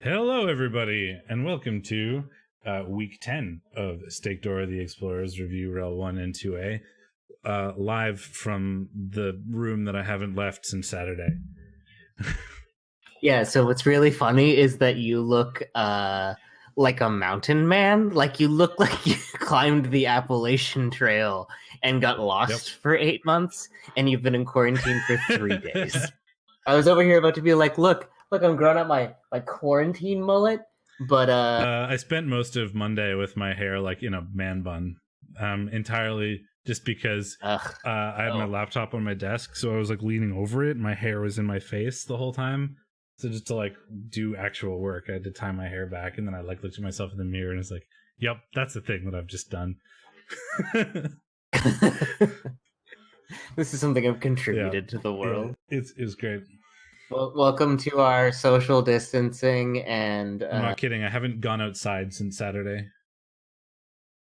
Hello, everybody, and welcome to week 10 of SteakDora the Explorer's Review REL 1 and 2A, live from the room that I haven't left since Saturday. Yeah, so what's really funny is that you look like a mountain man. Like, you look like you climbed the Appalachian Trail and got lost for 8 months, and you've been in quarantine for 3 days. I was over here about to be like, look, I'm growing up my quarantine mullet, but I spent most of Monday with my hair like in a man bun, entirely just because I had my laptop on my desk, so I was like leaning over it, and my hair was in my face the whole time. So just to like do actual work, I had to tie my hair back, and then I like looked at myself in the mirror, and it's like, yep, that's the thing that I've just done. This is something I've contributed to the world. Yeah, it was great. Well, welcome to our social distancing, and I'm not kidding. I haven't gone outside since Saturday.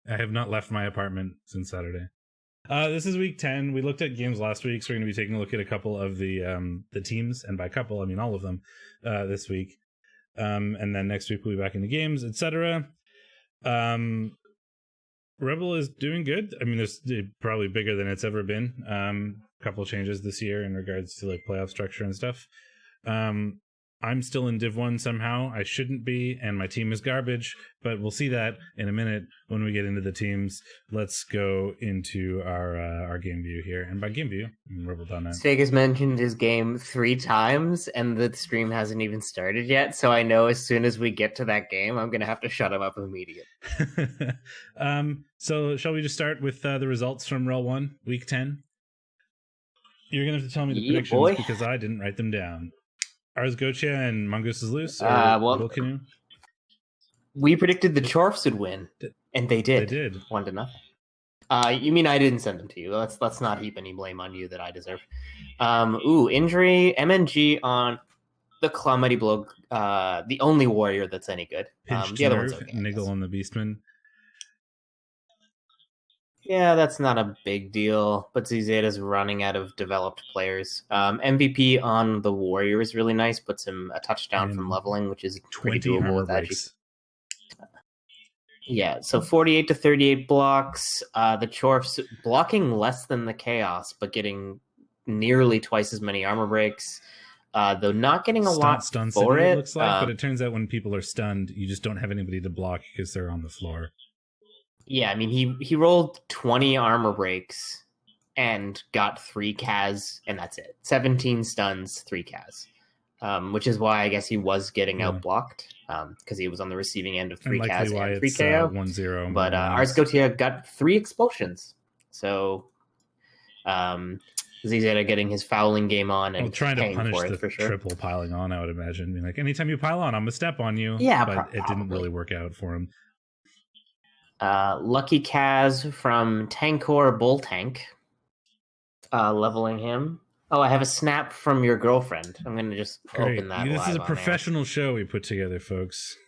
I have not left my apartment since Saturday. This is week 10. We looked at games last week, so we're going to be taking a look at a couple of the teams, and by couple, I mean all of them, this week. And then next week we'll be back into games, etc. REBBL is doing good. I mean, it's probably bigger than it's ever been. A couple of changes this year in regards to like playoff structure and stuff. I'm still in Div 1 somehow. I shouldn't be, and my team is garbage, but we'll see that in a minute when we get into the teams. Let's go into our game view here. And by game view, REBBL.net. Steak has mentioned his game 3 times, and the stream hasn't even started yet, so I know as soon as we get to that game, I'm going to have to shut him up immediately. So shall we just start with the results from REL 1, week 10? You're going to have to tell me the predictions because I didn't write them down. Ars Gotia and Mongoose is Loose? Or Canoe? We predicted the CHorfs would win, and they did. They did. 1-0. You mean I didn't send them to you? Let's not heap any blame on you that I deserve. Injury, MNG on the Calamity Blow, the only warrior that's any good. Pinched the other nerve, one's okay, Niggle on the Beastman. Yeah, that's not a big deal, but ZZeta's running out of developed players. MVP on the Warrior is really nice, puts him a touchdown from leveling, which is pretty doable with Agi. Yeah, so 48 to 38 blocks. The CHorfs blocking less than the Chaos, but getting nearly twice as many armor breaks. Though not getting a lot for it. Looks like, but it turns out when people are stunned, you just don't have anybody to block because they're on the floor. Yeah, I mean, he rolled 20 armor breaks and got 3 Kaz, and that's it. 17 stuns, 3 Kaz, which is why I guess he was getting outblocked, because he was on the receiving end of 3 Kaz and 3 KO. 1-0. But Ars Gotia got 3 expulsions. So ZZeta getting his fouling game on and trying to punish the for sure. triple piling on, I would imagine. I mean, like, anytime you pile on, I'm going to step on you. Yeah, but it didn't really work out for him. Lucky Kaz from Tankor Bull Tank, leveling him. Oh, I have a snap from your girlfriend. I'm going to just open that. This is a professional show we put together, folks.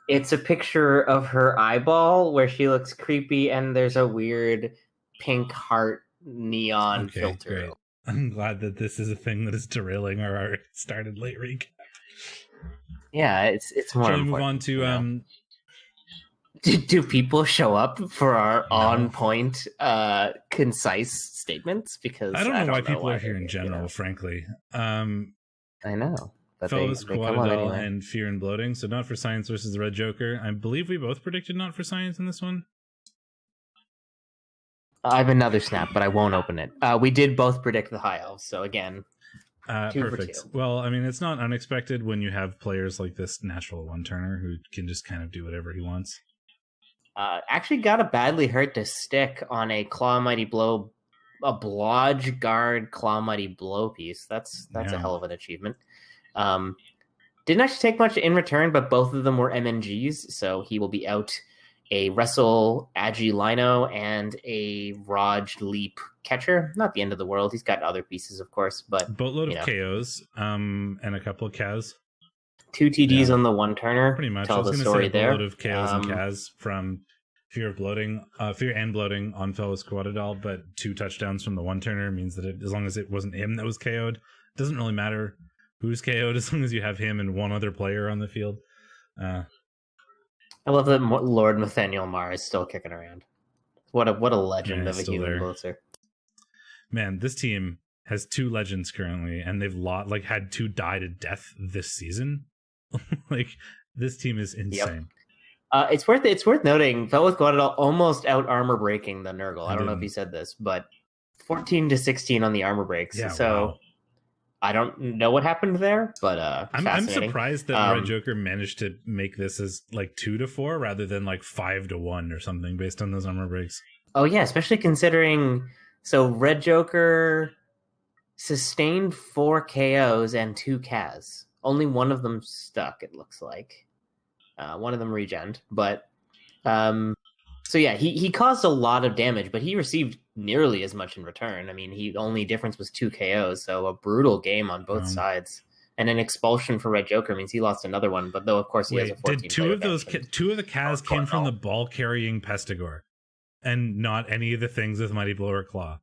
It's a picture of her eyeball where she looks creepy, and there's a weird pink heart neon filter. Great. I'm glad that this is a thing that is derailing our already started late recap. Yeah, it's more. Shall we move on to Do people show up for our on-point, concise statements? Because I don't know why people are here in general, frankly. I know. Fellas, Quadadel, and Fear and Bloating. So Not for Science versus the Red Joker. I believe we both predicted Not for Science in this one. I have another snap, but I won't open it. We did both predict the High Elves, so again... perfect. Well, I mean, it's not unexpected when you have players like this natural one-turner who can just kind of do whatever he wants. Actually got a badly hurt to stick on a Claw Mighty Blow, a Blodge Guard Claw Mighty Blow piece. That's a hell of an achievement. Didn't actually take much in return, but both of them were MNGs, so he will be out a Wrestle Agi Lino and a Raj Leap Catcher. Not the end of the world. He's got other pieces, of course, but boatload of KOs, and a couple of Kaz. 2 TDs on the one turner. Pretty much. Tell the story there. Boatload of KOs and Kaz from Fear and Bloating on Fellas Quadadal, but 2 touchdowns from the one turner means that as long as it wasn't him that was KO'd, it doesn't really matter who's KO'd as long as you have him and one other player on the field. I love that Lord Nathaniel Marr is still kicking around. What a legend of a human blitzer. Man, this team has 2 legends currently, and they've had 2 die to death this season. Like, this team is insane. Yep. It's worth noting, Felwith Guadalajara almost out armor breaking the Nurgle. I don't know if he said this, but 14-16 on the armor breaks. Yeah, so wow. I don't know what happened there, but I'm surprised that Red Joker managed to make this as like 2-4 rather than like 5-1 or something based on those armor breaks. Oh yeah, especially considering Red Joker sustained 4 KOs and 2 Kaz. Only one of them stuck, it looks like. One of them regened, but he caused a lot of damage, but he received nearly as much in return. I mean, the only difference was 2 KOs, so a brutal game on both sides. And an expulsion for Red Joker means he lost another one, but though of course he has a 14. Did two of the Kaz came from the ball carrying Pestigor, and not any of the things with Mighty Blow or Claw?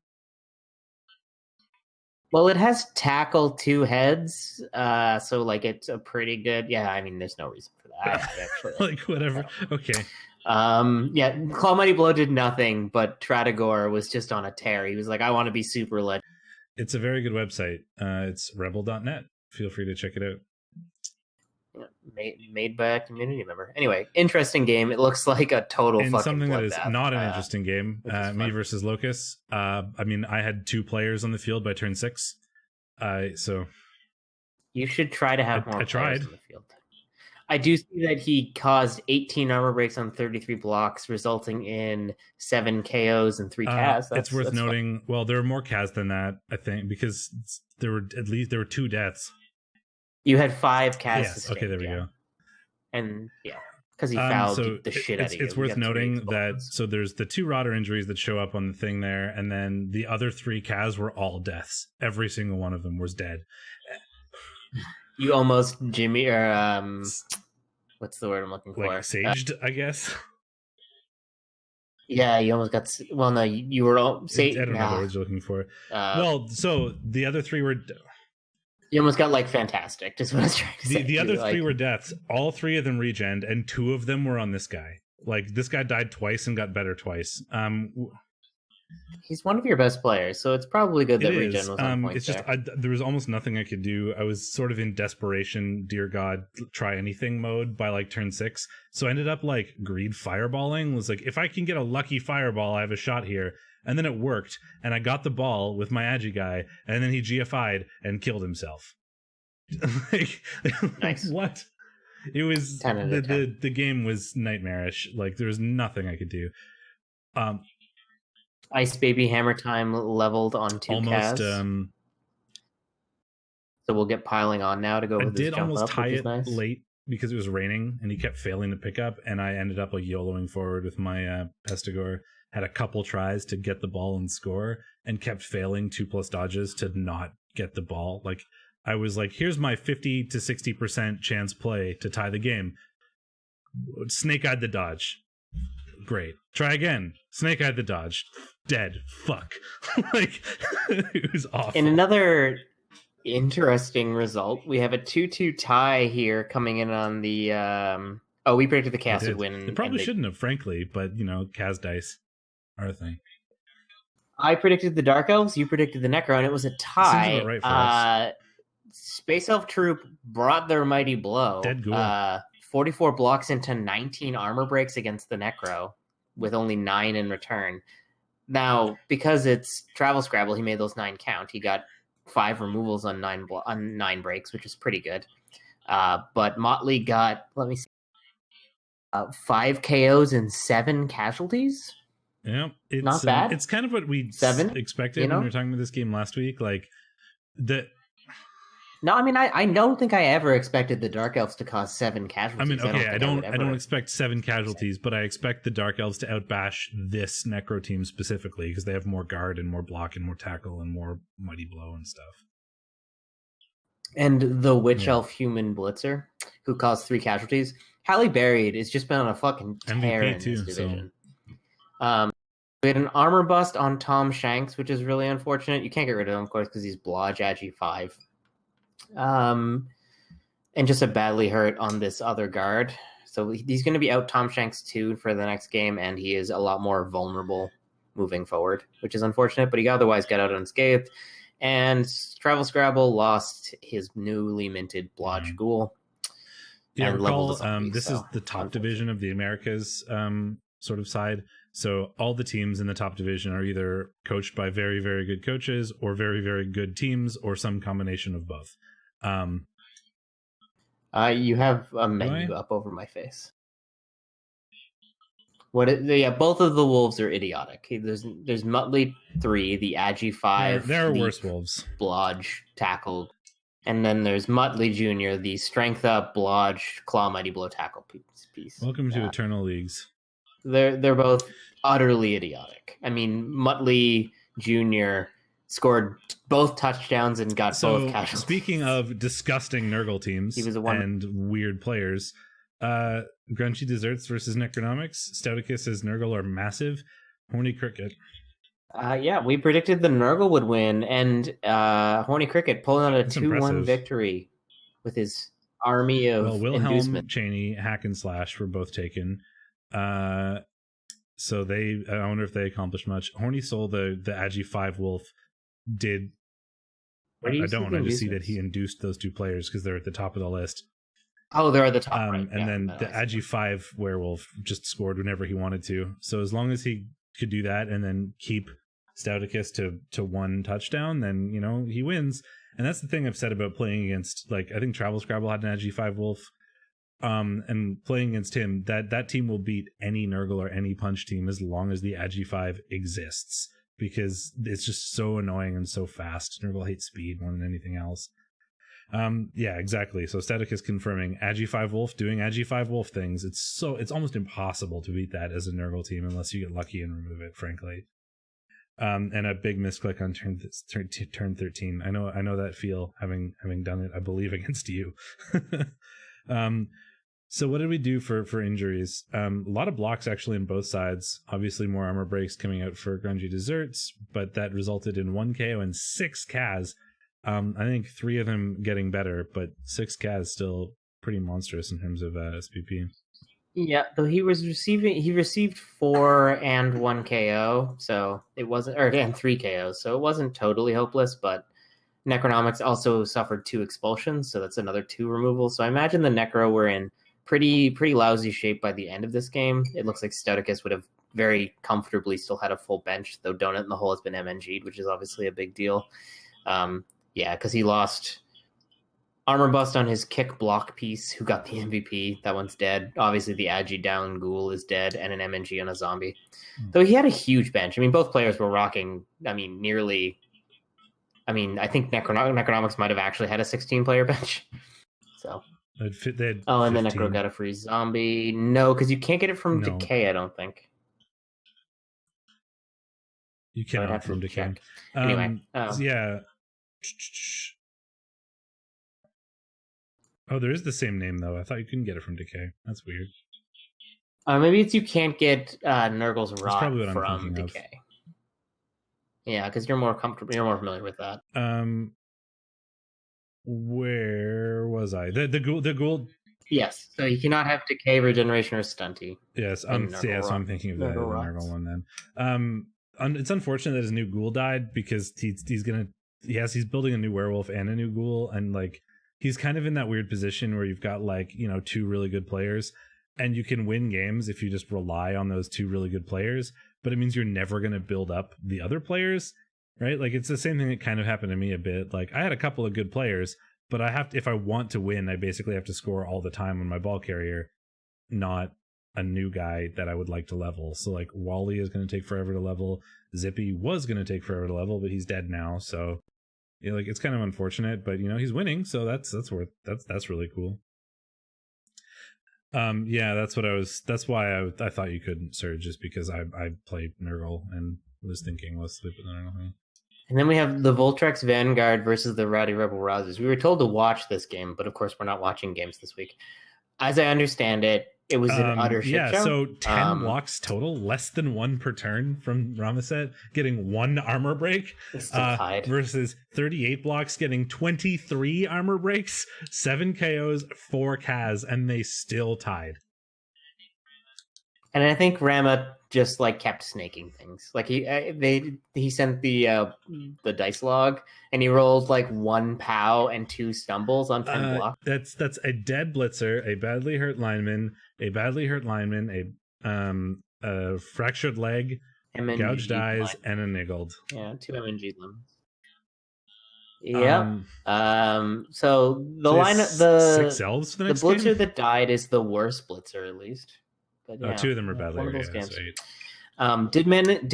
Well, it has tackle 2 heads, so like it's a pretty good. Yeah, I mean, there's no reason for that. Actually, like whatever. Okay. Claw Mighty Blow did nothing, but Tradigor was just on a tear. He was like, I want to be super legend. It's a very good website. It's REBBL.net. Feel free to check it out. Made by a community member. Anyway, interesting game. It looks like a total fucking something that is bloodbath. not an interesting game. Me versus Locus. I mean, I had 2 players on the field by turn 6. So you should try to have more players on the field. I do see that he caused 18 armor breaks on 33 blocks, resulting in 7 KOs and 3 Kaz. It's worth noting. Fun. Well, there were more Kaz than that, I think, because there were 2 deaths. You had 5 Kaz. Yes. Okay, there we go. And because he fouled the shit out of you. It's worth noting that there's the 2 Rotter injuries that show up on the thing there, and then the other 3 Kaz were all deaths. Every single one of them was dead. You almost Jimmy or what's the word I'm looking for? Like saged, I guess. Yeah, you almost got. Well, no, you were all. I don't know what words you're looking for. So the other 3 were. You almost got like fantastic. Just what I was trying to say. The other 3 were deaths. All 3 of them regened, and 2 of them were on this guy. Like this guy died twice and got better twice. He's one of your best players, so it's probably good that regen was on point. It's just there was almost nothing I could do. I was sort of in desperation, dear God, try anything mode by like turn 6. So I ended up like greed fireballing. Was like, if I can get a lucky fireball, I have a shot here. And then it worked, and I got the ball with my Agi guy, and then he GFI'd and killed himself. Nice. What? It was the game was nightmarish. Like there was nothing I could do. Ice Baby Hammer Time leveled on 2 Kaz. So we'll get piling on now to go with this jump up. I did almost tie it late because it was raining, and he kept failing to pick up, and I ended up like YOLOing forward with my Pestigor. Had a couple tries to get the ball and score, and kept failing 2+ dodges to not get the ball. Like I was like, here's my 50 to 60% chance play to tie the game. Snake-eyed the dodge. Great. Try again. Snake-eyed the dodge. Dead. Fuck. Like it was awful. In another interesting result, we have a 2-2 tie here coming in on the we predicted the Kaz would win. It probably shouldn't have, frankly, but Kaz dice are a thing. I predicted the Dark Elves, you predicted the Necro, and it was a tie. Seems about right for us. Space Elf Troop brought their mighty blow. Dead ghoul. 44 blocks into 19 armor breaks against the Necro, with only 9 in return. Now, because it's Travel Scrabble, he made those 9 count. He got 5 removals on 9 breaks, which is pretty good. But Motley got, 5 KOs and 7 casualties. Yeah, it's not bad. It's kind of what we expected when we were talking about this game last week. Like No, I mean, I don't think I ever expected the Dark Elves to cause 7 casualties. I mean, okay, I don't expect 7 casualties, but I expect the Dark Elves to outbash this Necro team specifically because they have more guard and more block and more tackle and more mighty blow and stuff. And the Witch Elf human blitzer who caused 3 casualties. Halle Buried has just been on a fucking tear in this division. So. We had an armor bust on Tom Shanks, which is really unfortunate. You can't get rid of him, of course, because he's Blodge Agi 5. And just a badly hurt on this other guard. So he's going to be out Tom Shanks 2 for the next game, and he is a lot more vulnerable moving forward, which is unfortunate, but he otherwise got out unscathed. And Travel Scrabble lost his newly minted Blodge Ghoul. Yeah, recall, this is the top division of the Americas sort of side. So all the teams in the top division are either coached by very, very good coaches or very, very good teams or some combination of both. You have a menu up over my face. Both of the wolves are idiotic. There's Muttley 3, the Agi 5. There are worse wolves. Blodge, Tackle. And then there's Muttley Jr., the Strength Up, Blodge, Claw, Mighty Blow, Tackle piece. Welcome to Eternal Leagues. They're both utterly idiotic. I mean, Muttley Jr. scored both touchdowns and got both casualties. Speaking of disgusting Nurgle teams and weird players, Grunchy Desserts versus Necronomics. Stouticus says Nurgle are massive. Horny Cricket. Yeah, we predicted the Nurgle would win, and Horny Cricket pulling out a 2-1 victory with his army of Wilhelm, inducement. Cheney, Hack and Slash were both taken. So I wonder if they accomplished much. Horny Soul, the Agi 5 Wolf, did. I don't want to see that he induced those two players because they're at the top of the list. Oh, they're at the top, right? And then the Agi 5 Werewolf just scored whenever he wanted to. So as long as he could do that and then keep Stouticus to one touchdown, then, you know, he wins. And that's the thing I've said about playing against, like, I think Travel Scrabble had an Agi 5 Wolf. And playing against him, that team will beat any Nurgle or any Punch team as long as the Agi 5 exists, because it's just so annoying and so fast. Nurgle hates speed more than anything else. Yeah, exactly. So Stouticus confirming Agi 5 Wolf doing Agi 5 Wolf things. It's almost impossible to beat that as a Nurgle team unless you get lucky and remove it, frankly. And a big misclick on turn 13. I know that feel, having done it, I believe, against you. So what did we do for injuries? A lot of blocks actually on both sides. Obviously more armor breaks coming out for Grungy Desserts, but that resulted in 1 KO and 6 Kaz. I think 3 of them getting better, but 6 Kaz still pretty monstrous in terms of SPP. Yeah, though he received 4 and 1 KO, so it wasn't, and 3 KOs, so it wasn't totally hopeless, but Necronomics also suffered 2 expulsions, so that's another 2 removals. So I imagine the Necro were in pretty lousy shape by the end of this game. It looks like Stouticus would have very comfortably still had a full bench, though Donut in the Hole has been MNG'd, which is obviously a big deal. Yeah, because he lost Armor Bust on his kick block piece, who got the MVP. That one's dead. Obviously, the Agi down Ghoul is dead, and an MNG on a zombie. So he had a huge bench. I mean, both players were rocking, I think Necronomics might have actually had a 16-player bench. So. And then Necro got a free zombie. No, because you can't get it from Decay, I don't think. You cannot from Decay. Anyway. Yeah. Oh, there is the same name, though. I thought you couldn't get it from Decay. That's weird. Maybe it's you can't get Nurgle's Rot from Decay. Of. Yeah, because you're more comfortable. You're more familiar with that. Where was I? The Ghoul. Yes, so you cannot have Decay, Regeneration, or Stunty. Yes, so I'm thinking of the Nurgle one then. It's unfortunate that his new Ghoul died, because he's building a new Werewolf and a new Ghoul, and like he's kind of in that weird position where you've got 2 really good players, and you can win games if you just rely on those 2 really good players, but it means you're never going to build up the other players, right? Like, it's the same thing that kind of happened to me a bit. Like, I had a couple of good players, but if I want to win, I basically have to score all the time on my ball carrier, not a new guy that I would like to level. So like Wally is going to take forever to level. Zippy was going to take forever to level, but he's dead now. So it's kind of unfortunate, but he's winning. So that's really cool. Yeah, that's why I thought you couldn't, Surge, just because I played Nurgle and was thinking, let's sleep with the Nurgle. And then we have the Voltrex Vanguard versus the Rowdy Rebel Rousers. We were told to watch this game, but of course we're not watching games this week. as I understand it, it was an utter shit show. So 10 walks total, less than 1 per turn from Ramaset, getting 1 armor break, versus 38 blocks, getting 23 armor breaks, 7 KOs, 4 Kaz, and they still tied. And I think Rama just like kept snaking things. Like he sent the dice log, and he rolled like 1 POW and 2 stumbles on 10 blocks. That's a dead blitzer, a badly hurt lineman, a fractured leg, MNG gouged eyes, and a niggled. Yeah, 2 MNG limbs. Yep. So the 6 elves for the next blitzer game? that died is the worst blitzer, at least. But yeah, 2 of them are badly hurt. Did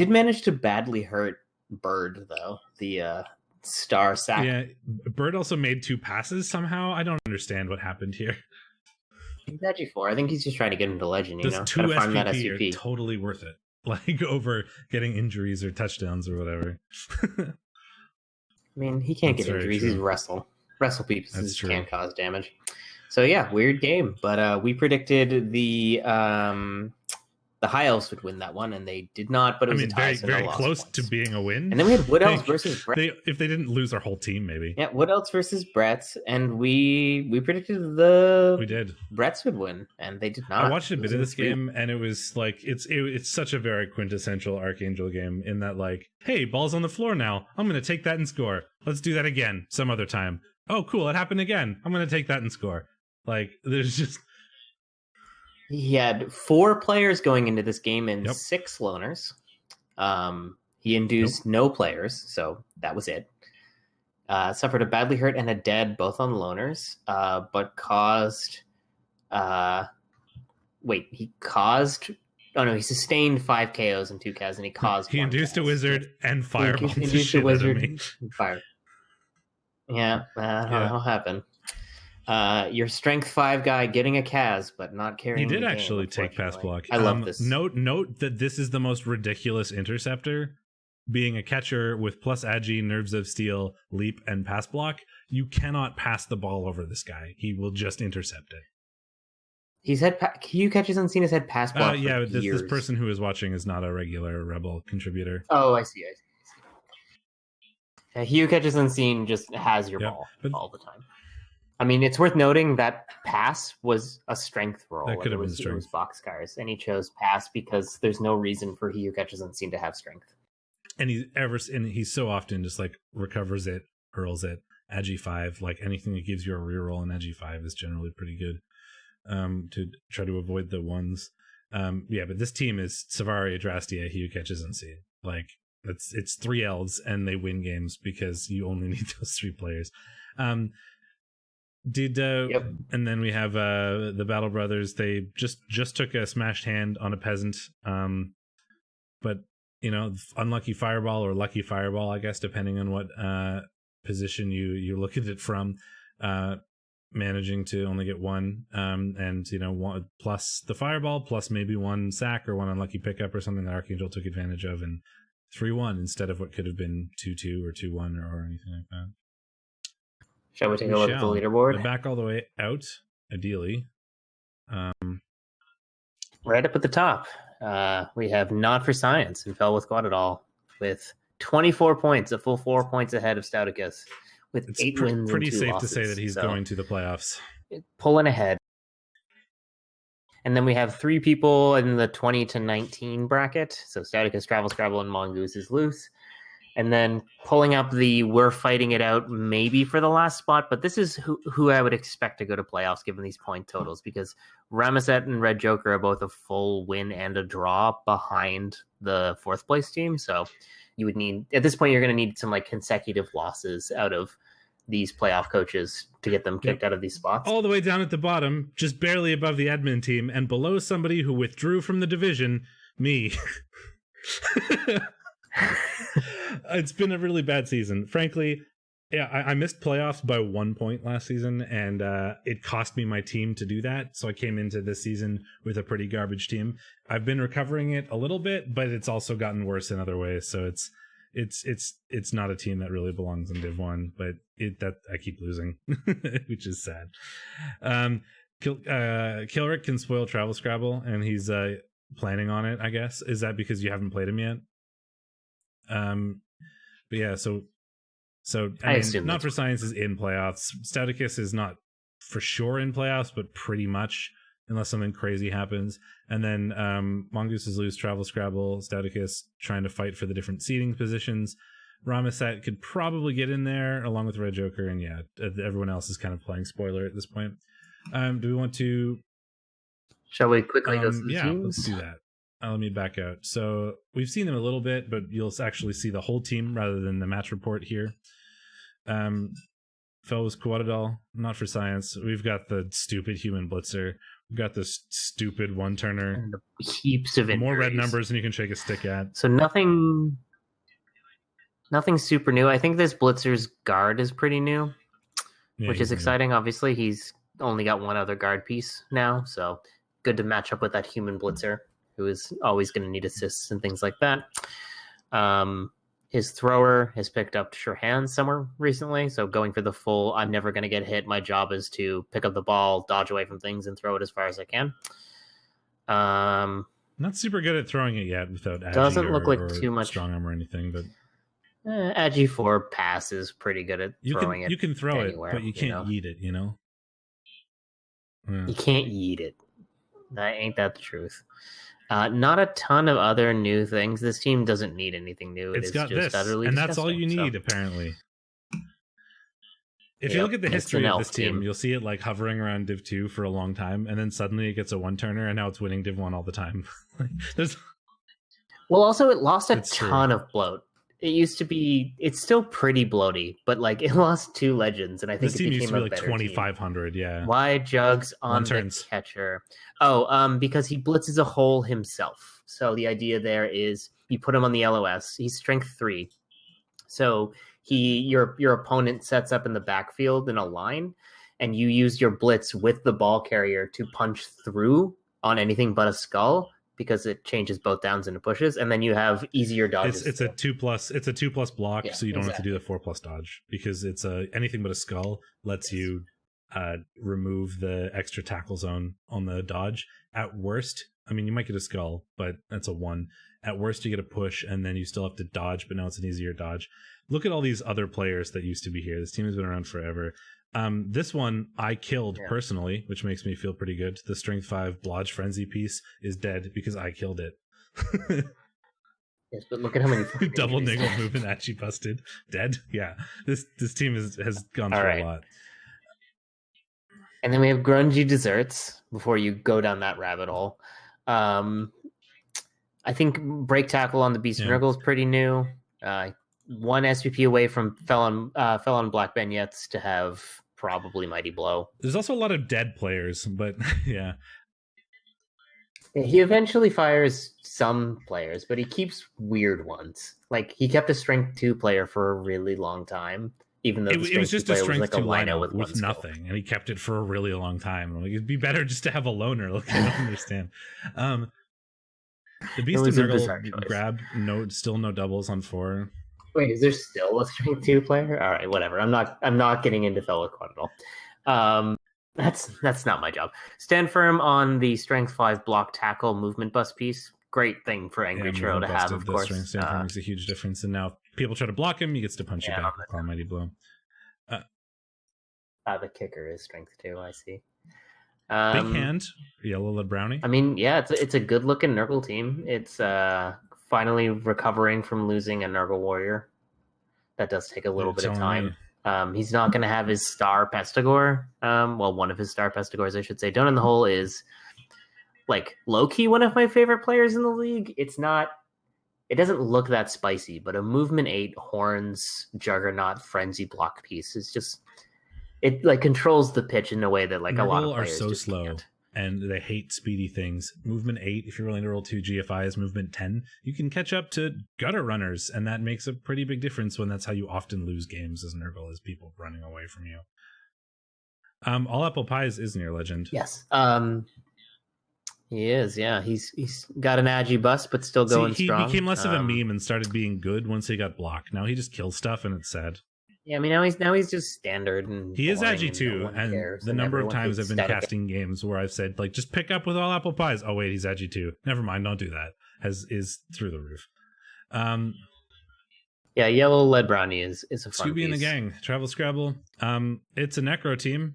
manage to badly hurt Bird though, the star sack. Yeah, Bird also made 2 passes somehow. I don't understand what happened here. He's actually 4. I think he's just trying to get into legend. Those 2 SPP are totally worth it, like over getting injuries or touchdowns or whatever. I mean, he can't get injuries. He's wrestle pieces can't cause damage. So yeah, weird game. But we predicted the High Elves would win that one, and they did not. But it was a tie, very close to being a win. And then we had Wood Elves versus Bret. If they didn't lose our whole team, maybe. Yeah, Wood Elves versus Bret, and we predicted we did. Brets would win, and they did not. I watched a bit of this game, and it was like it's such a very quintessential Archangel game in that, like, hey, ball's on the floor now. I'm going to take that and score. Let's do that again some other time. Oh, cool, it happened again. I'm going to take that and score. Like, there's just... He had 4 players going into this game and 6 loners. He induced no players, so that was it. Suffered a badly hurt and a dead, both on loners, but caused... he sustained 5 KOs and 2 Kaz, and he caused... He induced a wizard and fireballed the shit out of me. Fire. Yeah, I don't know what happened. Your strength 5 guy getting a Kaz, but not carrying. He did actually take pass block. I love this. Note that this is the most ridiculous interceptor. Being a catcher with plus agi, nerves of steel, leap, and pass block, you cannot pass the ball over this guy. He will just intercept it. He's had Hugh Catches Unseen has had pass block. Yeah, this person who is watching is not a regular Rebel contributor. Oh, I see. Hugh Catches Unseen just has your ball all the time. I mean, it's worth noting that pass was a strength roll. That could have been strength. It was boxcars, and he chose pass because there's no reason for he who catches unseen to have strength. And he's so often just like recovers it, hurls it, agi 5, like anything that gives you a reroll in agi 5 is generally pretty good. To try to avoid the ones. But this team is Savari, Adrastia, he who catches unseen. Like it's 3 elves and they win games because you only need those 3 players. And then we have the Battle Brothers. They just took a smashed hand on a peasant, but unlucky fireball or lucky fireball, I guess, depending on what position you look at it from. Managing to only get 1, and 1 plus the fireball plus maybe 1 sack or 1 unlucky pickup or something that Archangel took advantage of, and 3-1 instead of what could have been 2-2 or 2-1 or anything like that. Shall we take a look at the leaderboard? Back all the way out, ideally. Right up at the top, we have Not for Science and Fell with Guadadal with 24 points, a full 4 points ahead of Stouticus, with 8 wins pretty and 2 safe losses. To say that he's going to the playoffs. Pulling ahead. And then we have 3 people in the 20 to 19 bracket. So Stouticus, Travel Scrabble, and Mongoose is loose. And then pulling up we're fighting it out maybe for the last spot, but this is who I would expect to go to playoffs given these point totals, because Ramaset and Red Joker are both a full win and a draw behind the 4th place team. So you would need, at this point, you're going to need some like consecutive losses out of these playoff coaches to get them kicked out of these spots. All the way down at the bottom, just barely above the admin team, and below somebody who withdrew from the division, me. It's been a really bad season. Frankly, yeah, I missed playoffs by 1 point last season, and it cost me my team to do that. So I came into this season with a pretty garbage team. I've been recovering it a little bit, but it's also gotten worse in other ways. So it's not a team that really belongs in Div 1, but I keep losing, which is sad. Kilrick can spoil Travel Scrabble, and he's planning on it, I guess. Is that because you haven't played him yet? But yeah, so I mean, Not for Science is in playoffs. Stouticus is not for sure in playoffs, but pretty much, unless something crazy happens. And then Mongooses lose Travel Scrabble, Stouticus trying to fight for the different seating positions. Ramisat could probably get in there along with Red Joker, and yeah, everyone else is kind of playing spoiler at this point. Do we want to? Shall we quickly go through the teams? Let's do that. Let me back out. So we've seen them a little bit, but you'll actually see the whole team rather than the match report here. Fellows Quaddadal, Not for Science. We've got the stupid human blitzer. We've got this stupid one-turner. And heaps of injuries. More red numbers than you can shake a stick at. So nothing super new. I think this blitzer's guard is pretty new, which is exciting. Obviously, he's only got one other guard piece now, so good to match up with that human blitzer, who is always going to need assists and things like that. His thrower has picked up sure hands somewhere recently, so going for the full, I'm never going to get hit. My job is to pick up the ball, dodge away from things, and throw it as far as I can. Not super good at throwing it yet without Agi doesn't look like too much strong arm or anything, but Agi 4 pass is pretty good at throwing it. You can throw anywhere, it, but you can't eat it, you know? Yeah. You can't eat it. Ain't that the truth? Not a ton of other new things. This team doesn't need anything new. It's got just this, and that's all you need, apparently. If you look at the history of this team, you'll see it like hovering around Div 2 for a long time, and then suddenly it gets a one-turner, and now it's winning Div 1 all the time. Well, also, it lost a ton of bloat. It used to be, it's still pretty bloaty, but like it lost 2 legends, and I think this team used to be like 2,500. Yeah. Why Jugs on the catcher? Oh, because he blitzes a hole himself. So the idea there is you put him on the LOS. He's strength 3, so your opponent sets up in the backfield in a line, and you use your blitz with the ball carrier to punch through on anything but a skull, because it changes both downs into pushes, and then you have easier dodges. It's a 2+. It's a 2+ block, so you don't have to do the 4+ dodge, because it's anything but a skull lets you remove the extra tackle zone on the dodge. At worst, I mean, you might get a skull, but that's a 1. At worst, you get a push, and then you still have to dodge, but now it's an easier dodge. Look at all these other players that used to be here. This team has been around forever. This one I killed personally, which makes me feel pretty good. The Strength 5 Blodge Frenzy piece is dead because I killed it. Yes, but look at how many double niggle movement actually busted. Dead? Yeah. This team has gone through a lot. And then we have grungy desserts before you go down that rabbit hole. I think break tackle on the Beast of Nurgle is pretty new. 1 SPP away from fell on Black Bagnettes to have probably Mighty Blow. There's also a lot of dead players, but yeah. He eventually fires some players, but he keeps weird ones. Like, he kept a Strength 2 player for a really long time, even though it was just a Strength 2 lino with nothing, and he kept it for a really long time. Like, it'd be better just to have a loner. Like, I don't understand. The Beast of Nurgle still no doubles on 4. Wait, is there still a Strength 2 player? All right, whatever. I'm not getting into fellow Quaddadal. That's not my job. Stand firm on the Strength 5 block tackle movement bust piece. Great thing for Angry Churro to have, of course. Strength stand firm makes a huge difference, and now people try to block him, he gets to punch you back with Almighty Blow. The kicker is Strength 2, I see. Big hand, Yellow Led Brownie. I mean, yeah, it's a good looking Nurgle team. It's finally recovering from losing a Nurgle warrior. That does take a little bit of time. He's not going to have his star Pestigore. One of his star Pestigores, I should say. Down in the Hole is like low-key one of my favorite players in the league. It doesn't look that spicy, but a movement 8 horns juggernaut frenzy block piece is just, it like controls the pitch in a way that like Nurgle a lot of players are so slow. Can't. And they hate speedy things. Movement 8, if you're willing to roll 2 GFIs, movement 10, you can catch up to gutter runners, and that makes a pretty big difference when that's how you often lose games as Nurgle, is people running away from you. All Apple Pies is near legend. Yes. He is, yeah. He's got an Agi bust, but still going strong. He became less of a meme and started being good once he got blocked. Now he just kills stuff, and it's sad. Yeah, I mean now he's just standard and he is boring edgy and too. no one And cares, the and number of everyone times I've hates been static. casting games where I've said like, just pick up with all apple pies. Oh wait, he's edgy too. Never mind, don't do that. Is through the roof. Yeah, yellow lead brownie is a fun Scooby piece. and the gang, Travel Scrabble. It's a Necro team.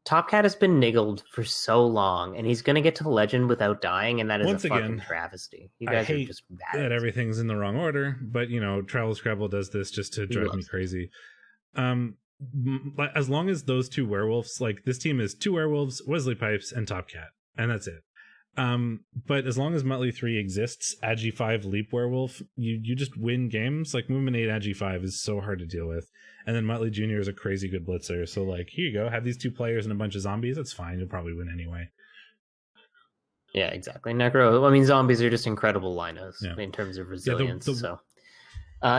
Top Cat has been niggled for so long, and he's going to get to legend without dying, and that is Once a fucking again, travesty. You I guys are hate just bad. that everything's in the wrong order, but you know, Travel Scrabble does this just to drive me crazy. As long as those two werewolves, like this team is 2 werewolves, Wesley Pipes, and Top Cat, and that's it. But as long as Muttley 3 exists, Agi 5 Leap Werewolf, you just win games. Like Movement 8 Agi 5 is so hard to deal with. And then Muttley Jr. is a crazy good blitzer. So like, here you go, have these 2 players and a bunch of zombies, that's fine, you'll probably win anyway. Yeah, exactly. Necro, I mean, zombies are just incredible linos in terms of resilience. So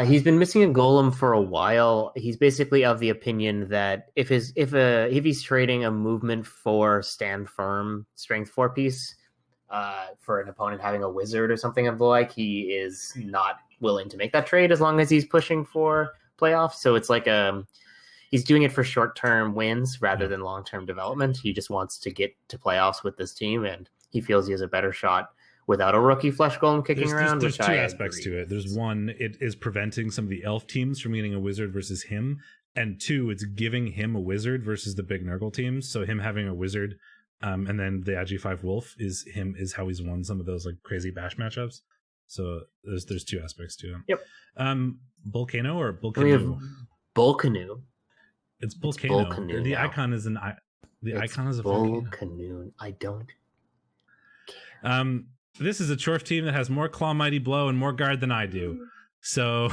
he's been missing a golem for a while. He's basically of the opinion that if he's trading a movement for stand firm strength 4 piece for an opponent having a wizard or something of the like, he is not willing to make that trade as long as he's pushing for playoffs. So it's like he's doing it for short-term wins rather than long-term development. He just wants to get to playoffs with this team, and he feels he has a better shot without a rookie flesh golem kicking around. There's 2 aspects to it. There's one, it is preventing some of the elf teams from getting a wizard versus him, and 2, it's giving him a wizard versus the big Nurgle teams. So him having a wizard, and then the Agi 5 wolf is how he's won some of those like crazy bash matchups. So there's 2 aspects to him. Yep. Volcano or Volcano? We have Volcano. It's Volcano. Volcano the now. icon is icon is a Volcano. I don't. This is a CHorf team that has more Claw Mighty Blow and more guard than I do. So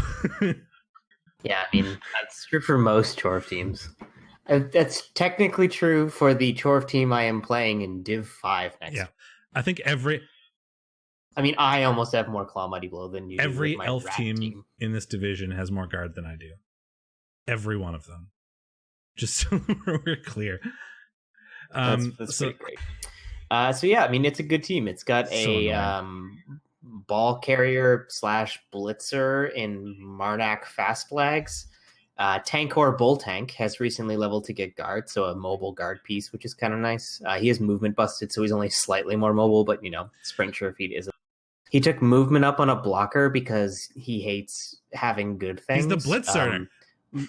yeah, I mean that's true for most CHorf teams. That's technically true for the CHorf team I am playing in Div 5 next. Yeah, I think I almost have more Claw Mighty Blow than you do. Every elf team in this division has more guard than I do. Every one of them. Just so we're clear. That's pretty great. So yeah, I mean it's a good team. It's got a ball carrier / blitzer in Marnak Fastlags. Tankor Bull Tank has recently leveled to get guard, so a mobile guard piece, which is kind of nice. He has movement busted, so he's only slightly more mobile, but sprint sure feet isn't. He took movement up on a blocker because he hates having good things. He's the blitzer.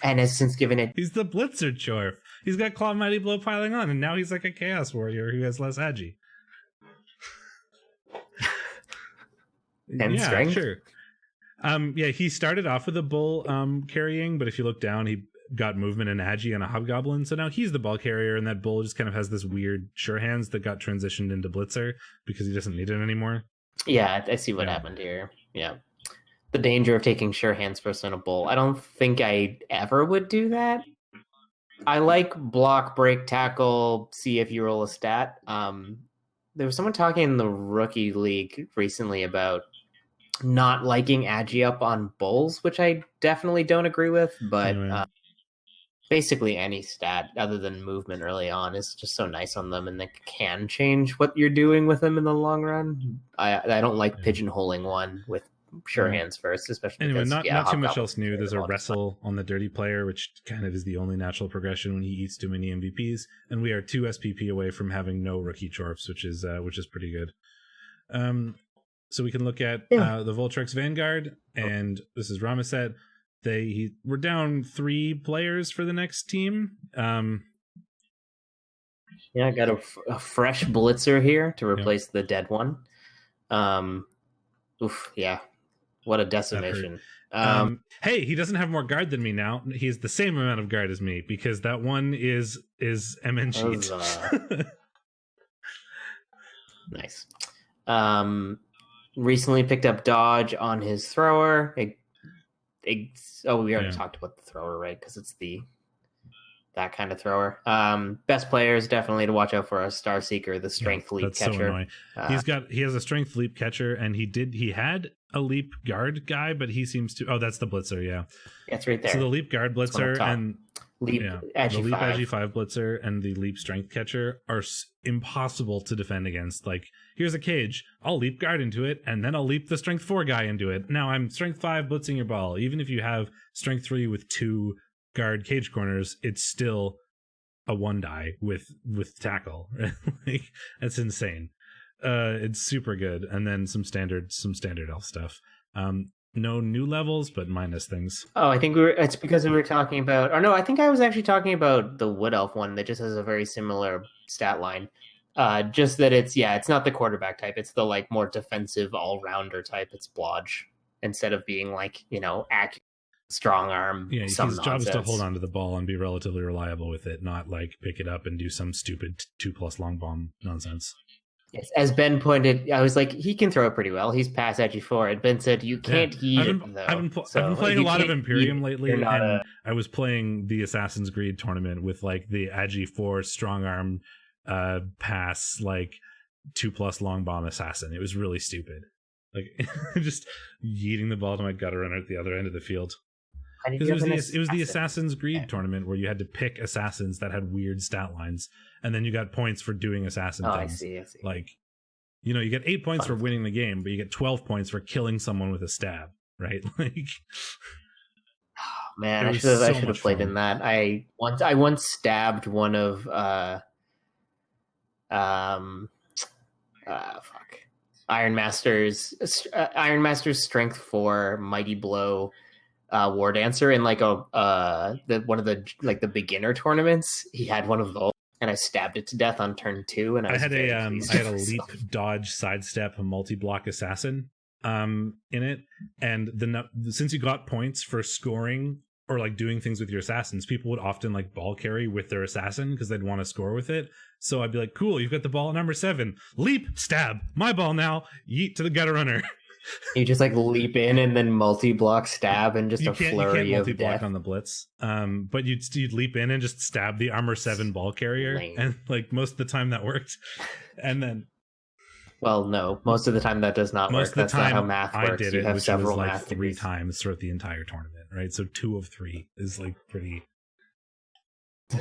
And has since given it... He's the blitzer CHorf. He's got Claw Mighty Blow piling on, and now he's like a Chaos Warrior who has less agi. And strength? Sure. He started off with a bull carrying, but if you look down, he got movement and agi and a hobgoblin, so now he's the ball carrier, and that bull just kind of has this weird sure hands that got transitioned into blitzer because he doesn't need it anymore. Yeah, I see what happened here. Yeah. The danger of taking sure hands first on a bull. I don't think I ever would do that. I like block, break, tackle, see if you roll a stat. There was someone talking in the rookie league recently about not liking agi up on bulls, which I definitely don't agree with, but anyway. Basically any stat other than movement early on is just so nice on them, and they can change what you're doing with them in the long run. I don't like pigeonholing one with sure hands first, especially anyway, because, not too much else new. There's a wrestle on the dirty player, which kind of is the only natural progression when he eats too many MVPs, and we are 2 SPP away from having no rookie CHorfs, which is pretty good. So we can look at the Voltrex Vanguard, and this is Rama said we're down 3 players for the next team. I got a fresh blitzer here to replace the dead one. What a decimation. Hey, he doesn't have more guard than me now. He has the same amount of guard as me because that one is MN sheet. Nice. Recently picked up dodge on his thrower. We already talked about the thrower, right? Because it's that kind of thrower. Best players definitely to watch out for a Star Seeker, the strength leap catcher. So annoying. He has a strength leap catcher, and he had a leap guard guy, but he seems to. Oh, that's the blitzer. Yeah, it's right there. So the leap guard blitzer and Leap The Leap Agi 5 Blitzer and the Leap Strength Catcher are impossible to defend against. Like, here's a cage. I'll Leap Guard into it, and then I'll Leap the Strength 4 guy into it. Now I'm Strength 5 blitzing your ball. Even if you have Strength 3 with 2 guard cage corners, it's still a 1 die with tackle. Like, that's insane. It's super good. And then some standard elf stuff. No new levels, but minus things. Oh, I think it's because we were talking about, or no, I think I was actually talking about the Wood Elf one that just has a very similar stat line. Just that it's not the quarterback type. It's the like more defensive all-rounder type. It's Blodge instead of being like, accurate, strong arm. Yeah, his job is to hold on to the ball and be relatively reliable with it, not like pick it up and do some stupid 2+ long bomb nonsense. Yes, as Ben pointed, I was like, he can throw it pretty well. He's past Agi 4. And Ben said, you can't eat it, though. I've been playing a lot of Imperium lately, and I was playing the Assassin's Creed tournament with like the Agi 4 strong arm pass, like 2+ long bomb assassin. It was really stupid. Like, just yeeting the ball to my gutter runner at the other end of the field. Because it was the Assassin's Creed tournament where you had to pick assassins that had weird stat lines, and then you got points for doing assassin things. I see. Like, you get 8 points for winning the game, but you get 12 points for killing someone with a stab, right? Like, oh, man, I should have played in that. I once stabbed one of Iron Master's strength 4 mighty blow War Dancer in like one of the beginner tournaments. He had one of those, and I stabbed it to death on turn 2. And I had a leap, dodge, sidestep, a multi-block assassin in it, and since you got points for scoring or like doing things with your assassins, people would often like ball carry with their assassin because they'd want to score with it. So I'd be like, cool, you've got the ball at number 7, leap, stab, my ball now, yeet to the gutter runner. You just like leap in and then multi-block stab and just flurry of death. You can't multi-block on the blitz, but you'd leap in and just stab the armor 7 ball carrier, and like most of the time that worked. And then, well, no, most of the time that does not work. That's not how math works. I did it, which was like 3 times throughout the entire tournament, right? So 2 of 3 is like pretty.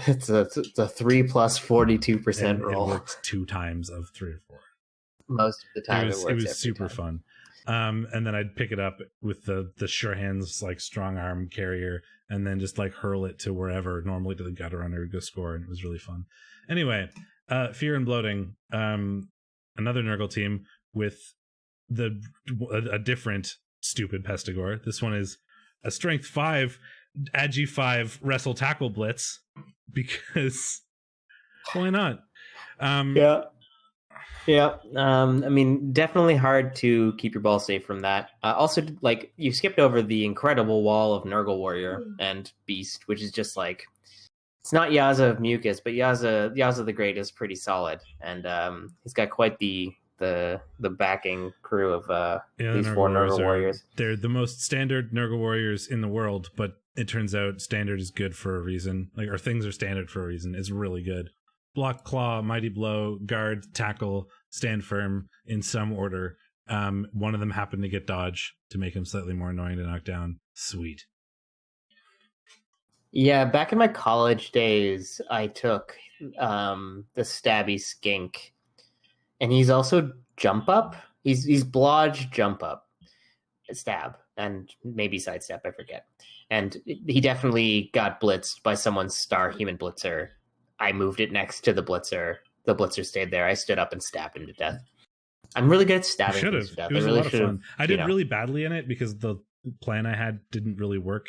It's a 3 plus 42% roll. It works 2 times of 3 or 4. Most of the time, it was super fun. And then I'd pick it up with the sure hands, like strong arm carrier, and then just like hurl it to wherever, normally to the gutter runner, to go score, and it was really fun. Anyway, Fear and Bloating, another Nurgle team with a different stupid Pestigore. This one is a Strength 5 Agi 5 Wrestle Tackle Blitz, because why not? Yeah. I mean, definitely hard to keep your ball safe from that. Also, like, you skipped over the incredible wall of Nurgle Warrior and Beast, which is just like, it's not Yaza of Mucus, but Yaza the Great is pretty solid, and he's got quite the backing crew of these 4 Nurgle Warriors. They're the most standard Nurgle Warriors in the world, but it turns out standard is good for a reason. Like, or things are standard for a reason. It's really good. Block, claw, mighty blow, guard, tackle, stand firm in some order. One of them happened to get dodge to make him slightly more annoying to knock down. Sweet. Yeah, back in my college days, I took the stabby skink, and he's also jump up. He's blodge, jump up, stab, and maybe sidestep, I forget. And he definitely got blitzed by someone's star human blitzer. I moved it next to the blitzer. The blitzer stayed there. I stood up and stabbed him to death. I'm really good at stabbing things to death. It was a lot of fun. I did really badly in it because the plan I had didn't really work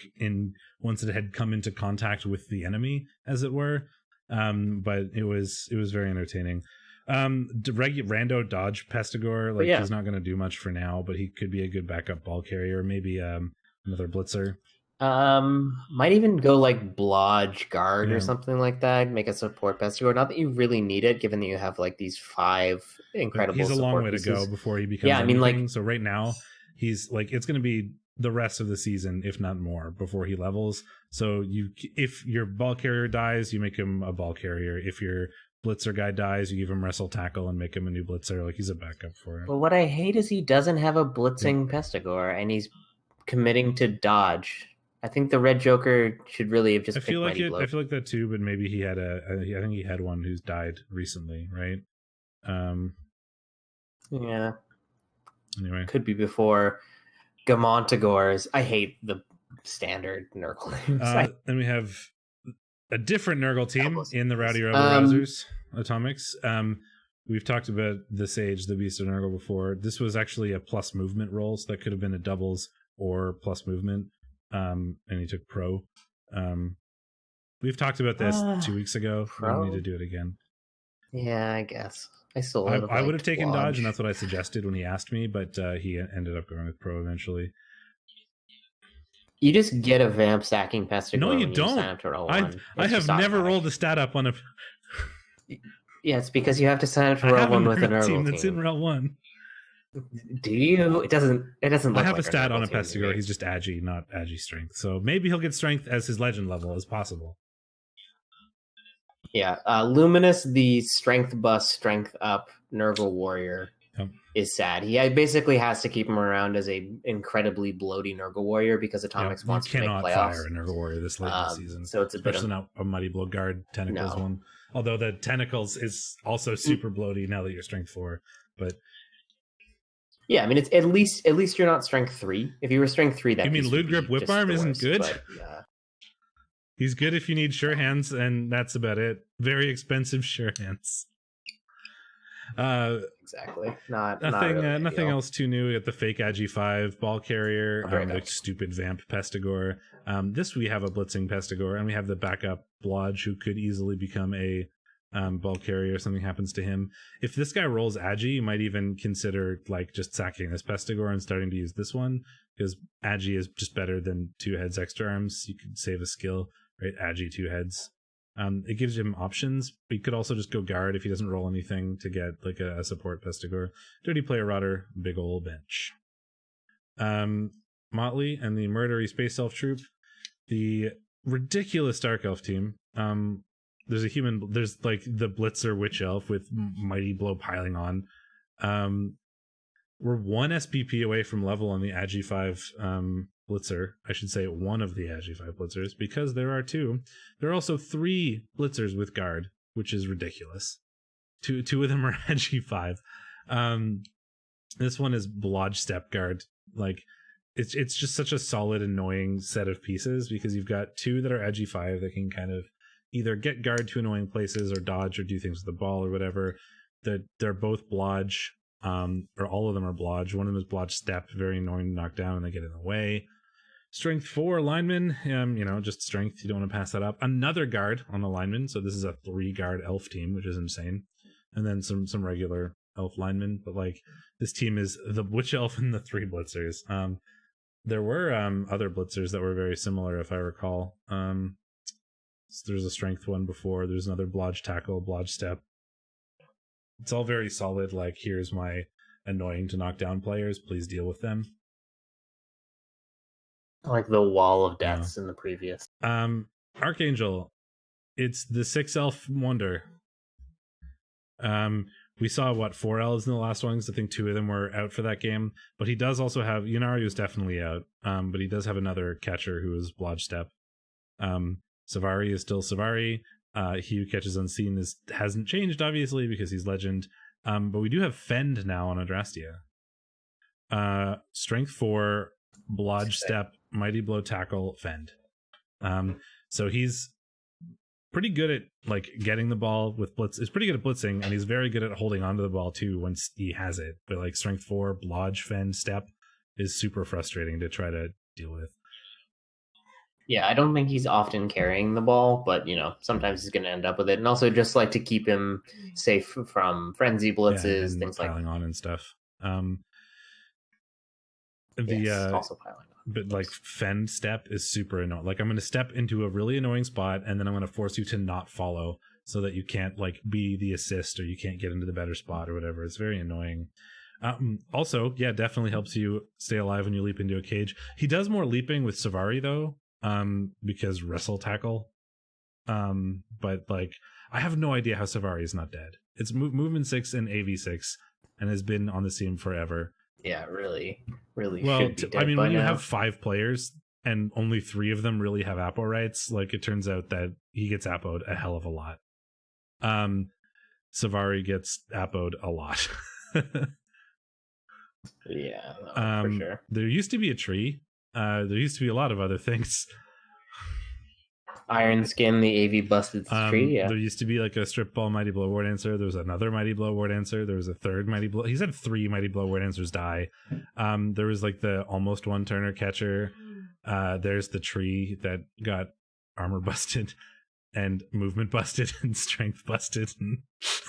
once it had come into contact with the enemy, as it were. But it was very entertaining. Rando dodge Pestigore, like, he's not going to do much for now, but he could be a good backup ball carrier. Maybe another blitzer. Might even go like Blodge guard or something like that. Make a support Pestigore. Not that you really need it, given that you have like these 5 incredible. He's a long way pieces to go before he becomes. Yeah, I mean, like, so right now he's like, it's going to be the rest of the season, if not more, before he levels. So if your ball carrier dies, you make him a ball carrier. If your blitzer guy dies, you give him wrestle tackle and make him a new blitzer. Like, he's a backup for it. But what I hate is he doesn't have a blitzing Pestigore, and he's committing to dodge I think the red Joker should really have just. I feel picked like Mighty it. Blow. I feel like that too, but maybe he had I think he had one who's died recently, right? Yeah. Anyway, could be before Gamontagors. I hate the standard Nurgle names. Then we have a different Nurgle team in the Rowdy Rebel Rousers Atomics. We've talked about the Sage, the Beast of Nurgle before. This was actually a plus movement roll, so that could have been a doubles or plus movement. And he took pro. We've talked about this 2 weeks ago. We don't need to do it again. Yeah, I guess. I would have taken dodge, and that's what I suggested when he asked me, but he ended up going with pro eventually. You just get a Vamp sacking Pestigore. No, you when don't. You sign up to roll one. I have never rolled a stat up on a. Yeah, it's because you have to sign up to roll one with a Nurgle team. That's in row 1. Do you? It doesn't. Look I have like a stat on a Nurgle Pestigore. He's just Agi, not Agi strength. So maybe he'll get strength as his legend level as possible. Yeah, Luminous, the strength bus, strength up Nurgle warrior is sad. He basically has to keep him around as a incredibly bloaty Nurgle warrior because Atomics wants to make playoffs. You cannot fire a Nurgle warrior this late in the season. So it's especially not a Mighty Blow Guard Tentacles one. Although the Tentacles is also super bloaty now that you're strength 4. But yeah, I mean, it's at least you're not strength 3. If you were strength 3, that you mean Lewd Grip Whip Arm isn't good? But, he's good if you need sure hands, and that's about it. Very expensive sure hands. Exactly. Nothing nothing else too new at the fake Agi 5 ball carrier, like stupid Vamp Pestigore. This we have a blitzing Pestigore, and we have the backup Blodge who could easily become a ball carrier if something happens to him. If this guy rolls Agi, you might even consider like just sacking this Pestigore and starting to use this one, because Agi is just better than 2 heads extra arms. You could save a skill, right? Agi 2 heads. It gives him options, but you could also just go guard if he doesn't roll anything to get like a support Pestigore. Dirty Player Rotter, big ol' bench. Motley and the Murdery Space Elf Troop. The ridiculous Dark Elf team. There's like the Blitzer Witch Elf with Mighty Blow piling on. We're 1 SPP away from level on the Agi 5 Blitzer. I should say one of the Agi 5 Blitzers, because there are 2. There are also 3 Blitzers with guard, which is ridiculous. Two of them are Agi 5. This one is Blodge Step Guard. Like, it's just such a solid, annoying set of pieces, because you've got 2 that are Agi 5 that can kind of either get guard to annoying places or dodge or do things with the ball or whatever. They're both Blodge, or all of them are Blodge. One of them is Blodge Step, very annoying to knock down and they get in the way. Strength 4 lineman, just strength. You don't want to pass that up. Another guard on the lineman, so this is a 3 guard elf team, which is insane. And then some regular elf linemen, but like this team is the Witch Elf and the 3 Blitzers. There were other Blitzers that were very similar, if I recall. There's a strength one before. There's another Blodge Tackle, Blodge Step. It's all very solid. Like, here's my annoying to knock down players. Please deal with them. Like the Wall of Deaths in the previous. Archangel. It's the 6 elf wonder. We saw 4 elves in the last one, because I think 2 of them were out for that game. But he does also have Yunari, was definitely out. But he does have another catcher who is Blodge Step. Savari is still Savari. He who catches unseen hasn't changed, obviously, because he's legend. But we do have Fend now on Adrastea. Strength 4, Blodge Step, Mighty Blow Tackle, Fend. So he's pretty good at like getting the ball with blitz. He's pretty good at blitzing, and he's very good at holding onto the ball too once he has it. But like Strength 4, Blodge, Fend, Step is super frustrating to try to deal with. Yeah, I don't think he's often carrying the ball, but sometimes he's going to end up with it. And also just like to keep him safe from frenzy blitzes, and things like piling on and stuff. Also piling on. But like Fend Step is super annoying. Like, I'm going to step into a really annoying spot, and then I'm going to force you to not follow so that you can't like be the assist, or you can't get into the better spot or whatever. It's very annoying. Also, definitely helps you stay alive when you leap into a cage. He does more leaping with Savari though. Because Wrestle Tackle. But like, I have no idea how Savari is not dead. It's movement 6 and AV6, and has been on the team forever. Yeah, really Well, should be dead when you now. have 5 players, and only 3 of them really have Apo rights. Like, it turns out that he gets Apo'd a hell of a lot. Savari gets Apo'd a lot. Yeah, for sure. There used to be a tree. There used to be a lot of other things. Iron Skin, the AV busted tree. Yeah, there used to be like a strip ball Mighty Blow War Dancer. There was another Mighty Blow War Dancer. There was a third Mighty Blow. He's had 3 Mighty Blow War Dancers die. There was like the almost one turner catcher. There's the tree that got armor busted and movement busted and strength busted,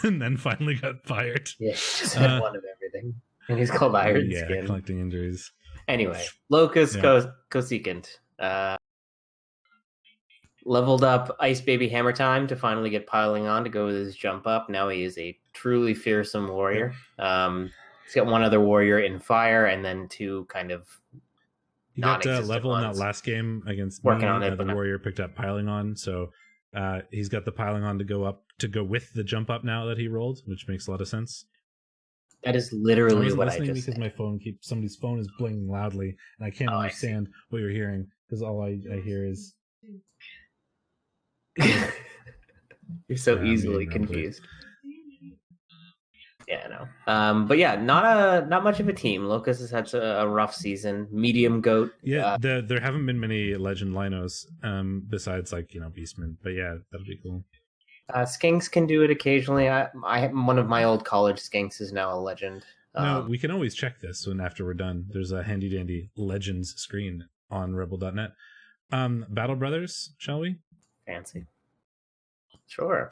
and then finally got fired. Yeah, just had one of everything, and he's called Iron Skin. Collecting injuries. Anyway, Locust Cosecant. Leveled up Ice Baby Hammer Time to finally get piling on to go with his jump up. Now he is a truly fearsome warrior. He's got one other warrior in fire, and then 2 kind of he got level in that last game against working me. On it, the warrior picked up piling on, so he's got the piling on to go with the jump up now that he rolled, which makes a lot of sense. That is literally what I just because said. My phone somebody's phone is blinging loudly, and I can't understand what you're hearing because all I hear is. You're so easily confused. Yeah, no. But yeah, not much of a team. Locust has had a rough season. Medium goat. Yeah, there haven't been many legend linos besides like Beastman. But yeah, that'll be cool. Skinks can do it occasionally. One of my old college skinks is now a legend. No, we can always check this after we're done. There's a handy dandy legends screen on rebel.net. Battle Brothers, shall we? Fancy. Sure.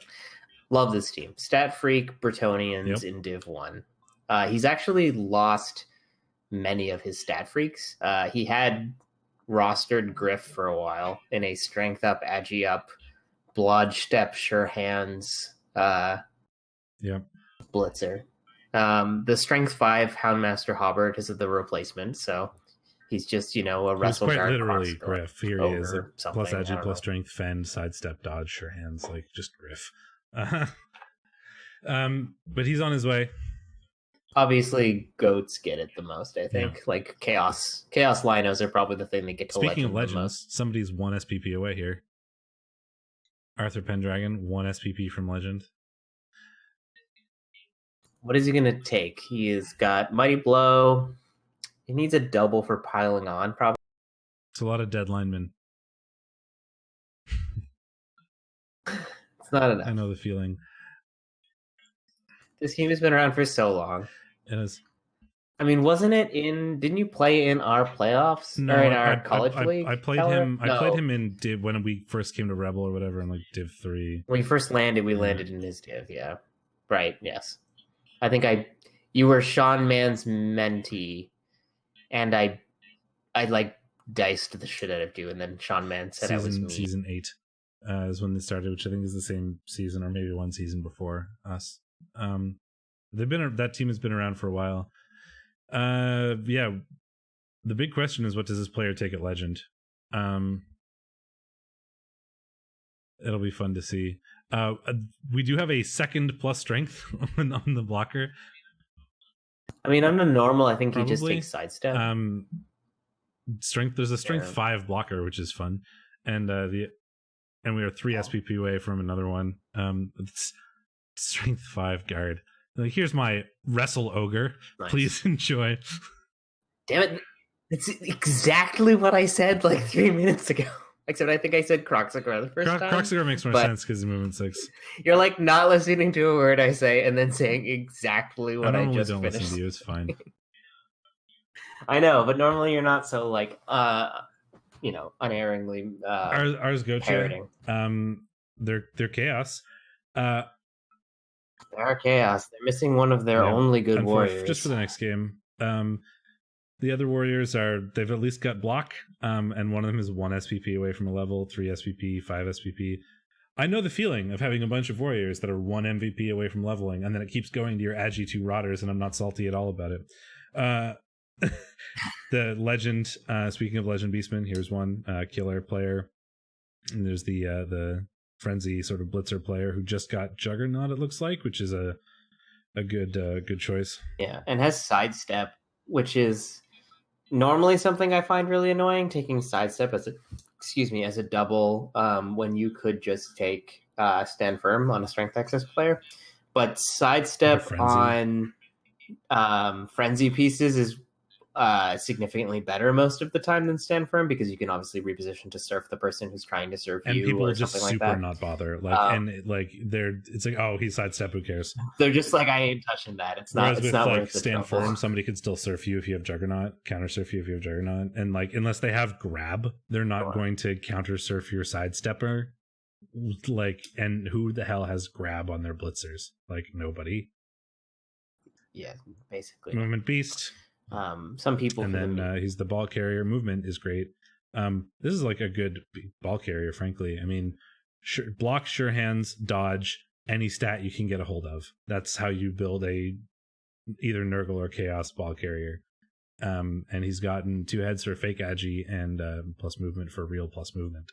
Love this team. Stat Freak, Bretonians in Div 1. He's actually lost many of his Stat Freaks. He had rostered Griff for a while in a Strength Up, Agi Up, Blodge Step, Sure Hands Blitzer. The Strength 5 Houndmaster Hobbard is the replacement, so he's just, a wrestle quite guard. Literally Griff. Here he is. Plus Agi, plus strength, fend, sidestep, dodge, sure hands, like just Griff. But he's on his way. Obviously, goats get it the most, I think. Like Chaos Linos are probably the thing that get to Speaking of legends, legends, somebody's 1 SPP away here. Arthur Pendragon, 1 SPP from legend. What is he going to take? He has got Mighty Blow. He needs a double for piling on, probably. It's a lot of dead linemen. It's not enough. I know the feeling. This team has been around for so long. It is. I mean, didn't you play in our playoffs? No, or in our college league? I played him. I played him in Div when we first came to Rebel or whatever in like Div 3. When we first landed, we landed in his Div, yeah. Right, yes. I think you were Sean Mann's mentee, and I like diced the shit out of you, and then Sean Mann said I was me. Season 8 is when they started, which I think is the same season or maybe one season before us. That team has been around for a while. The big question is, what does this player take at legend? It'll be fun to see. We do have a 2nd plus strength on the blocker. I mean, on the normal, I think he just takes sidestep. Strength. There's a strength 5 blocker, which is fun, and we are 3 SPP away from another one. It's strength 5 guard. Like, here's my wrestle ogre. Nice. Please enjoy. Damn it! It's exactly what I said like 3 minutes ago. Except I think I said Croxigar the first time. Croxigar makes more sense because of movement 6. You're like not listening to a word I say and then saying exactly what I just finished. Listen to you. It's fine. I know, but normally you're not so like unerringly ours go parroting. They're chaos. They're chaos. They're missing one of their only good warriors. Just for the next game. The other warriors they've at least got block, and one of them is 1 SPP away from a level, 3 SPP, 5 SPP. I know the feeling of having a bunch of warriors that are 1 MVP away from leveling, and then it keeps going to your Agi 2 Rotters, and I'm not salty at all about it. The legend, speaking of legend beastmen, here's one killer player, and there's the frenzy sort of blitzer player who just got Juggernaut, it looks like, which is a good choice. Yeah, and has sidestep, which is normally something I find really annoying, taking sidestep as a double when you could just take stand firm on a strength excess player. But sidestep on frenzy pieces is significantly better most of the time than stand firm, because you can obviously reposition to surf the person who's trying to surf and you, people or just something super like that. not bother it's like, oh, he's sidestep, who cares? They're just like, I ain't touching that. It's not. Whereas it's with not like worth the stand trouble. firm, somebody could still surf you if you have Juggernaut, counter surf you if you have Juggernaut, and like unless they have grab, they're not going to counter surf your sidestepper. Like, and who the hell has grab on their blitzers? Like, nobody. Yeah, basically. Movement beast. Some people, and then he's the ball carrier. Movement is great. This is like a good ball carrier, frankly. I mean, block, sure hands, dodge, any stat you can get a hold of. That's how you build a either Nurgle or Chaos ball carrier. And he's gotten 2 heads for fake agi and plus movement for real plus movement.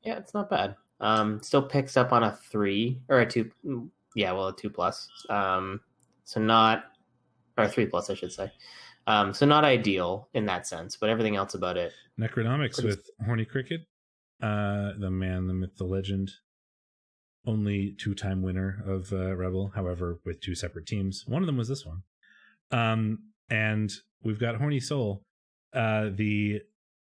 Yeah, it's not bad. Still picks up on a 3 or a 2. Yeah, well, a 2+. So not, or 3+, I should say. So not ideal in that sense, but everything else about it. Necronomics with Horny Cricket, the man, the myth, the legend. Only 2-time winner of REBBL, however, with 2 separate teams. One of them was this one. And we've got Horny Soul, the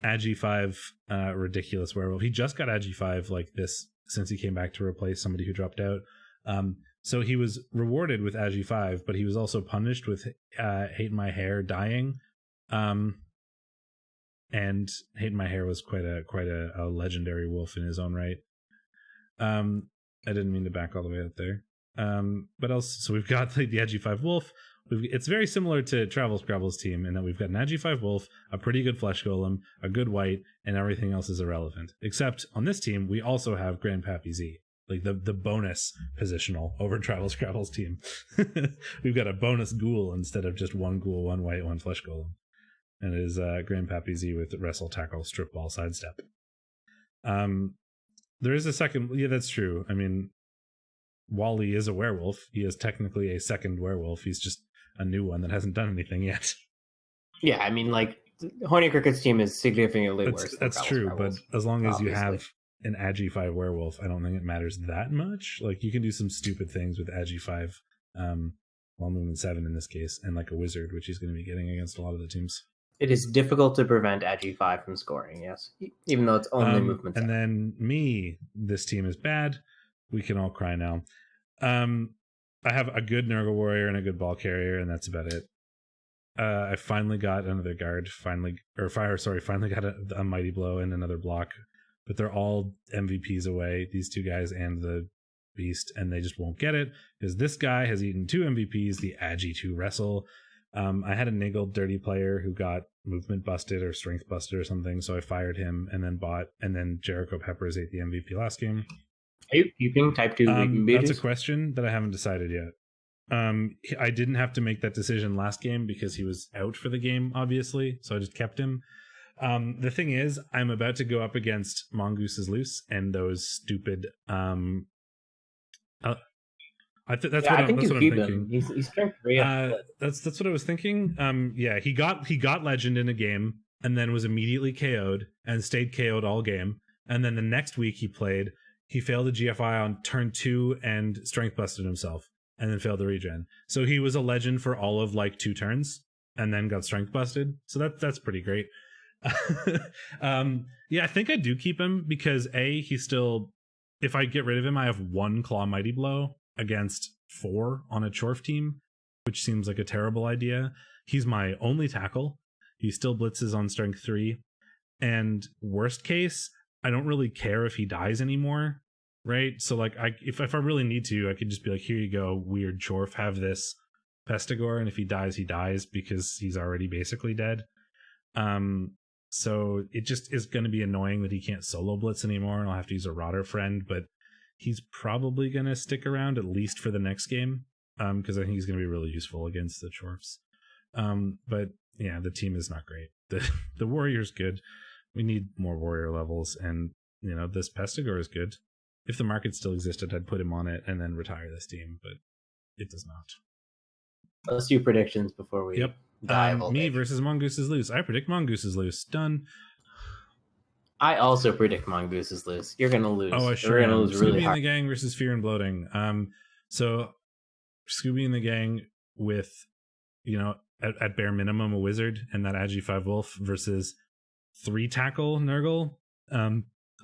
Agi 5 ridiculous werewolf. He just got Agi 5 like this since he came back to replace somebody who dropped out. So he was rewarded with Agi 5, but he was also punished with Hate My Hair dying. And Hate My Hair was quite a legendary wolf in his own right. I didn't mean to back all the way out there. But else, so we've got the Agi 5 wolf. It's very similar to Travel Scrabble's team in that we've got an Agi 5 wolf, a pretty good flesh golem, a good white, and everything else is irrelevant. Except on this team, we also have Grandpappy Z, like the bonus positional over Travel Scrabble's team. We've got a bonus ghoul instead of just 1 ghoul, 1 white, 1 flesh golem. And it is Grandpappy Z with wrestle, tackle, strip ball, sidestep. There is a second. Yeah, that's true. I mean, Wally is a werewolf. He is technically a second werewolf. He's just a new one that hasn't done anything yet. Yeah, I mean, like, Horny Cricket's team is significantly worse. That's true, but as long as you have an Agi 5 werewolf, I don't think it matters that much. Like, you can do some stupid things with Agi 5, well, movement 7 in this case, and like a wizard, which he's going to be getting against a lot of the teams. It is difficult to prevent Agi 5 from scoring, yes, even though it's only movement 7. And then this team is bad. We can all cry now. I have a good Nurgle warrior and a good ball carrier, and that's about it. I finally got another guard. Finally got a mighty blow and another block, but they're all MVPs away. These 2 guys and the beast, and they just won't get it because this guy has eaten 2 MVPs. The Agi 2 wrestle. I had a niggled dirty player who got movement busted or strength busted or something, so I fired him and then Jericho Peppers ate the MVP last game. Are you keeping type 2 That's a question that I haven't decided yet. I didn't have to make that decision last game because he was out for the game, obviously, so I just kept him. The thing is, I'm about to go up against Mongoose is Loose and those stupid I think what I'm thinking. He's strength 3. That's what I was thinking. Yeah, he got legend in a game and then was immediately KO'd and stayed KO'd all game. And then the next week he failed a GFI on turn 2 and strength busted himself and then failed the regen. So he was a legend for all of like 2 turns and then got strength busted. So that's pretty great. Yeah, I think I do keep him because he's still, if I get rid of him, I have 1 Claw Mighty Blow against 4 on a CHorf team, which seems like a terrible idea. He's my only tackle. He still blitzes on strength 3. And worst case, I don't really care if he dies anymore, right? So like, if I really need to, I could just be like, here you go, weird CHorf, have this Pestigore, and if he dies because he's already basically dead. So it just is going to be annoying that he can't solo blitz anymore, and I'll have to use a Rotter friend, but he's probably going to stick around at least for the next game, because I think he's going to be really useful against the CHorfs. But yeah, the team is not great. The warrior's good. We need more warrior levels, and this Pestigore is good. If the market still existed, I'd put him on it and then retire this team, but it does not. Let's do predictions before we Die me versus Mongoose is loose. I predict Mongoose is loose. Done. I also predict Mongoose is loose. You're gonna lose. Oh, I sure You're gonna am. lose really Scooby hard. and the gang versus Fear and Bloating. So Scooby and the gang with, at bare minimum a wizard and that Agi 5 wolf versus 3 tackle Nurgle.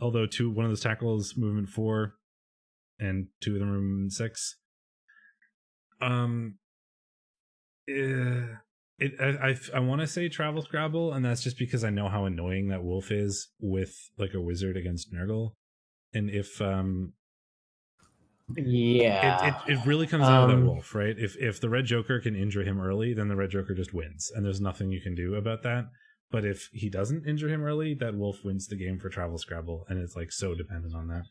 Although one of those tackles movement 4 and 2 of them are movement 6. I want to say Travel Scrabble, and that's just because I know how annoying that wolf is with like a wizard against Nurgle. And if it really comes down to that wolf, right? If the red joker can injure him early, then the red joker just wins, and there's nothing you can do about that. But if he doesn't injure him early, that wolf wins the game for Travel Scrabble, and it's like so dependent on that.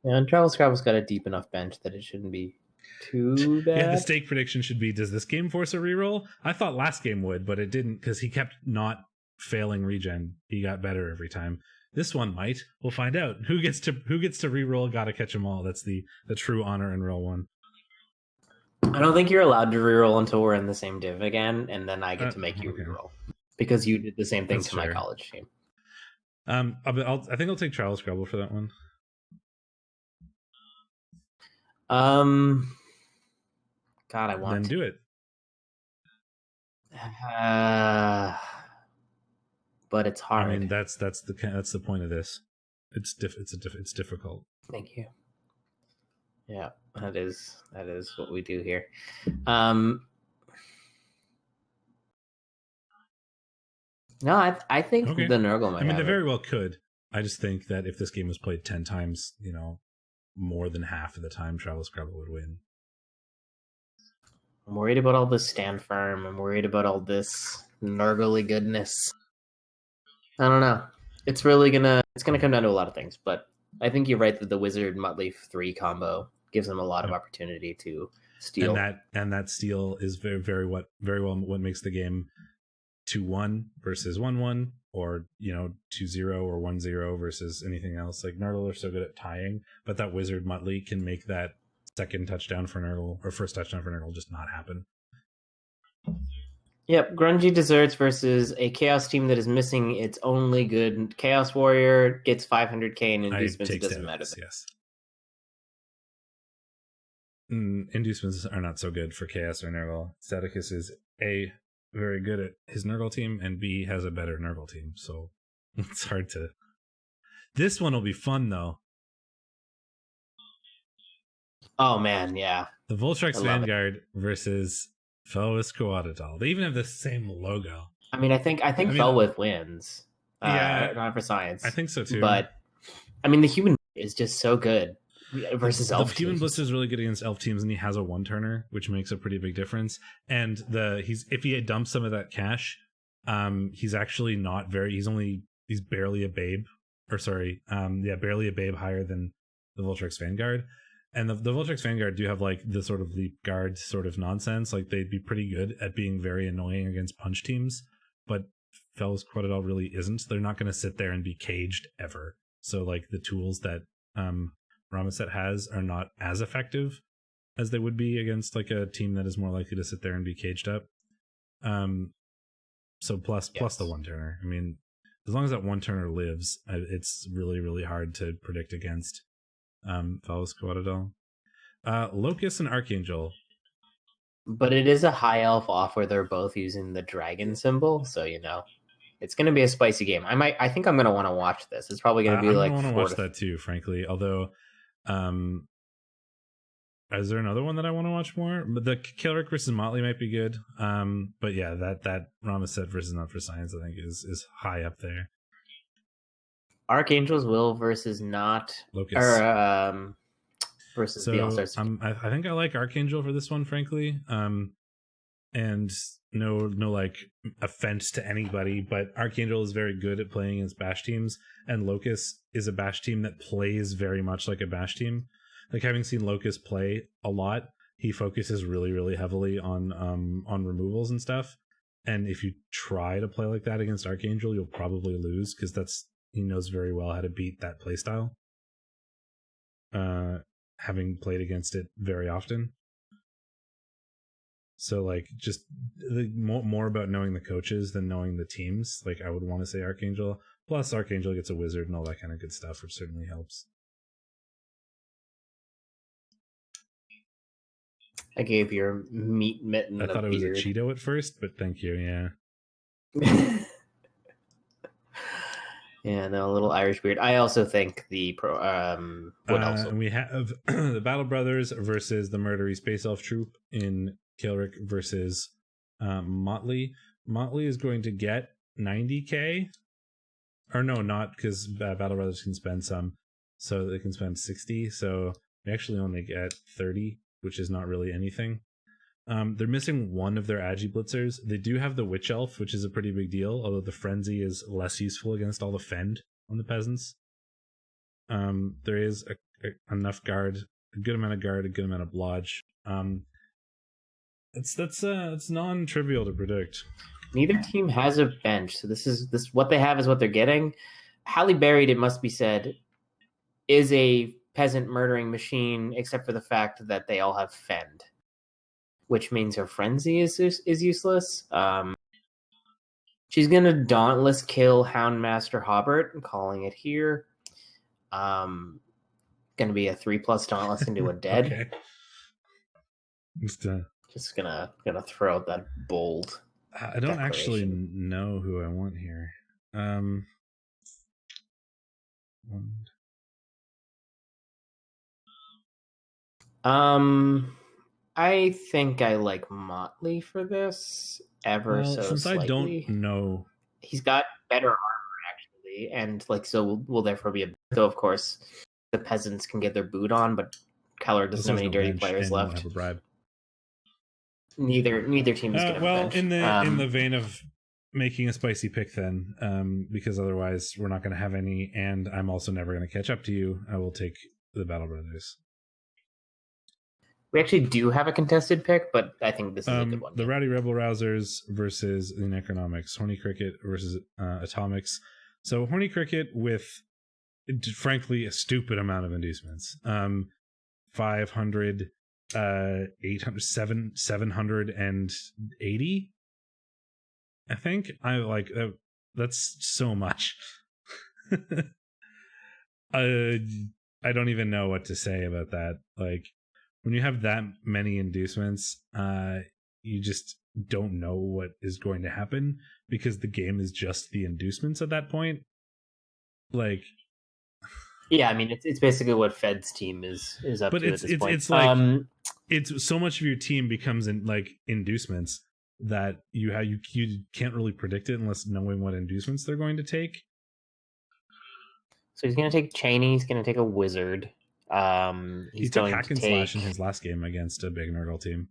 Yeah, and Travel Scrabble's got a deep enough bench that it shouldn't be too bad. Yeah, the stake prediction should be, does this game force a reroll? I thought last game would, but it didn't, because he kept not failing regen. He got better every time. This one might. We'll find out. Who gets to reroll? Gotta catch them all. That's the true honor in roll 1. I don't think you're allowed to reroll until we're in the same div again, and then I get to make you reroll because you did the same thing to my college team. I think I'll take Travel Scrabble for that one. God, I want. Then do it. But it's hard. I mean, that's the point of this. It's difficult. Thank you. Yeah, that is what we do here. No, I think the Nurgle might. I mean, they very well could. I just think that if this game was played 10 times, more than half of the time, Travel Scrabble would win. I'm worried about all this stand firm. I'm worried about all this Nurgle goodness. I don't know. It's gonna come down to a lot of things, but I think you're right that the Wizard Muttley 3 combo gives them a lot of opportunity to steal. And that steal is very well what makes the game 2-1 versus 1-1, or 2-0 or 1-0 versus anything else. Like Nurgle are so good at tying, but that Wizard Muttley can make that second touchdown for Nurgle, or first touchdown for Nurgle, just not happen. Yep, Grungy Desserts versus a Chaos team that is missing its only good Chaos Warrior, gets 500k in inducements. It doesn't matter. Yes. Inducements are not so good for Chaos or Nurgle. Staticus is A, very good at his Nurgle team, and B, has a better Nurgle team, so it's hard to... This one will be fun, though. Oh, man, yeah. The Voltrex Vanguard versus Felwith Coatadal. They even have the same logo. I mean, I think Felwith wins. Not for science. I think so, too. But, I mean, the human is just so good versus elf teams. The human blister is really good against elf teams, and he has a 1-turner, which makes a pretty big difference. And if he dumps some of that cash, he's actually not very... He's barely a babe. Or sorry, barely a babe higher than the Voltrex Vanguard. And the Voltrex Vanguard do have like the sort of leap guard sort of nonsense. Like they'd be pretty good at being very annoying against punch teams, but Felwith Coatadal really isn't. They're not going to sit there and be caged ever. So like the tools that Rama set has are not as effective as they would be against like a team that is more likely to sit there and be caged up. So plus the 1-turner. I mean, as long as that 1-turner lives, it's really, really hard to predict against Felwith Coatadal. Locust and Archangel. But it is a high elf off where they're both using the dragon symbol, so it's going to be a spicy game. I think I'm going to want to watch this. It's probably going to be like. I want to watch that too, frankly. Although, is there another one that I want to watch more? But the Kilrick versus Motley might be good. But yeah, that Rama set versus Not for Science, I think is high up there. Archangel's Will versus Not Locust. Or versus the All-Stars. I think I like Archangel for this one, frankly. And no like offense to anybody, but Archangel is very good at playing against bash teams, and Locust is a bash team that plays very much like a bash team. Like having seen Locust play a lot, he focuses really, really heavily on removals and stuff. And if you try to play like that against Archangel, you'll probably lose because he knows very well how to beat that playstyle. Having played against it very often. So like just more about knowing the coaches than knowing the teams. Like I would want to say Archangel. Plus Archangel gets a wizard and all that kind of good stuff, which certainly helps. I gave your meat mitten. I thought it was a Cheeto at first, but thank you. Yeah. Yeah, no, a little Irish beard. I also think the what else? And we have the Battle Brothers versus the Murdery Space Elf Troop in Kilrick versus Motley. Motley is going to get 90k, or no, not because Battle Brothers can spend some, so they can spend 60. So we actually only get 30, which is not really anything. They're missing one of their Agi Blitzers. They do have the Witch Elf, which is a pretty big deal, although the Frenzy is less useful against all the Fend on the peasants. There is enough guard, a good amount of guard, a good amount of blodge. It's non-trivial to predict. Neither team has a bench, so this what they have is what they're getting. Halle Buried, it must be said, is a peasant murdering machine, except for the fact that they all have Fend, which means her Frenzy is useless. She's gonna Dauntless kill Houndmaster Hobart. I'm calling it here. Gonna be a 3+ Dauntless into a dead. Okay. Just gonna throw out that bold. I don't actually know who I want here. I think I like Motley for this since slightly. I don't know, he's got better armor actually, and like so will therefore be so of course the peasants can get their boot on, but Keller doesn't have any dirty players left. Have a bribe. Neither team is going to bench. in the vein of making a spicy pick then, because otherwise we're not going to have any, and I'm also never going to catch up to you. I will take the Battle Brothers. We actually do have a contested pick, but I think this is a good one. The Rowdy Rebel Rousers versus the Necronomics. Horny Cricket versus Atomics. So Horny Cricket with, frankly, a stupid amount of inducements. 500, 800, 780. I think I like that's so much. I don't even know what to say about that. Like, when you have that many inducements, you just don't know what is going to happen because the game is just the inducements at that point. Like, yeah, I mean it's basically what Fed's team is up to at this point. It's like it's so much of your team becomes in like inducements that you can't really predict it unless knowing what inducements they're going to take. So he's going to take Cheney. He's going to take a wizard. He took hack and slash in his last game against a big Nurgle team.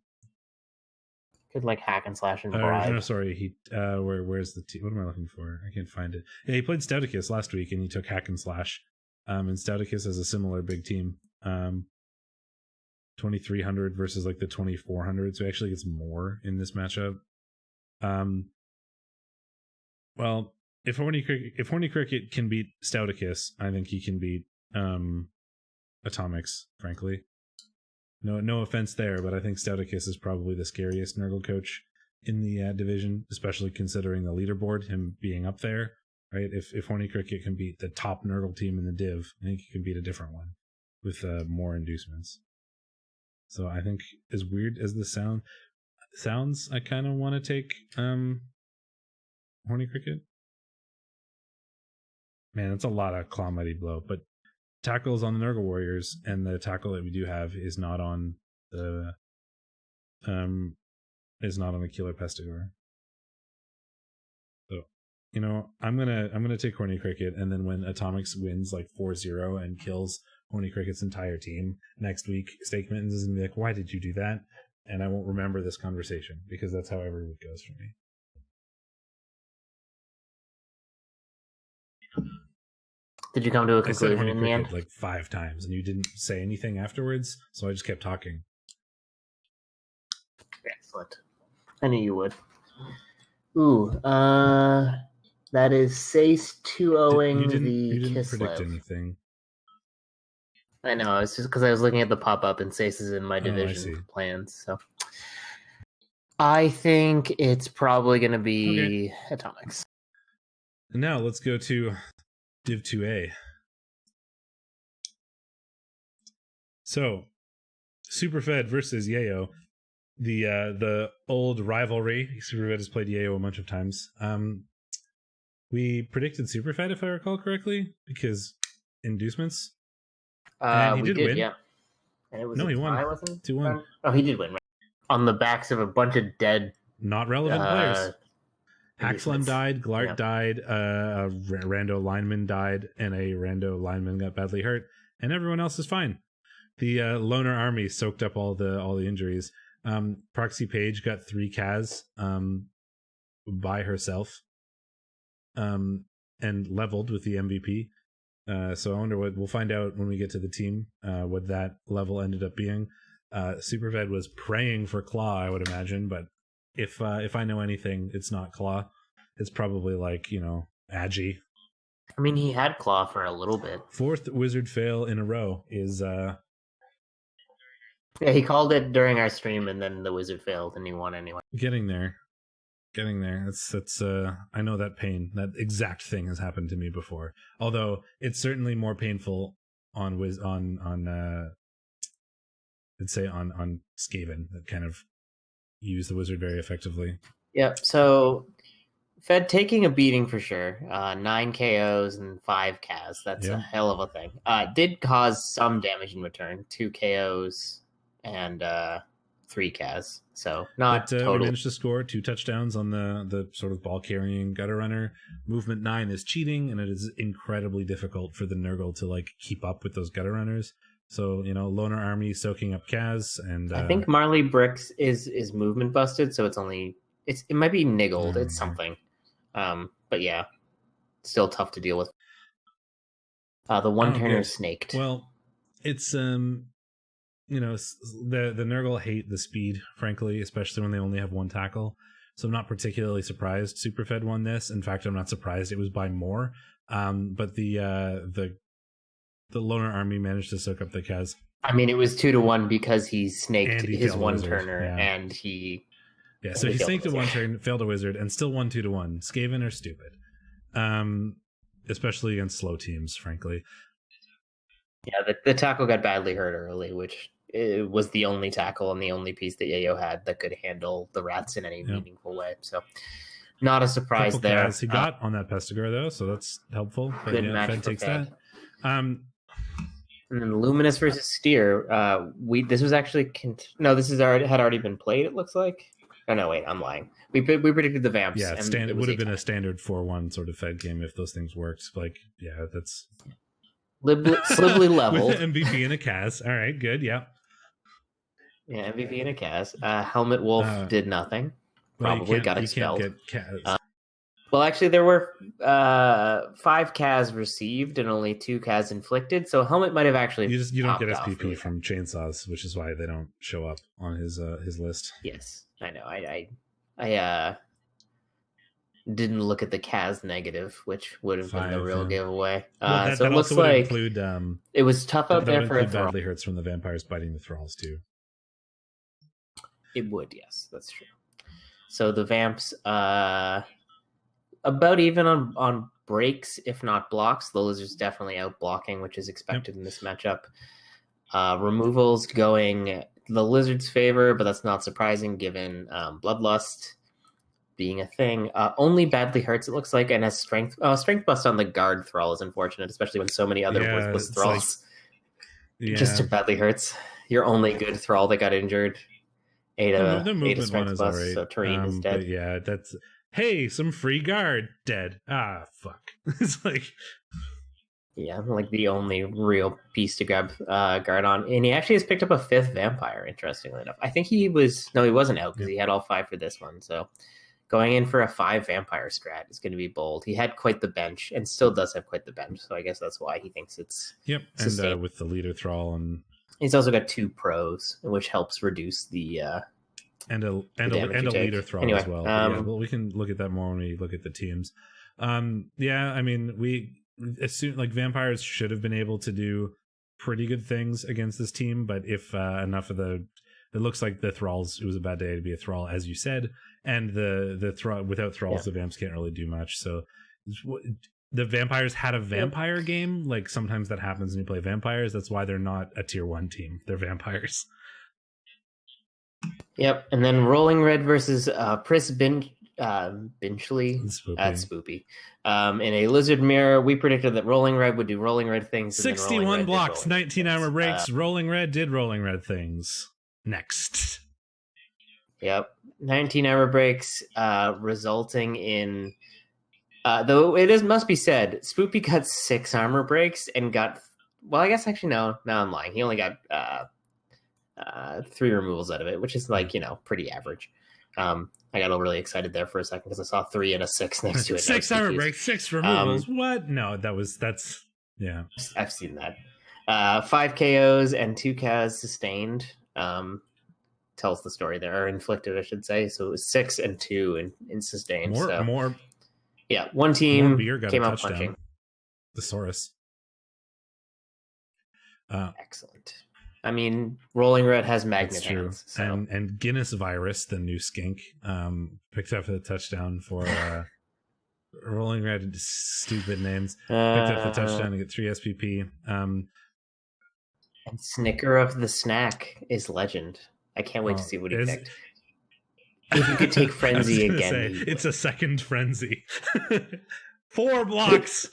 Could like hack and slash and bribe. No, sorry. He where's the team? What am I looking for? I can't find it. Yeah, he played Stouticus last week and he took hack and slash. And Stouticus has a similar big team. 2300 versus like the 2400, so he actually gets more in this matchup. Well, if Horny Cricket can beat Stouticus, I think he can beat Atomics, frankly. No offense there, but I think Stouticus is probably the scariest Nurgle coach in the division, especially considering the leaderboard, him being up there, right? If Horny Cricket can beat the top Nurgle team in the div, I think he can beat a different one with more inducements. So I think, as weird as this sounds, I kind of want to take Horny Cricket. Man, that's a lot of Claw Mighty Blow, but tackle is on the Nurgle Warriors, and the tackle that we do have is not on the Killer Pestigore. So, I'm gonna take Horny Cricket, and then when Atomics wins like 4-0 and kills Horny Cricket's entire team next week, Steakmittens is gonna be like, "Why did you do that?" And I won't remember this conversation because that's how every week goes for me. Did you come to a conclusion in the end? Like 5 times, and you didn't say anything afterwards, so I just kept talking. Excellent. I knew you would. Ooh, that is Sace 2-0ing the You didn't Kislev. predict anything. I know, it's just because I was looking at the pop-up and Sace is in my division plans. So I think it's probably going to be Atomics. And now let's go to Div 2A. So, Superfed versus Yayo. The old rivalry. Superfed has played Yayo a bunch of times. We predicted Superfed, if I recall correctly, because inducements. And he did win. Yeah. And it was he won. 2-1. Oh, he did win. Right? On the backs of a bunch of dead, not relevant players. Haxlem died, Glart Yep. died, a rando lineman died, and a rando lineman got badly hurt, and everyone else is fine. The loner army soaked up all the injuries. Proxy Page got 3 Kaz by herself, and leveled with the MVP. So I wonder what we'll find out when we get to the team, what that level ended up being. Superfed was praying for Claw, I would imagine, but if I know anything, it's not Claw. It's probably like, Agi. I mean, he had Claw for a little bit. 4th wizard fail in a row is yeah, he called it during our stream, and then the wizard failed, and he won anyway. Getting there. That's I know that pain. That exact thing has happened to me before. Although it's certainly more painful on I'd say on Skaven, that kind of use the wizard very effectively. Yep. So Fed taking a beating for sure. 9 KOs and 5 Kaz. That's a hell of a thing. Did cause some damage in return. 2 KOs and 3 Kaz. So not total. We managed to score 2 touchdowns on the sort of ball carrying gutter runner. Movement 9 is cheating, and it is incredibly difficult for the Nurgle to like keep up with those gutter runners. So, loner army soaking up Kaz, and I think Marley Bricks is movement busted, so it might be niggled. It's something. But yeah, still tough to deal with. The one-turner snaked. Well, it's the Nurgle hate the speed, frankly, especially when they only have 1 tackle. So I'm not particularly surprised Superfed won this. In fact, I'm not surprised it was by more. But the loner army managed to soak up the Kaz. I mean, it was 2-1 because he snaked his one-turner, and he... Yeah, so he snaked a one-turn, failed a wizard, and still won 2-1. Skaven are stupid. Especially against slow teams, frankly. Yeah, the tackle got badly hurt early, which it was the only tackle and the only piece that Yayo had that could handle the rats in any meaningful way. So, not a surprise there. He got on that Pestigore, though, so that's helpful. But good match Fed for takes Fed. that. And then Luminous versus Steer. This was actually had already been played. It looks like. Oh no, wait, I'm lying. We predicted the Vamps. Yeah, it would have been a standard 4-1 sort of Fed game if those things worked. Like, yeah, that's slibly leveled with MVP and a Kaz. All right, good. Yeah. Yeah, MVP and a Kaz. Helmet Wolf did nothing. Probably got expelled. You can't get Kaz. Well, actually, there were 5 Kaz received and only 2 Kaz inflicted, so Helmet might have actually. You don't get SPP from chainsaws, which is why they don't show up on his list. Yes, I know. I didn't look at the Kaz negative, which would have been the real giveaway. So it looks like include, it was tough out there for a thrall. Badly hurts from the vampires biting the thralls too. It would, yes, that's true. So the Vamps. About even on breaks, if not blocks. The Lizards definitely out blocking, which is expected in this matchup. Removals going the Lizards' favor, but that's not surprising given Bloodlust being a thing. Only badly hurts, it looks like, and has strength. Strength bust on the guard thrall is unfortunate, especially when so many other worthless thralls just badly hurts. Your only good thrall that got injured. The movement strength one is bust, alright. so Tareen is dead. But yeah, that's... Hey, some free guard dead. Fuck. It's like, yeah, like the only real piece to grab guard on, and he actually has picked up a 5th vampire. Interestingly enough, I think he wasn't out because he had all 5 for this one. So going in for a 5 vampire strat is going to be bold. He had quite the bench, and still does have quite the bench. So I guess that's why he thinks it's and with the leader thrall, and he's also got 2 pros, which helps reduce the. And a leader thrall as well. We can look at that more when we look at the teams. I mean, we assume like vampires should have been able to do pretty good things against this team, but if enough of the it looks like the thralls. It was a bad day to be a thrall, as you said, and the thrall without thralls, the vamps can't really do much. So the vampires had a vampire game. Like sometimes that happens when you play vampires. That's why they're not a tier 1 team. They're vampires. Yep, and then Rolling Red versus Pris Binchley. That's spoopy. In a Lizard Mirror, we predicted that Rolling Red would do Rolling Red things. 61 blocks, 19 armor breaks. Rolling Red did Rolling Red things. Next. Yep, 19 armor breaks, resulting in. Though must be said, Spoopy got 6 armor breaks and got. Well, I guess actually no. Now I'm lying. He only got 3 removals out of it, which is pretty average. I got really excited there for a second because I saw 3 and a 6 next to it. 6 armor breaks, 6 removals. What? No, that's yeah. I've seen that. 5 KOs and 2 KOs sustained. Tells the story there, or inflicted, I should say. So it was 6 and 2 in sustained. More. Yeah, one team got came a out touchdown. punching. The Saurus. Excellent. I mean, Rolling Red has magnet That's true. hands. So. And Guinness Virus, the new skink, picked up the touchdown for Rolling Red. Stupid names. Picked up the touchdown to get 3 SPP. And Snicker of the Snack is legend. I can't wait to see what he picked. If you could take Frenzy again. It's a second Frenzy. 4 blocks.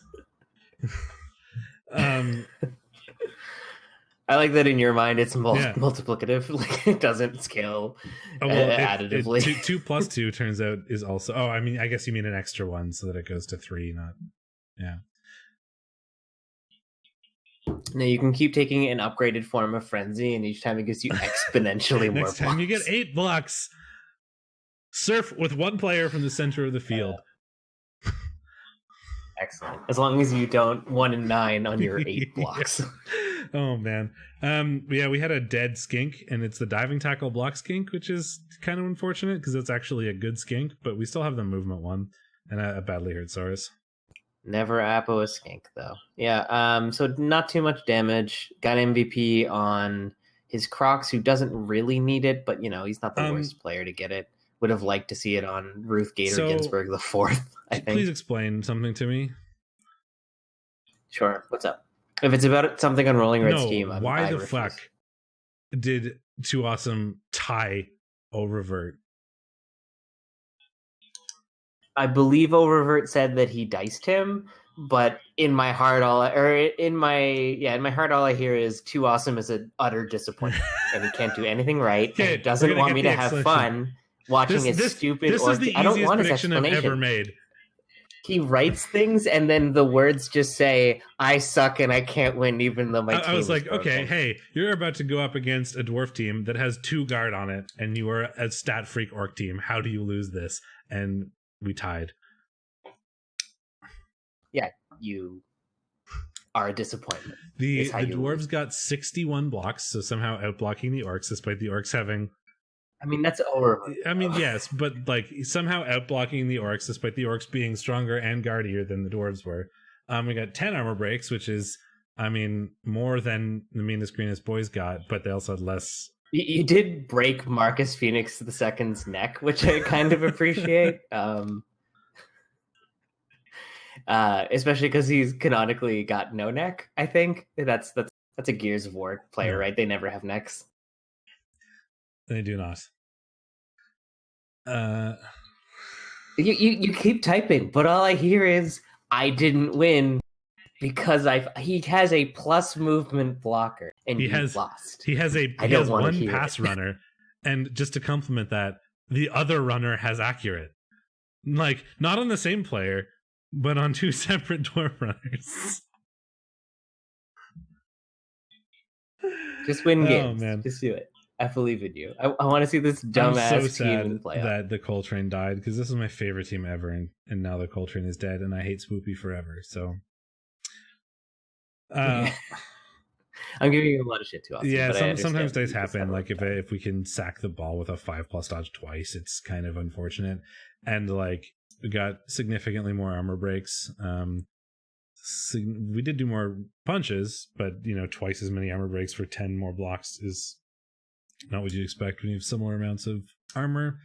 I like that in your mind it's multiplicative. Like it doesn't scale additively. 2 plus 2 turns out is also. Oh, I mean, I guess you mean an extra one so that it goes to 3, not. Yeah. No, you can keep taking an upgraded form of Frenzy, and each time it gives you exponentially more blocks. Next time you get 8 blocks. Surf with 1 player from the center of the field. Excellent. As long as you don't 1 and 9 on your 8 blocks. Oh man. We had a dead skink, and it's the diving tackle block skink, which is kind of unfortunate because it's actually a good skink, but we still have the movement one and a badly hurt Saurus. Never Apo a skink though. Yeah. So not too much damage. Got MVP on his Crocs, who doesn't really need it, but he's not the worst player to get it. Would have liked to see it on Ruth Gator Ginsburg the 4th, I think. Please explain something to me. Sure. What's up? If it's about something on Rolling Red's team, why the fuck did Too Awesome tie Oververt? I believe Oververt said that he diced him, but in my heart, all I hear is Too Awesome is an utter disappointment, and he can't do anything right. Okay, and he doesn't want me to have fun watching his stupid. This is the easiest prediction I've ever made. He writes things, and then the words just say, "I suck and I can't win," even though my team. I was like, okay, hey, you're about to go up against a dwarf team that has 2 guard on it, and you are a stat freak orc team. How do you lose this? And we tied. Yeah, you are a disappointment. The dwarves got 61 blocks, so somehow outblocking the orcs, despite the orcs having. I mean, that's over. I mean, yes, but somehow outblocking the orcs, despite the orcs being stronger and guardier than the dwarves were. We got 10 armor breaks, which is, more than the meanest greenest boys got, but they also had less. You did break Marcus Phoenix II's neck, which I kind of appreciate. Especially because he's canonically got no neck. I think that's a Gears of War player, right? They never have necks. They do not. You keep typing, but all I hear is I didn't win because he has a plus movement blocker and he has lost. He has one pass runner, and just to complement that, the other runner has accurate. Like not on the same player, but on 2 separate dwarf runners. Just win games. Man. Just do it. I believe in you. I want to see this dumbass team in the playoffs. That the Coltrane died because this was my favorite team ever, and now the Coltrane is dead, and I hate Swoopy forever. So, I'm giving you a lot of shit too. Austin, yeah, sometimes things happen. Like if we can sack the ball with a 5+ dodge twice, it's kind of unfortunate. And we got significantly more armor breaks. We did do more punches, but twice as many armor breaks for 10 more blocks is Not what you'd expect when you have similar amounts of armor.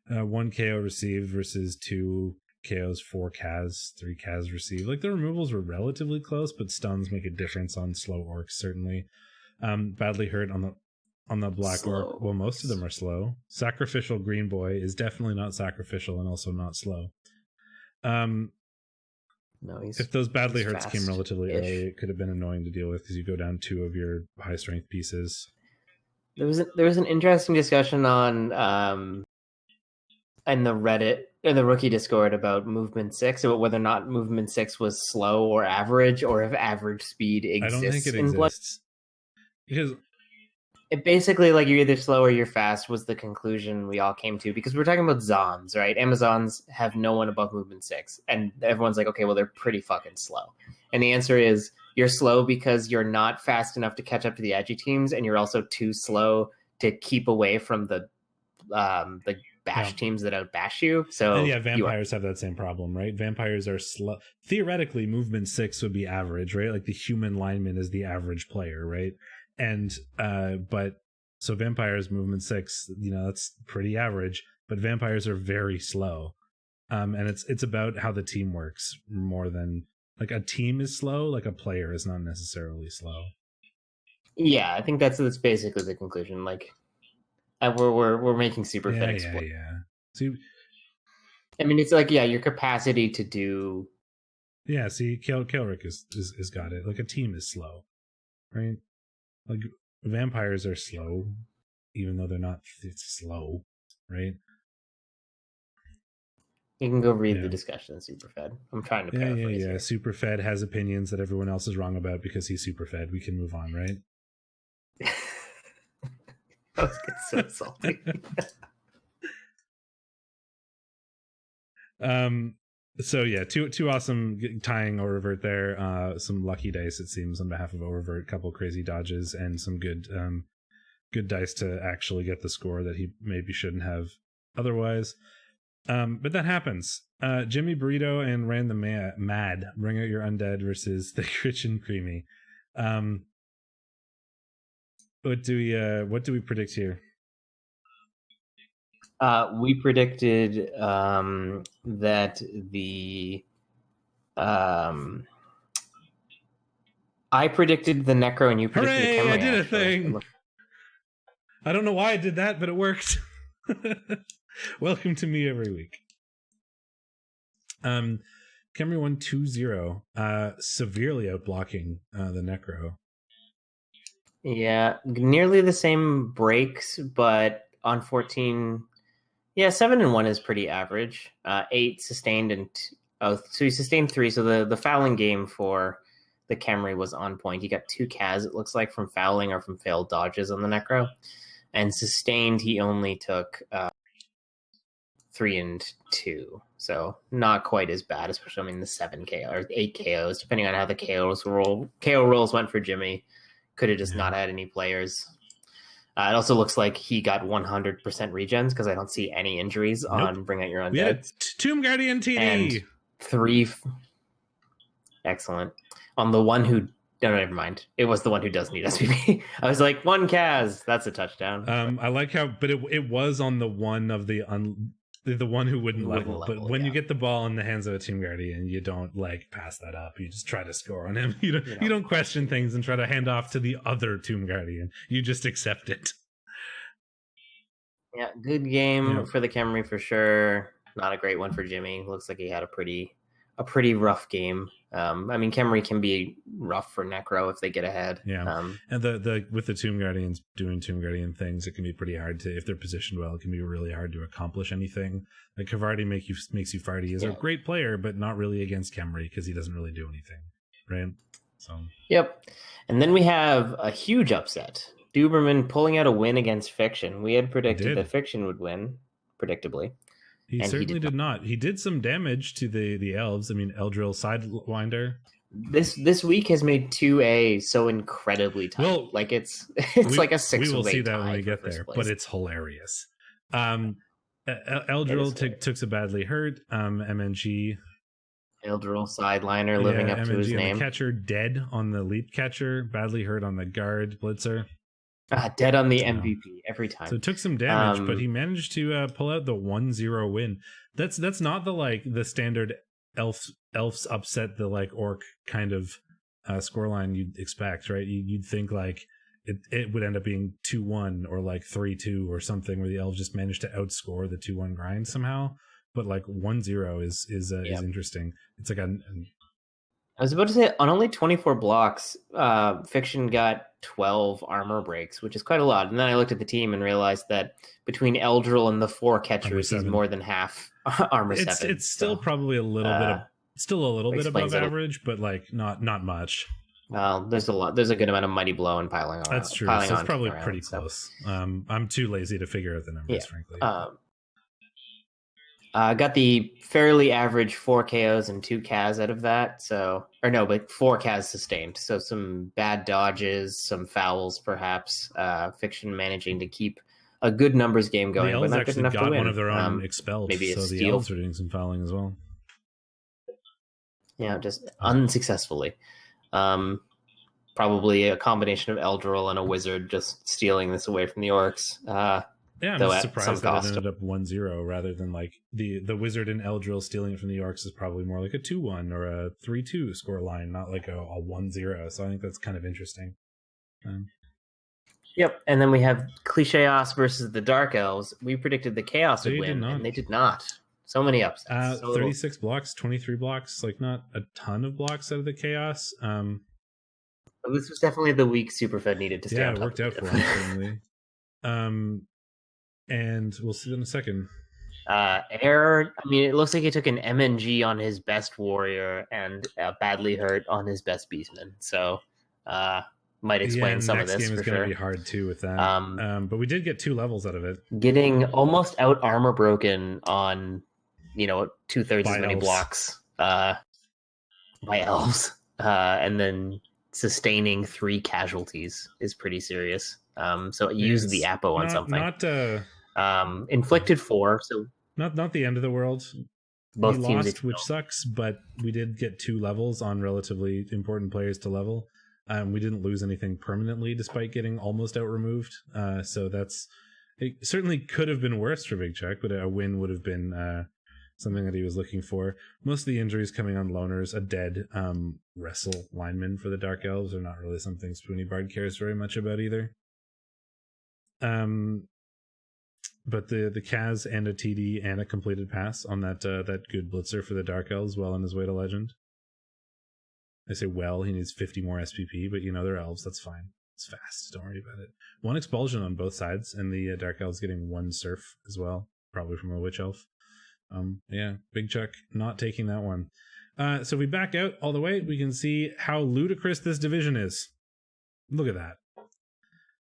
1 KO received versus 2 KOs, 4 Kaz, 3 Kaz received. Like, the removals were relatively close, but stuns make a difference on slow orcs, certainly. Badly hurt on the black Slow. orc. Well, most of them are slow. Sacrificial green boy is definitely not sacrificial and also not slow. No, if those badly hurts came fast-ish. relatively early, it could have been annoying to deal with because you go down 2 of your high strength pieces. There was an interesting discussion on in the Reddit or the rookie Discord about movement 6, about whether or not movement 6 was slow or average, or if average speed exists. I don't think it in exists. Because it basically, like, you're either slow or you're fast was the conclusion we all came to, because we're talking about Zons, right? Amazons have no one above movement 6, and everyone's like, okay, well, they're pretty fucking slow. And the answer is you're slow because you're not fast enough to catch up to the edgy teams, and you're also too slow to keep away from the bash teams that outbash you. So and yeah, vampires have that same problem, right? Vampires are slow. Theoretically, movement 6 would be average, right? Like, the human lineman is the average player, right? And but so vampires movement 6, that's pretty average, but vampires are very slow. And it's about how the team works more than, like, a team is slow, like a player is not necessarily slow. Yeah, I think that's basically the conclusion. Like, we're making super fit exploit. Yeah. See, I mean, it's like, yeah, your capacity to do. Yeah, see, Kelric is got it. Like, a team is slow, right? Like, vampires are slow, even though they're not slow, right? You can go read the discussion in Superfed. I'm trying to paraphrase. Yeah. Superfed has opinions that everyone else is wrong about because he's Superfed. We can move on, right? I was getting so insulting. So yeah, two awesome tying Oververt there. Some lucky dice, it seems, on behalf of Oververt. Couple crazy dodges and some good dice to actually get the score that he maybe shouldn't have otherwise. But that happens. Jimmy Burrito and Ran the Mad bring out your undead versus the Rich and Creamy. What do we predict here? We predicted that the I predicted the Necro and you predicted the Khemri. I did a thing. I don't know why I did that, but it worked. Welcome to me every week. Khemri won 2-0, severely outblocking the Necro. Yeah, nearly the same breaks, but on 14, 7-1 is pretty average. 8 sustained and so he sustained 3. So the fouling game for the Khemri was on point. He got 2 Kaz, it looks like, from fouling or from failed dodges on the Necro, and sustained he only took 3 and 2. So not quite as bad, especially the 7 KO or 8 KOs, depending on how the KO rolls went for Jimmy. Could have just not had any players. It also looks like he got 100% regens because I don't see any injuries on Bring Out Your Undead. We had Tomb Guardian TD. And 3. Excellent. On the one who... No, never mind. It was the one who does need SPP. I was like, 1 Kaz. That's a touchdown. I like how... But it was on the one of the one who wouldn't level. But when you get the ball in the hands of a Tomb Guardian, you don't, like, pass that up. You just try to score on him. You don't question things and try to hand off to the other Tomb Guardian. You just accept it. Yeah, good game for the Khemri for sure. Not a great one for Jimmy. Looks like he had a pretty rough game. Khemri can be rough for Necro if they get ahead. Yeah, and the with the Tomb Guardians doing Tomb Guardian things, it can be pretty hard to, if they're positioned well, it can be really hard to accomplish anything. Like, Havarti makes you farty is a great player, but not really against Khemri because he doesn't really do anything, right? So and then we have a huge upset. Duberman pulling out a win against Fiction. We had predicted that Fiction would win, predictably. He certainly did not. He did some damage to the elves. Eldril Sidewinder. This week has made 2A so incredibly tight. Well, like it's like a 6-way. We will see that when we get there, but it's hilarious. Eldril took a badly hurt. MNG. Eldril Sideliner living up to his name. The catcher dead on the leap catcher. Badly hurt on the guard Blitzer. Dead on the MVP every time. So it took some damage, but he managed to pull out the 1-0 win. That's not the standard elves upset the like orc kind of scoreline you'd expect, right? You'd think like it would end up being 2-1 or like 3-2 or something, where the elves just managed to outscore the 2-1 grind somehow. But like 1-0 is interesting. It's like I was about to say, on only 24 blocks, Fiction got 12 armor breaks, which is quite a lot. And then I looked at the team and realized that between Eldril and the 4 catchers, he's more than half armor 7. It's still probably a little bit above average, but like not much. Well, there's a good amount of Mighty Blow and piling on. That's true. So it's probably pretty close. I'm too lazy to figure out the numbers, frankly. Got the fairly average 4 KOs and 2 Kaz out of that. But 4 Kaz sustained. So some bad dodges, some fouls, perhaps. Fiction managing to keep a good numbers game going. The elves but not actually good enough got to win. one of their own expelled, maybe so the elves are doing some fouling as well. Yeah, just unsuccessfully. Probably a combination of Eldril and a wizard just stealing this away from the orcs. I'm just surprised that it ended up 1-0 rather than like the wizard and Eldril stealing it from the orcs is probably more like a 2-1 or a 3-2 score line, not like a 1-0. So I think that's kind of interesting. Yep, and then we have Clicheos versus the Dark Elves. We predicted the Chaos would win, and they did not. So many upsets. 36 blocks, 23 blocks, like not a ton of blocks out of the Chaos. This was definitely the week Superfed needed to stay on top. Yeah, it worked out for him, certainly. And we'll see in a second. It looks like he took an MNG on his best warrior and badly hurt on his best beastman. So, might explain some of this. Next game is going to be hard too with that. But we did get 2 levels out of it. Getting almost out armor broken on, 2/3 as many blocks by elves, and then sustaining 3 casualties is pretty serious. So use the Apo on something. Inflicted 4, so not the end of the world. Both we teams lost, which sucks, but we did get 2 levels on relatively important players to level. We didn't lose anything permanently despite getting almost out removed. So it certainly could have been worse for Big Chuck, but a win would have been something that he was looking for. Most of the injuries coming on loners. A dead wrestle lineman for the Dark Elves are not really something Spoony Bard cares very much about either. But the Kaz and a TD and a completed pass on that good blitzer for the Dark Elves well on his way to Legend. I say he needs 50 more SPP, but they're elves, that's fine. It's fast, don't worry about it. 1 expulsion on both sides, and the Dark Elves getting 1 surf as well, probably from a Witch Elf. Big Chuck not taking that one. So we back out all the way, we can see how ludicrous this division is. Look at that.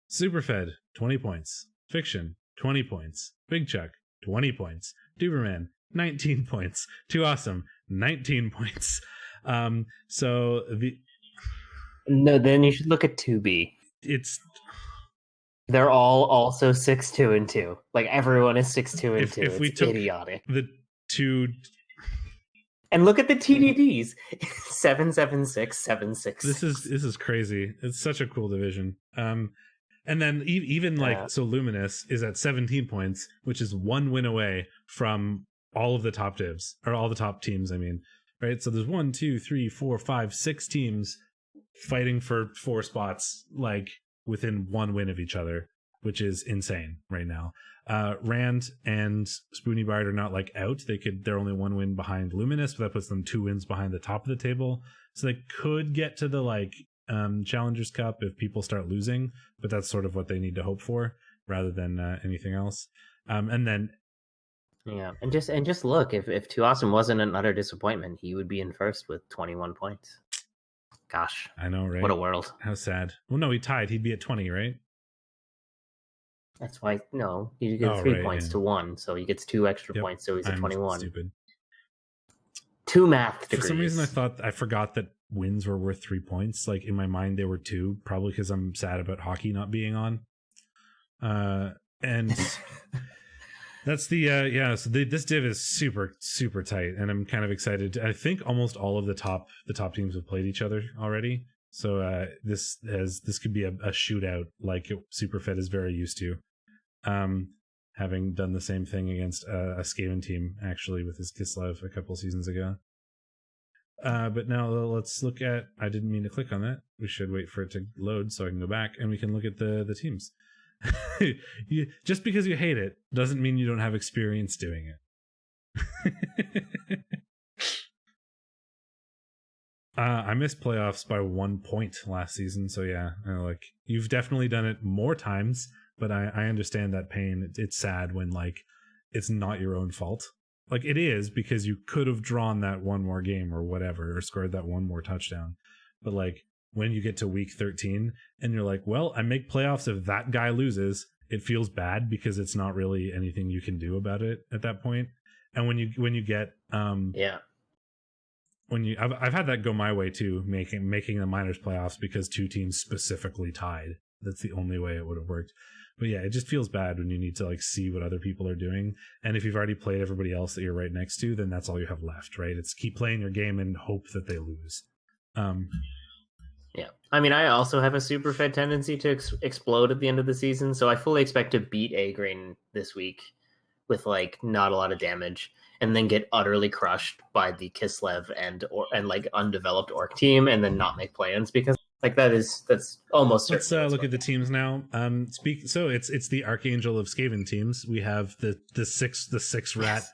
Superfed, 20 points. Fiction, 20 points. Big Chuck, 20 points. Duberman, 19 points. Too Awesome, 19 points. Then you should look at 2B. They're all also 6-2 and 2. Like everyone is 6-2 and 2. If we took idiotic. The 2 and look at the TDDs. 7-7-6, 7-6. This is crazy. It's such a cool division. And then even so Luminous is at 17 points, which is 1 win away from all of the top divs, or all the top teams, right? So there's 1, 2, 3, 4, 5, 6 teams fighting for 4 spots, like within 1 win of each other, which is insane right now. Rand and Spoony Bard are not out. They're only 1 win behind Luminous, but that puts them 2 wins behind the top of the table. So they could get to the Challengers Cup if people start losing, but that's sort of what they need to hope for rather than anything else. And then and just look, if Too Awesome wasn't an utter disappointment, he would be in first with 21 points. Gosh, I know, right? What a world. How sad. Well, no, he tied. He'd be at 20, right? That's why he gets 3 points to 1, so he gets 2 extra points, so he's at 21. Stupid. 2 math degrees. For some reason, I forgot that wins were worth 3 points. Like in my mind, they were 2, probably because I'm sad about hockey not being on. And that's so this div is super, super tight, and I'm kind of excited. I think almost all of the top teams have played each other already. So this could be a shootout like Superfed is very used to. Having done the same thing against a Skaven team actually with his Kislev a couple seasons ago. But now let's look at. I didn't mean to click on that. We should wait for it to load so I can go back and we can look at the teams. Just because you hate it doesn't mean you don't have experience doing it. I missed playoffs by 1 point last season, so yeah, like you've definitely done it more times, but I understand that pain. It's sad when like it's not your own fault. Like it is because you could have drawn that one more game or whatever, or scored that one more touchdown. But like when you get to week 13 and you're like, well, I make playoffs if that guy loses, it feels bad because it's not really anything you can do about it at that point. And when you get I've had that go my way too, making the minors playoffs because two teams specifically tied. That's the only way it would have worked. But yeah, it just feels bad when you need to like see what other people are doing. And if you've already played everybody else that you're right next to, then that's all you have left, right? It's keep playing your game and hope that they lose. Yeah. I mean, I also have a super fed tendency to explode at the end of the season, so I fully expect to beat A-Grain this week with like not a lot of damage, and then get utterly crushed by the Kislev and like undeveloped Orc team, and then not make plans because like that's almost. Let's look at the teams now. So it's the Archangel of Skaven teams. We have the six rat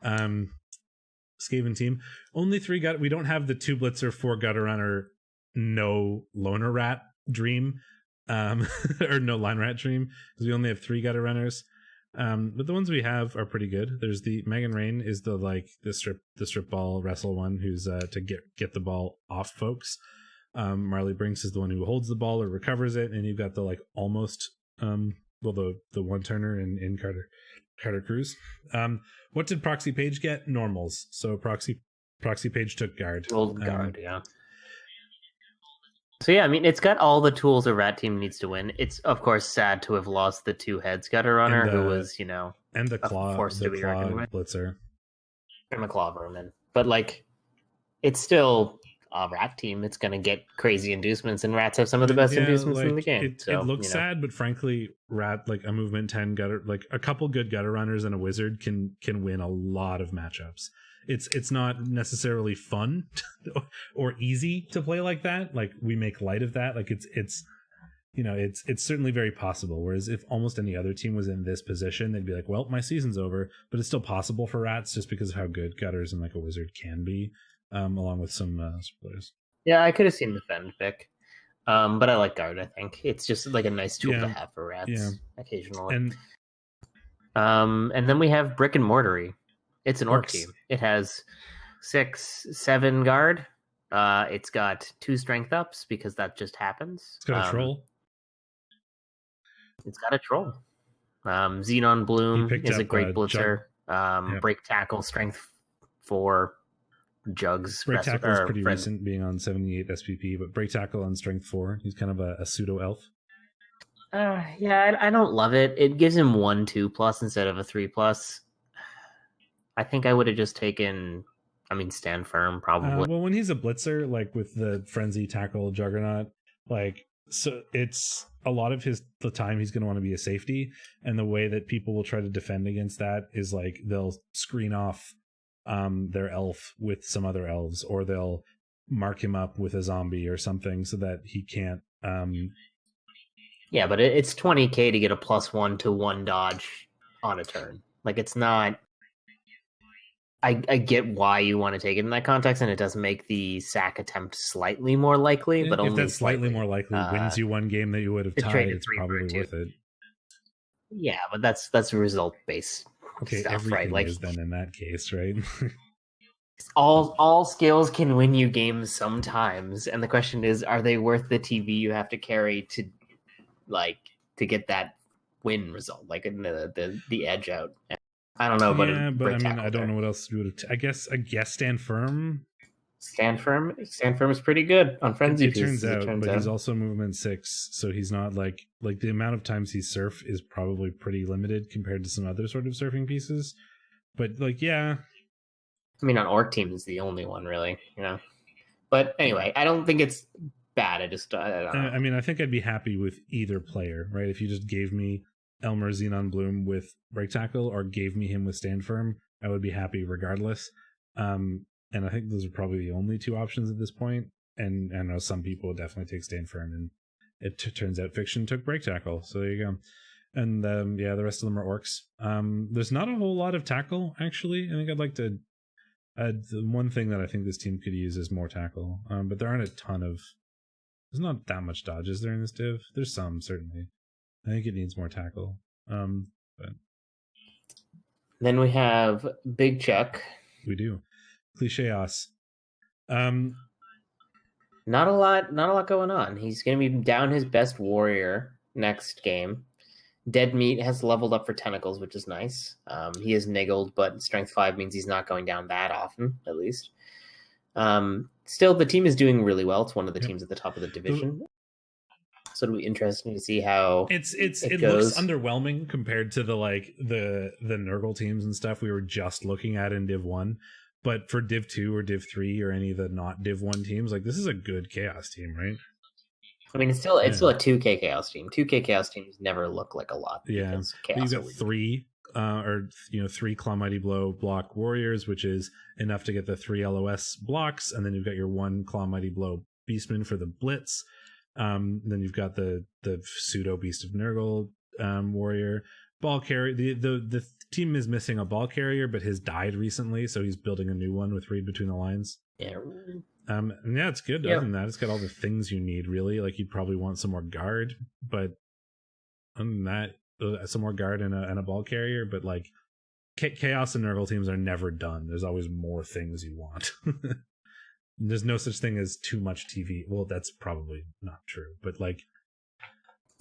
Skaven team. Only 3 gut. We don't have the 2 Blitzer, 4 Gutter Runner, no Loner Rat Dream, or no Line Rat Dream, because we only have 3 Gutter Runners. But the ones we have are pretty good. There's the Megan Rain is the strip ball wrestle one, who's to get the ball off folks. Marley Brinks is the one who holds the ball or recovers it, and you've got the like almost the one turner in Carter Cruz. What did Proxy Page get? Normals. So Proxy Page took guard. Old guard, yeah. So yeah, I mean, it's got all the tools a rat team needs to win. It's of course sad to have lost the 2 heads gutter runner, who was and the claw blitzer and the claw vermin. But like, it's still a rat team. It's going to get crazy inducements, and rats have some of the best inducements in the game. It looks sad, but frankly, rat like a movement 10 gutter, like a couple good gutter runners and a wizard can win a lot of matchups. It's not necessarily fun or easy to play like that. Like we make light of that. Like it's certainly very possible. Whereas if almost any other team was in this position, they'd be like, well, my season's over. But it's still possible for rats just because of how good gutters and like a wizard can be, along with some players. Yeah, I could have seen the Fend pick. But I like guard. I think it's just like a nice tool to have for rats occasionally. And then we have brick and mortary. It's an orc team. It has 6-7 guard. It's got 2 strength ups because that just happens. It's got a troll. It's got a troll. Xenon Bloom is a great blitzer. Break tackle, strength 4, jugs. Break tackle is pretty recent, being on 78 SPP, but break tackle on strength 4. He's kind of a pseudo elf. Yeah, I don't love it. It gives him 1-2+ instead of a 3+. I think I would have just taken, Stand Firm, probably. Well, when he's a blitzer, like with the Frenzy Tackle Juggernaut, like, so it's a lot of the time he's going to want to be a safety. And the way that people will try to defend against that is like they'll screen off their elf with some other elves, or they'll mark him up with a zombie or something so that he can't. Yeah, but it's 20k to get a +1 to 1 dodge on a turn. Like, it's not. I get why you want to take it in that context, and it does make the sack attempt slightly more likely, but only that's slightly more likely wins you one game that you would have tied. It's probably worth it. Yeah, but that's result based stuff, right? Like, is then in that case, right? all skills can win you games sometimes, and the question is, are they worth the TV you have to carry to get that win result, like the edge out? I don't know, but I don't know what else you would have. I guess Stand Firm. Stand Firm is pretty good on frenzy pieces. It turns out, he's also movement 6, so he's not like the amount of times he's surf is probably pretty limited compared to some other sort of surfing pieces. But on Orc team is the only one really, But anyway, I don't think it's bad. I don't know. I mean, I think I'd be happy with either player, right? If you just gave me Elmer Xenon Bloom with Break Tackle or gave me him with Stand Firm, I would be happy regardless. And I think those are probably the only two options at this point. And I know some people would definitely take Stand Firm, and it turns out Fiction took Break Tackle. So there you go. And yeah, the rest of them are Orcs. There's not a whole lot of tackle, actually. I think I'd like to add the one thing that I think this team could use is more tackle. But there aren't a ton of... There's not that much dodge, is there, in this div? There's some, certainly. I think it needs more tackle. But then we have Big Chuck. We do. Cliché-os. Not a lot going on. He's going to be down his best warrior next game. Dead Meat has leveled up for Tentacles, which is nice. He is niggled, but Strength 5 means he's not going down that often, at least. Still, the team is doing really well. It's one of the teams at the top of the division. So it'll be interesting to see how it looks underwhelming compared to the Nurgle teams and stuff we were just looking at in Div 1. But for Div 2 or Div 3 or any of the not Div 1 teams, this is a good Chaos team, right? I mean, it's still a 2K Chaos team. 2K Chaos teams never look like a lot. Yeah, you've got three Claw Mighty Blow block warriors, which is enough to get the 3 LOS blocks, and then you've got your 1 Claw Mighty Blow Beastman for the blitz. Then you've got the pseudo Beast of Nurgle warrior ball carrier. The team is missing a ball carrier, but his died recently, so he's building a new one with Read Between the Lines. Yeah. And yeah, it's good. Other than that, it's got all the things you need, really. You'd probably want some more guard, but other than that, some more guard and a ball carrier. But Chaos and Nurgle teams are never done. There's always more things you want. There's no such thing as too much TV. Well, that's probably not true, but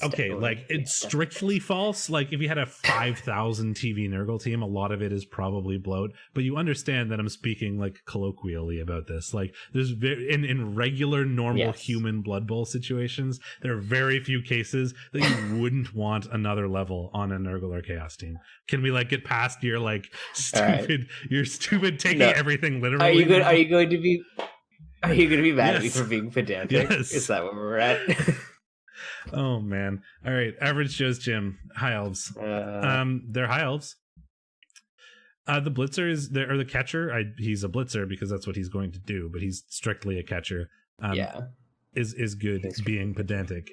okay, it's strictly false. If you had a 5,000 TV Nurgle team, a lot of it is probably bloat. But you understand that I'm speaking colloquially about this. There's in regular, normal human Blood Bowl situations, there are very few cases that you wouldn't want another level on a Nurgle or Chaos team. Can we get past your stupid? Right. You're stupid taking everything literally. Are you going to be mad at me for being pedantic? Yes. Is that where we're at? Oh man! All right, Average Joe's Gym, High Elves. They're High Elves. The Blitzer the catcher. He's a Blitzer because that's what he's going to do, but he's strictly a catcher. Is good being pedantic.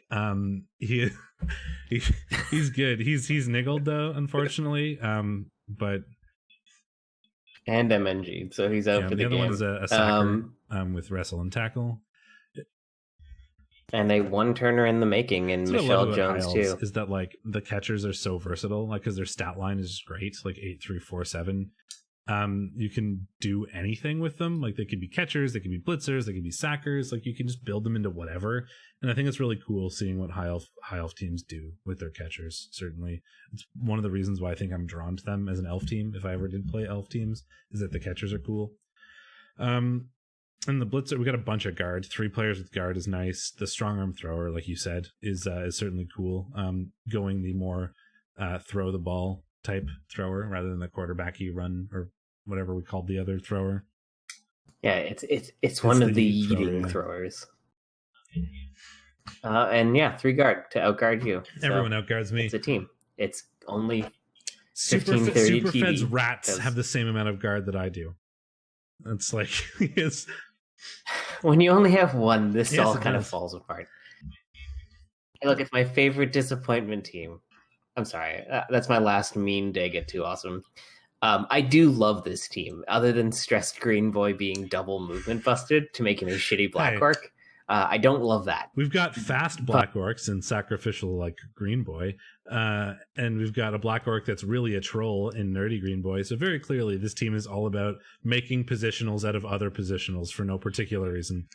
He's good. He's niggled though, unfortunately. But and MNG, so he's out for the game. The other one is a sacker with Wrestle and Tackle. And a one-turner in the making in Michelle Jones, too. Is that, the catchers are so versatile, because their stat line is great, 8, 3, 4, 7. You can do anything with them. They could be catchers, they could be blitzers, they could be sackers. You can just build them into whatever. And I think it's really cool seeing what high elf teams do with their catchers, certainly. It's one of the reasons why I think I'm drawn to them as an elf team, if I ever did play elf teams, is that the catchers are cool. And the Blitzer, we got a bunch of guard. 3 players with guard is nice. The strong arm thrower, like you said, is certainly cool. Going the more throw the ball type thrower rather than the quarterbacky run or whatever we called the other thrower. Yeah, it's one of the eating throwers. And 3 guard to outguard you. So everyone outguards me. It's a team. It's only Superfed's rats have the same amount of guard that I do. It's yes. When you only have one, this all kind of falls apart. Hey, look, it's my favorite disappointment team. I'm sorry, that's my last mean dig at Too Awesome. I do love this team, other than Stressed Green Boy being double movement busted to make him a shitty Black Orc. I don't love that. We've got fast Black Orcs and sacrificial Green Boy, and we've got a Black Orc that's really a troll in Nerdy Green Boy. So very clearly, this team is all about making positionals out of other positionals for no particular reason.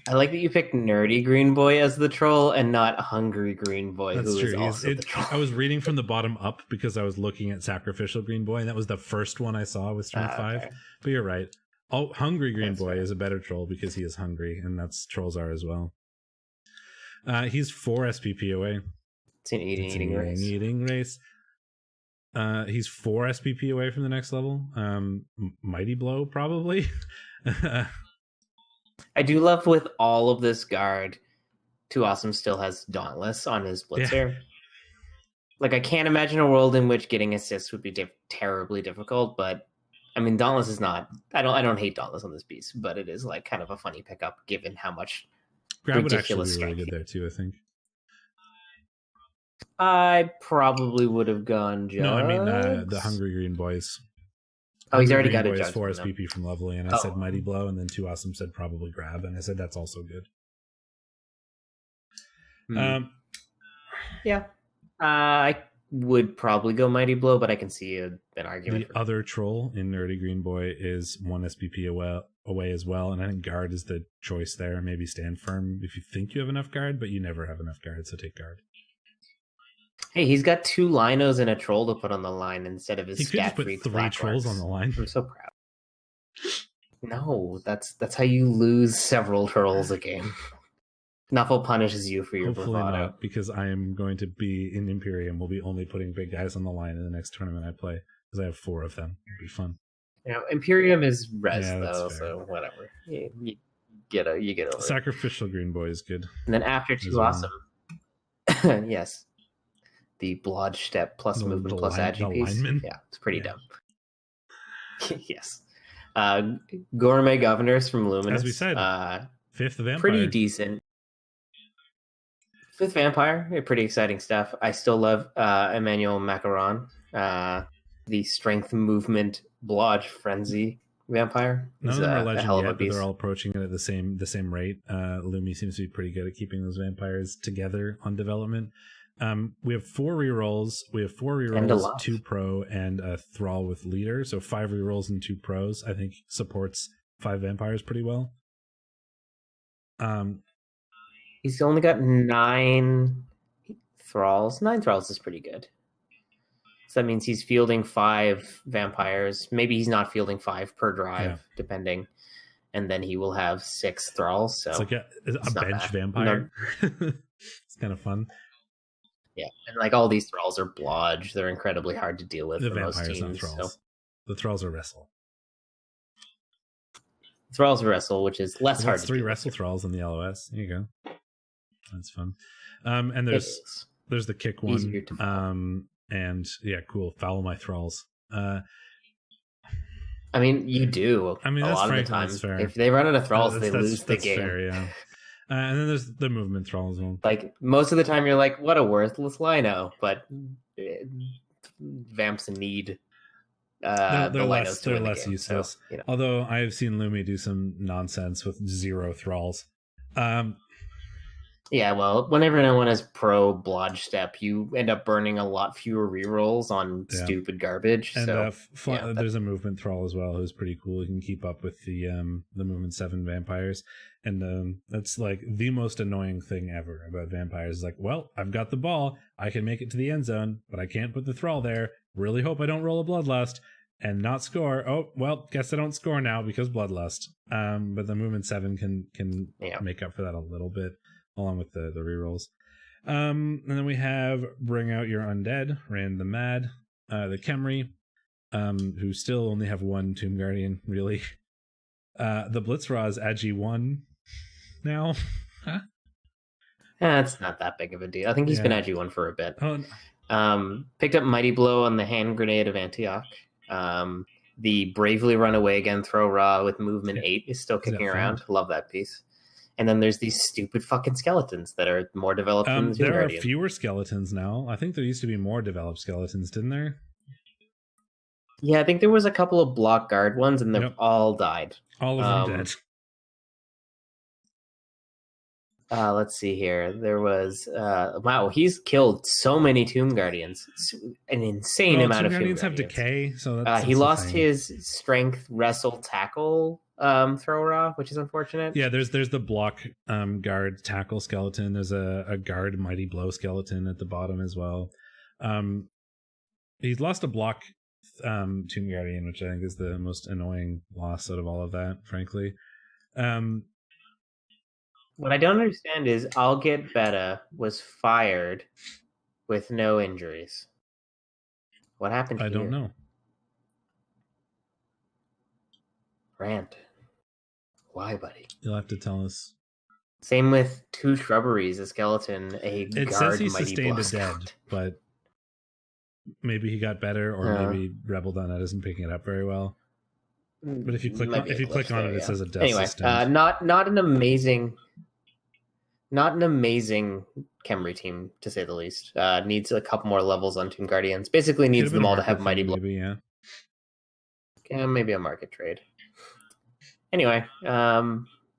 I like that you picked Nerdy Green Boy as the troll and not Hungry Green Boy, that's true. Is also the troll. I was reading from the bottom up because I was looking at Sacrificial Green Boy, and that was the first one I saw with Strength 5. Okay. But you're right. Hungry Green Boy is a better troll because he is hungry, and that's trolls are as well. He's 4 SPP away. It's an eating race. He's 4 SPP away from the next level. Mighty Blow, probably. I do love with all of this guard Too Awesome still has Dauntless on his Blitzer. Like, I can't imagine a world in which getting assists would be terribly difficult, but I mean, Dauntless is not. I don't hate Dauntless on this piece, but it is like kind of a funny pickup given how much Grab would ridiculous actually be really strength. good there too, I think. I probably would have gone Jugs. No, I mean the Hungry Green Boys. Oh, he's already Green got a Boys Jugs 4 from them. SPP from Lovely, and I said Mighty Blow, and then Too Awesome said probably Grab, and I said that's also good. Yeah. I would probably go Mighty Blow, but I can see an argument. The other troll in Nerdy Green Boy is 1 SPP away as well, and I think Guard is the choice there. Maybe Stand Firm if you think you have enough Guard, but you never have enough Guard, so take Guard. Hey, he's got 2 Linos and a troll to put on the line instead of his scat free. He could just put 3 trolls on the line. I'm so proud. No, that's how you lose several trolls a game. Nuffle punishes you for your Hopefully bravado. not, because I am going to be in Imperium. We'll be only putting big guys on the line in the next tournament I play, because I have 4 of them. It'll be fun. You know, Imperium is res though, fair. so whatever. You get over it. Sacrificial Green Boy is good. And then after Too Awesome, yes, the Blodge Step plus movement plus agi piece. Lineman? Yeah, it's pretty dumb. Yes. Gourmet Governors from Luminous. As we said, 5th Vampire. Pretty decent. 5th Vampire, pretty exciting stuff. I still love Emmanuel Macaron, the Strength Movement Blodge Frenzy Vampire. None of them are legend yet, but they're all approaching it at the same rate. Lumi seems to be pretty good at keeping those vampires together on development. We have 4 rerolls. We have 4 rerolls, 2 pro, and a Thrall with Leader. So 5 rerolls and 2 pros. I think supports 5 vampires pretty well. He's only got 9 Thralls. 9 Thralls is pretty good. So that means he's fielding 5 vampires. Maybe he's not fielding 5 per drive, depending. And then he will have 6 Thralls. So it's like a bench vampire. No. It's kind of fun. Yeah, and like all these Thralls are Blodge. They're incredibly hard to deal with the for vampires, most teams. not Thralls. So. The Thralls are Wrestle. Thralls wrestle, which is less hard. 3 wrestle Thralls in the LOS. There you go. That's fun. And there's the kick one. And yeah, cool. Foul my Thralls. I mean, you do. I mean, a that's lot of the time. Fair. If they run out of Thralls, they lose the game. Fair, yeah. And then there's the movement Thralls one. Like most of the time, you're like, "What a worthless Lino," but Vamps need. They're less useless. So, you know. Although I have seen Lumi do some nonsense with 0 Thralls. Yeah, well, whenever anyone has pro Blodge Step, you end up burning a lot fewer rerolls on stupid garbage. And so there's a movement Thrall as well who's pretty cool. He can keep up with the movement 7 vampires. And that's like the most annoying thing ever about vampires. Like, well, I've got the ball. I can make it to the end zone, but I can't put the Thrall there. Really hope I don't roll a Bloodlust and not score. Oh, well, guess I don't score now because Bloodlust. But the movement 7 can make up for that a little bit, along with the rerolls. And then we have Bring Out Your Undead, Rand the Mad, the Khemri, who still only have 1 Tomb Guardian, really. The Blitzraz Agi 1 now. Huh? It's not that big of a deal. I think he's been Agi 1 for a bit. Oh, no. Picked up Mighty Blow on the Hand Grenade of Antioch. The Bravely Run Away Again Throw Raw with movement 8 is still kicking around. Love that piece. And then there's these stupid fucking skeletons that are more developed than the Tomb Guardian. There are fewer skeletons now. I think there used to be more developed skeletons, didn't there? Yeah, I think there was a couple of block guard ones, and they've all died. All of them dead. Let's see here. There was wow, he's killed so many Tomb Guardians. It's an insane amount of Tomb Guardians. Have decay, so that's he lost his strength, wrestle, tackle throw raw, which is unfortunate. Yeah, there's the block guard tackle skeleton. There's a guard mighty blow skeleton at the bottom as well. He's lost a block Tomb Guardian, which I think is the most annoying loss out of all of that, frankly. What I don't understand is I'll Get Beta was fired with no injuries. What happened here? I don't know. Rant. Why, buddy? You'll have to tell us. Same with 2 shrubberies, a skeleton, a It guard says he mighty sustained blow a dead, skeleton. but maybe he got better, or maybe REBBL isn't picking it up very well. But if you click on it, it says a death anyway, sustained. not an amazing Khemri team, to say the least. Needs a couple more levels on Tomb Guardians. Basically needs them all to have mighty blow. Maybe, yeah. Maybe a market trade. Anyway,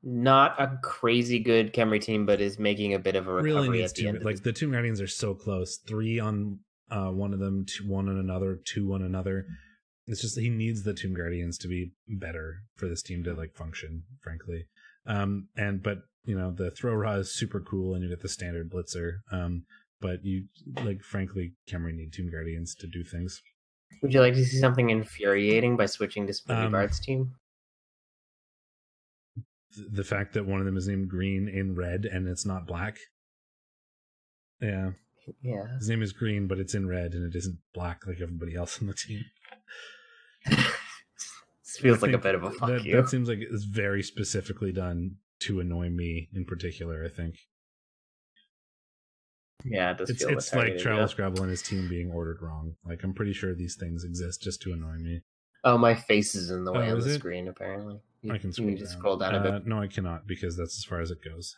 not a crazy good Khemri team, but is making a bit of a recovery at the end. Like the Tomb Guardians are so close. 3 on one of them, 1 on another, 2 on another. It's just he needs the Tomb Guardians to be better for this team to like function, frankly. But you know, the throw raw is super cool, and you get the standard blitzer. But you frankly, Khemri need Tomb Guardians to do things. Would you like to see something infuriating by switching to Spooky Bard's team? The fact that one of them is named Green in red and it's not black. Yeah. Yeah. His name is Green, but it's in red and it isn't black like everybody else on the team. This feels like a bit of a fuck you. That seems like it's very specifically done to annoy me in particular, I think. Yeah, it does feel it's like Travel Scrabble and his team being ordered wrong. Like, I'm pretty sure these things exist just to annoy me. Oh, my face is in the way on the screen, apparently. I can scroll down. To scroll down a bit. No, I cannot, because that's as far as it goes.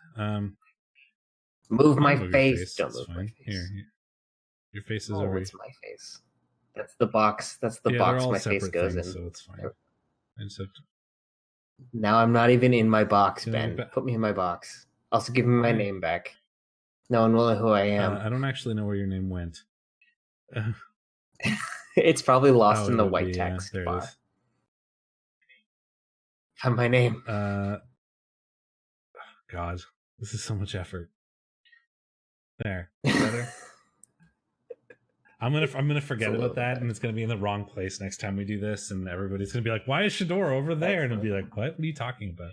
Move my face. Don't move my face. Here. Your face is over. It's my face. That's the box. That's the box my face goes things, in. So it's fine. I just have to... Now I'm not even in my box, Ben. Put me in my box. Also, give me my name back. No one will know who I am. I don't actually know where your name went. It's probably lost in the white text there bar. It is. Find my name. God, this is so much effort. There. Better. I'm gonna forget about that, and it's gonna be in the wrong place next time we do this, and everybody's gonna be like, "Why is Shadorra over there?" And I'll be like, "What? What are you talking about?"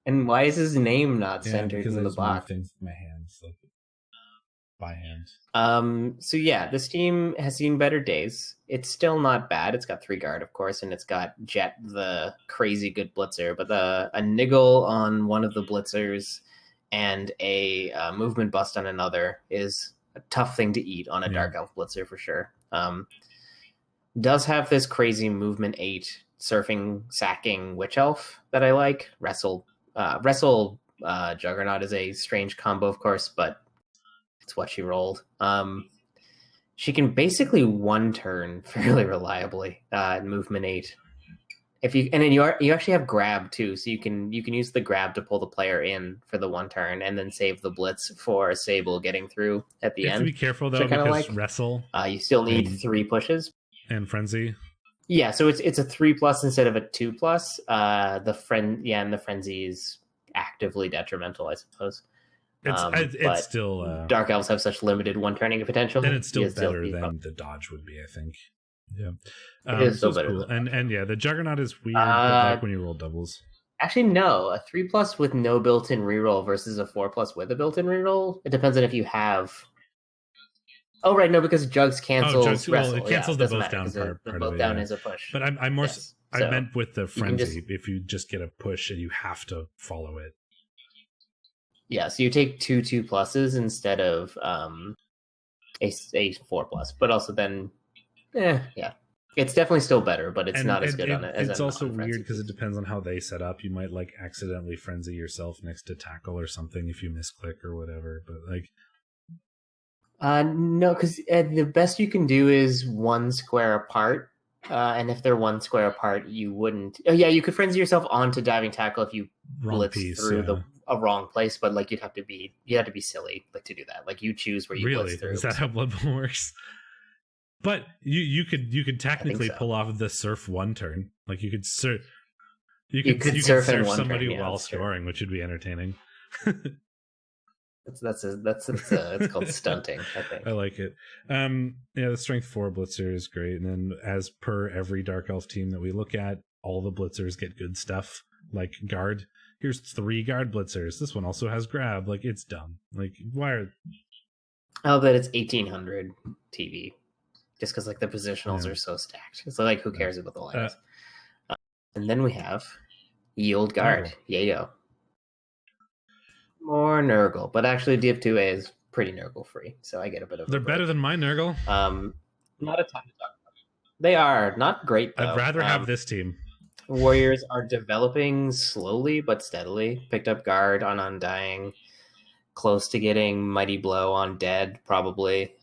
And why is his name not centered in the box? Things with my hands, like by hand. So yeah, this team has seen better days. It's still not bad. It's got 3 guard, of course, and it's got Jet, the crazy good blitzer, but a niggle on one of the blitzers and a movement bust on another is a tough thing to eat on a Dark Elf blitzer for sure. Does have this crazy movement 8 surfing sacking witch elf that I like. Wrestle Juggernaut is a strange combo, of course, but it's what she rolled. She can basically 1 turn fairly reliably in movement 8. You actually have grab too, so you can use the grab to pull the player in for the 1 turn, and then save the blitz for Sable getting through at the end. You have to be careful though, because wrestle. You still need 3 pushes and frenzy. Yeah, so it's a 3+ instead of a 2+. The frenzy is actively detrimental, I suppose. It's still Dark Elves have such limited 1-turning potential. Then it's still better than the dodge would be, I think. Yeah, it is still better. Cool. And yeah, the Juggernaut is weird, like when you roll doubles. Actually, no, a 3+ with no built-in reroll versus a 4+ with a built-in reroll. It depends on if you have. Oh right, no, because Jugs cancels wrestle. Well, it cancels the both down part. The both down is a push. But I'm more. Yes. I meant with the frenzy. If you just get a push and you have to follow it. Yeah, so you take 2 2+ instead of a 4+, but also then. Yeah. It's definitely still better, but it's not as good on it. It's also weird because it depends on how they set up. You might like accidentally frenzy yourself next to tackle or something if you misclick or whatever. But like, no, because the best you can do is 1 square apart. And if they're 1 square apart, you wouldn't. Oh yeah, you could frenzy yourself onto diving tackle if you blitz through a wrong place, but like you'd have to be silly like to do that. Like you choose where you blitz through. Is that how Blood Bowl works? But you could technically pull off the surf 1 turn. Like you could surf somebody while scoring, which would be entertaining. It's called stunting, I think. I like it. Yeah, the strength 4 blitzer is great, and then as per every Dark Elf team that we look at, all the blitzers get good stuff like guard. Here's 3 guard blitzers. This one also has grab. Like it's dumb. Like why are? I'll bet it's 1800 TV. Just because like the positionals are so stacked. So like who cares about the lines? And then we have Yield Guard. Yayo. More Nurgle, but actually Div 2A is pretty Nurgle free, so I get a bit of. They're better than my Nurgle. Not a ton to talk about. They are not great though. I'd rather have this team. Warriors are developing slowly but steadily. Picked up Guard on Undying, close to getting Mighty Blow on Dead, probably.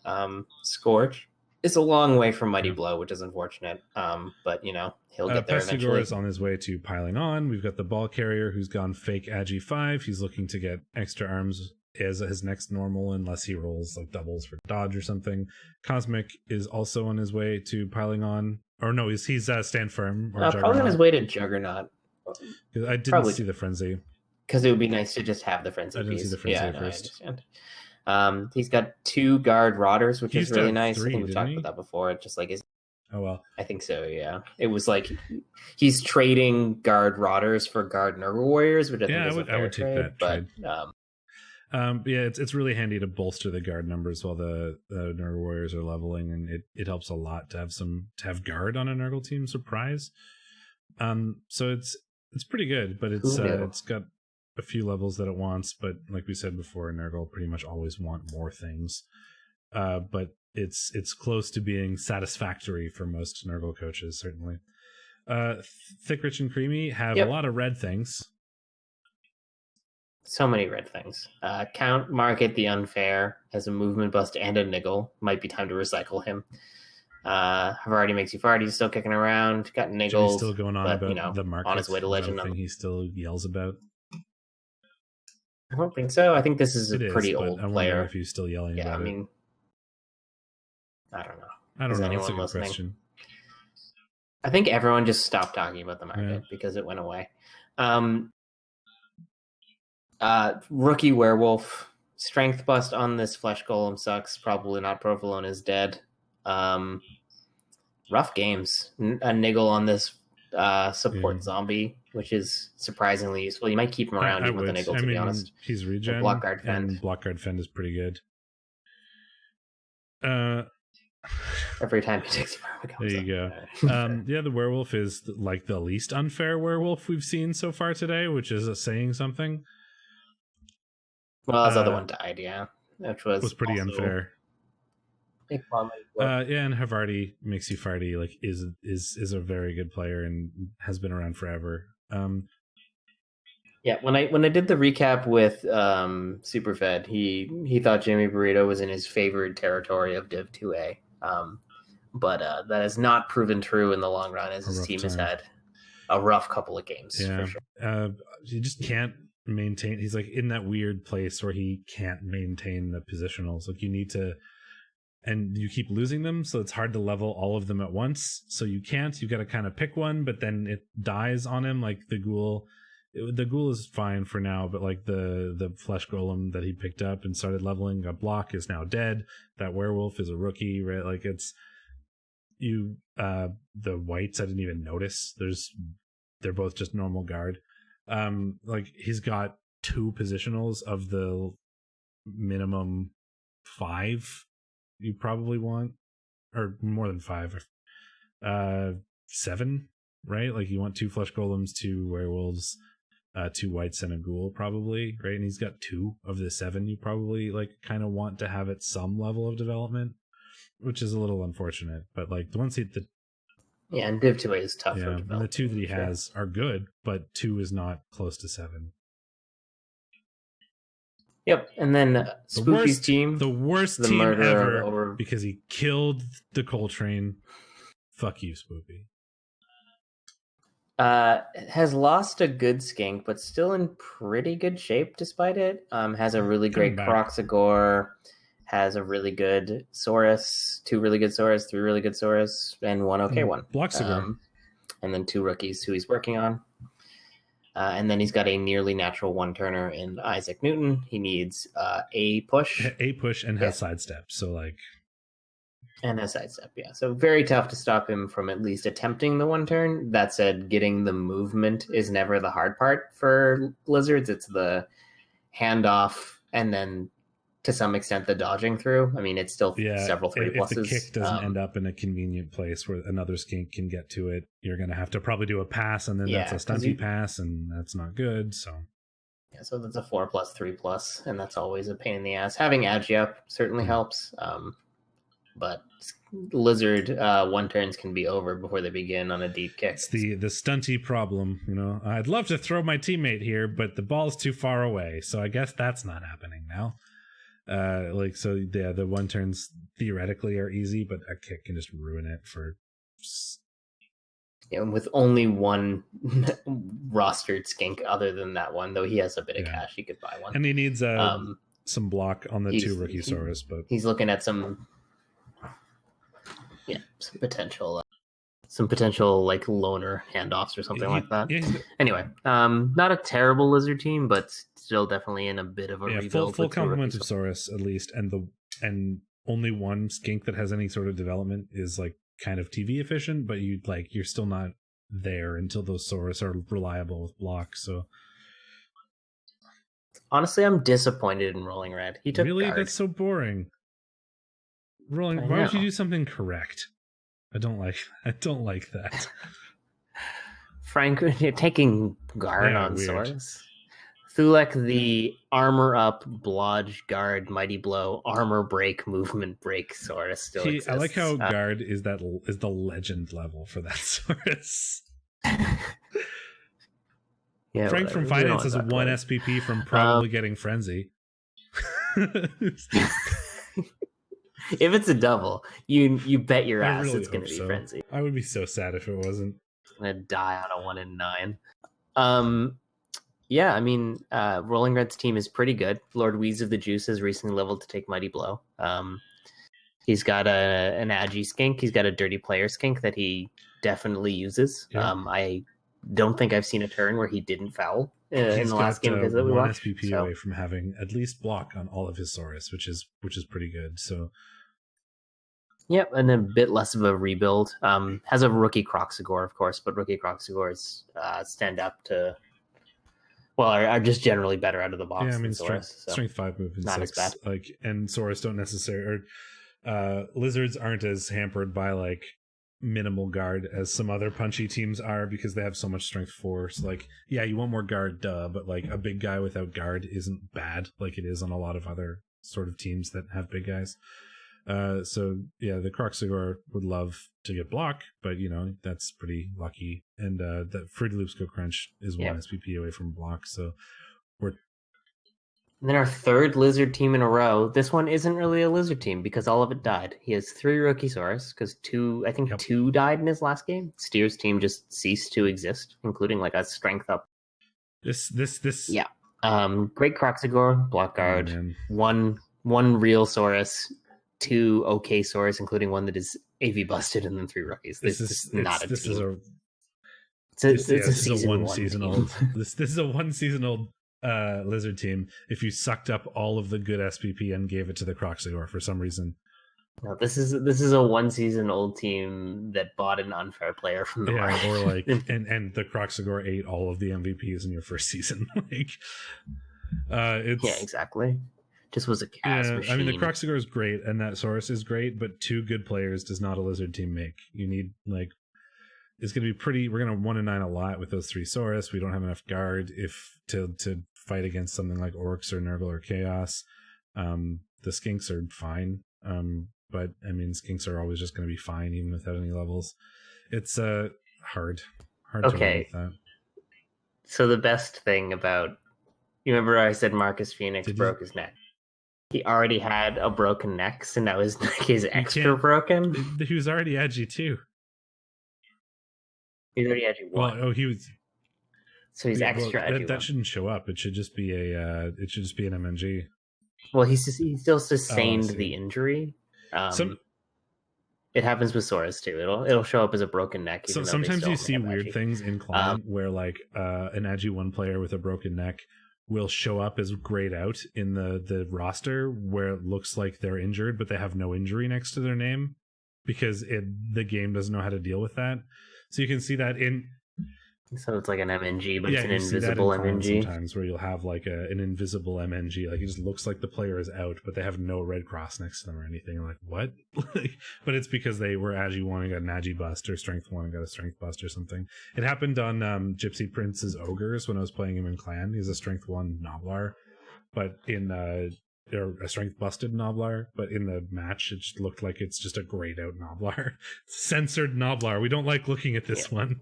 Scorch is a long way from Mighty Blow, which is unfortunate. But he'll get there eventually. Is on his way to piling on. We've got the Ball Carrier who's gone fake Agi 5. He's looking to get extra arms as his next normal, unless he rolls like doubles for dodge or something. Cosmic is also on his way to piling on. Or no, he's Stand Firm. Or probably on his way to Juggernaut. I didn't see the Frenzy. Because it would be nice to just have the Frenzy piece. I didn't see the Frenzy first. I understand. He's got 2 Guard Rotters, which is really nice. 3, I think we talked about that before. It just is. Oh well. I think so. Yeah, it was like he's trading Guard Rotters for Guard Nurgle Warriors, which I think is a fair trade. That trade. It's really handy to bolster the Guard numbers while the Nurgle Warriors are leveling, and it helps a lot to have Guard on a Nurgle team. Surprise. So it's pretty good, but it's got a few levels that it wants. But like we said before, Nurgle pretty much always want more things. But it's close to being satisfactory for most Nurgle coaches, certainly. Thick, Rich, and Creamy have a lot of red things. So many red things. Count Market the Unfair has a movement bust and a niggle. Might be time to recycle him. Havarti makes you farty. He's still kicking around. Got niggles. He's still going on about the market. On his way to Legend. Thing he still yells about. I don't think so. I think this is a pretty old player. If he's still yelling about it. I don't know. I don't know. That's a good question. I think everyone just stopped talking about the market because it went away. Rookie Werewolf. Strength bust on this Flesh Golem sucks. Probably not Provolone is dead. Rough games. A niggle on this support zombie, which is surprisingly useful. You might keep him around even with a niggle, to be honest. He's regen. Block Guard Fend. And Block Guard Fend is pretty good. Every time he takes a farm, there you go. The werewolf is like the least unfair werewolf we've seen so far today, which is saying something. Well, his other one died, which was pretty unfair. And Havarti makes you farty is a very good player and has been around forever. When I did the recap with Superfed, he thought Jimmy Burrito was in his favored territory of Div 2A. But that has not proven true in the long run, as his team has had a rough couple of games. For sure. He just can't maintain. He's like in that weird place where he can't maintain the positionals. Like you need to, and you keep losing them, so it's hard to level all of them at once. So you can't. You got to kind of pick one, but then it dies on him. Like the ghoul. The ghoul is fine for now, but like the flesh golem that he picked up and started leveling a block is now dead. That werewolf is a rookie, right? Like it's the whites I didn't even notice. They're both just normal guard. Like he's got 2 positionals of the minimum 5 you probably want, or more than 5, 7, right? Like you want 2 flesh golems, 2 werewolves, 2 whites and a ghoul probably, right? And he's got 2 of the 7 you probably like kind of want to have at some level of development, which is a little unfortunate. But like the ones and Div 2A is tough for development. And the 2 that he has are good, but 2 is not close to 7. Yep, and then Spooky's team, the worst team ever, because he killed the Coltrane. Fuck you, Spooky. Has lost a good skink, but still in pretty good shape despite it. Has a really great Croxagore, has a really good Saurus, 2 really good Saurus, 3 really good Saurus, and 1 okay one. Bloxagore. And then 2 rookies who he's working on. And then he's got a nearly natural 1-turner in Isaac Newton. He needs a push. And has sidestep. So like. And a sidestep, So very tough to stop him from at least attempting the 1-turn. That said, getting the movement is never the hard part for lizards. It's the handoff and then to some extent the dodging through. I mean, it's still several 3 pluses. If the kick doesn't end up in a convenient place where another skink can get to it, you're going to have to probably do a pass, and then that's a stunty pass, and that's not good. So Yeah, so that's a 4+, 3+, and that's always a pain in the ass. Having Agi up certainly helps, but lizard one turns can be over before they begin on a deep kick. It's the stunty problem, you know. I'd love to throw my teammate here, but the ball's too far away, so I guess that's not happening now. The one turns theoretically are easy, but a kick can just ruin it for. Yeah, and with only one rostered skink other than that one, though he has a bit of cash, he could buy one. And he needs some block on the 2 rookie Saurus, but he's looking at some potential like loner handoffs or something like that. Anyway, not a terrible lizard team, but still definitely in a bit of a rebuild. Full complement of Saurus at least, and only one skink that has any sort of development is like kind of TV efficient, but you're still not there until those Saurus are reliable with block. So honestly, I'm disappointed in Rolling Red. He took really guard. That's so boring. Rolling, why don't you do something correct? I don't like that. Frank, you're taking guard on Saurus. Thulek, the armor up, blodge, guard, mighty blow, armor break, movement break Saurus still exists. I like how guard is the legend level for that Saurus. Yeah, Frank from Finance has one SPP from probably getting Frenzy. If it's a double, you bet your ass really it's going to be Frenzy. I would be so sad if it wasn't. It's going to die on a 1 in 9. Yeah, I mean, Rolling Red's team is pretty good. Lord Wheeze of the Juice has recently leveled to take Mighty Blow. He's got an Agi skink. He's got a Dirty Player skink that he definitely uses. Yeah. I don't think I've seen a turn where he didn't foul in the last game visit we watched. He's got 1 SPP away from having at least block on all of his Saurus, which is pretty good. So. Yep, and a bit less of a rebuild. Has a rookie Croxagore, of course, but rookie Croxagores stand up to... Well, are just generally better out of the box. Yeah, I mean, Saurus, strength 5 move and not 6. As bad. Like, and Saurus don't necessarily, lizards aren't as hampered by like minimal guard as some other punchy teams are because they have so much strength 4. So like, yeah, you want more guard, but like a big guy without guard isn't bad like it is on a lot of other sort of teams that have big guys. So yeah, the Croxagore would love to get block, but you know that's pretty lucky. And the Fruity Loops Go Crunch is 1 SPP away from block, so we're. And then our third lizard team in a row. This one isn't really a lizard team because all of it died. He has 3 rookie Saurus because 2 died in his last game. Steer's team just ceased to exist, including like a strength up. This. Yeah. Great Croxagore, block guard, one real Saurus. 2 OK Saurus, including one that is AV busted, and then 3 rookies. This is not a team. This is a 1 season old. This is a 1 season old lizard team. If you sucked up all of the good SPP and gave it to the Croxagore for some reason. No, this is a 1 season old team that bought an unfair player from the market. Or like and the Croxagore ate all of the MVPs in your first season. Exactly. Just was a cast machine. I mean, the Croxagore is great, and that Saurus is great, but 2 good players does not a lizard team make. You need, like, it's going to be pretty... We're going to 1 in 9 a lot with those 3 Saurus. We don't have enough guard to fight against something like Orcs or Nurgle or Chaos. The Skinks are fine, but, I mean, Skinks are always just going to be fine, even without any levels. It's hard to run with that. So the best thing about... You remember I said Marcus Phoenix broke his neck? He already had a broken neck, so now his neck is extra broken. He was already edgy too. He's already edgy 1. Well, he was. So he's extra edgy. That shouldn't show up. It should just be an MNG. Well, he still sustained the injury. It happens with Saurus too. It'll show up as a broken neck. So sometimes you see weird things in Clan where like an Agi 1 player with a broken neck will show up as grayed out in the roster where it looks like they're injured, but they have no injury next to their name because the game doesn't know how to deal with that. So you can see that So it's like an MNG, but Yeah, it's an you see that invisible in Clan MNG. sometimes where you'll have like an invisible MNG, like it just looks like the player is out, but they have no red cross next to them or anything. Like what? But it's because they were Agi 1 and got an Agi bust, or Strength 1 and got a Strength bust or something. It happened on Gypsy Prince's Ogres when I was playing him in Clan. He's a Strength 1 Noblar, but in or a Strength busted Noblar, but in the match it just looked like it's just a grayed out Noblar. Censored Noblar. We don't like looking at this one.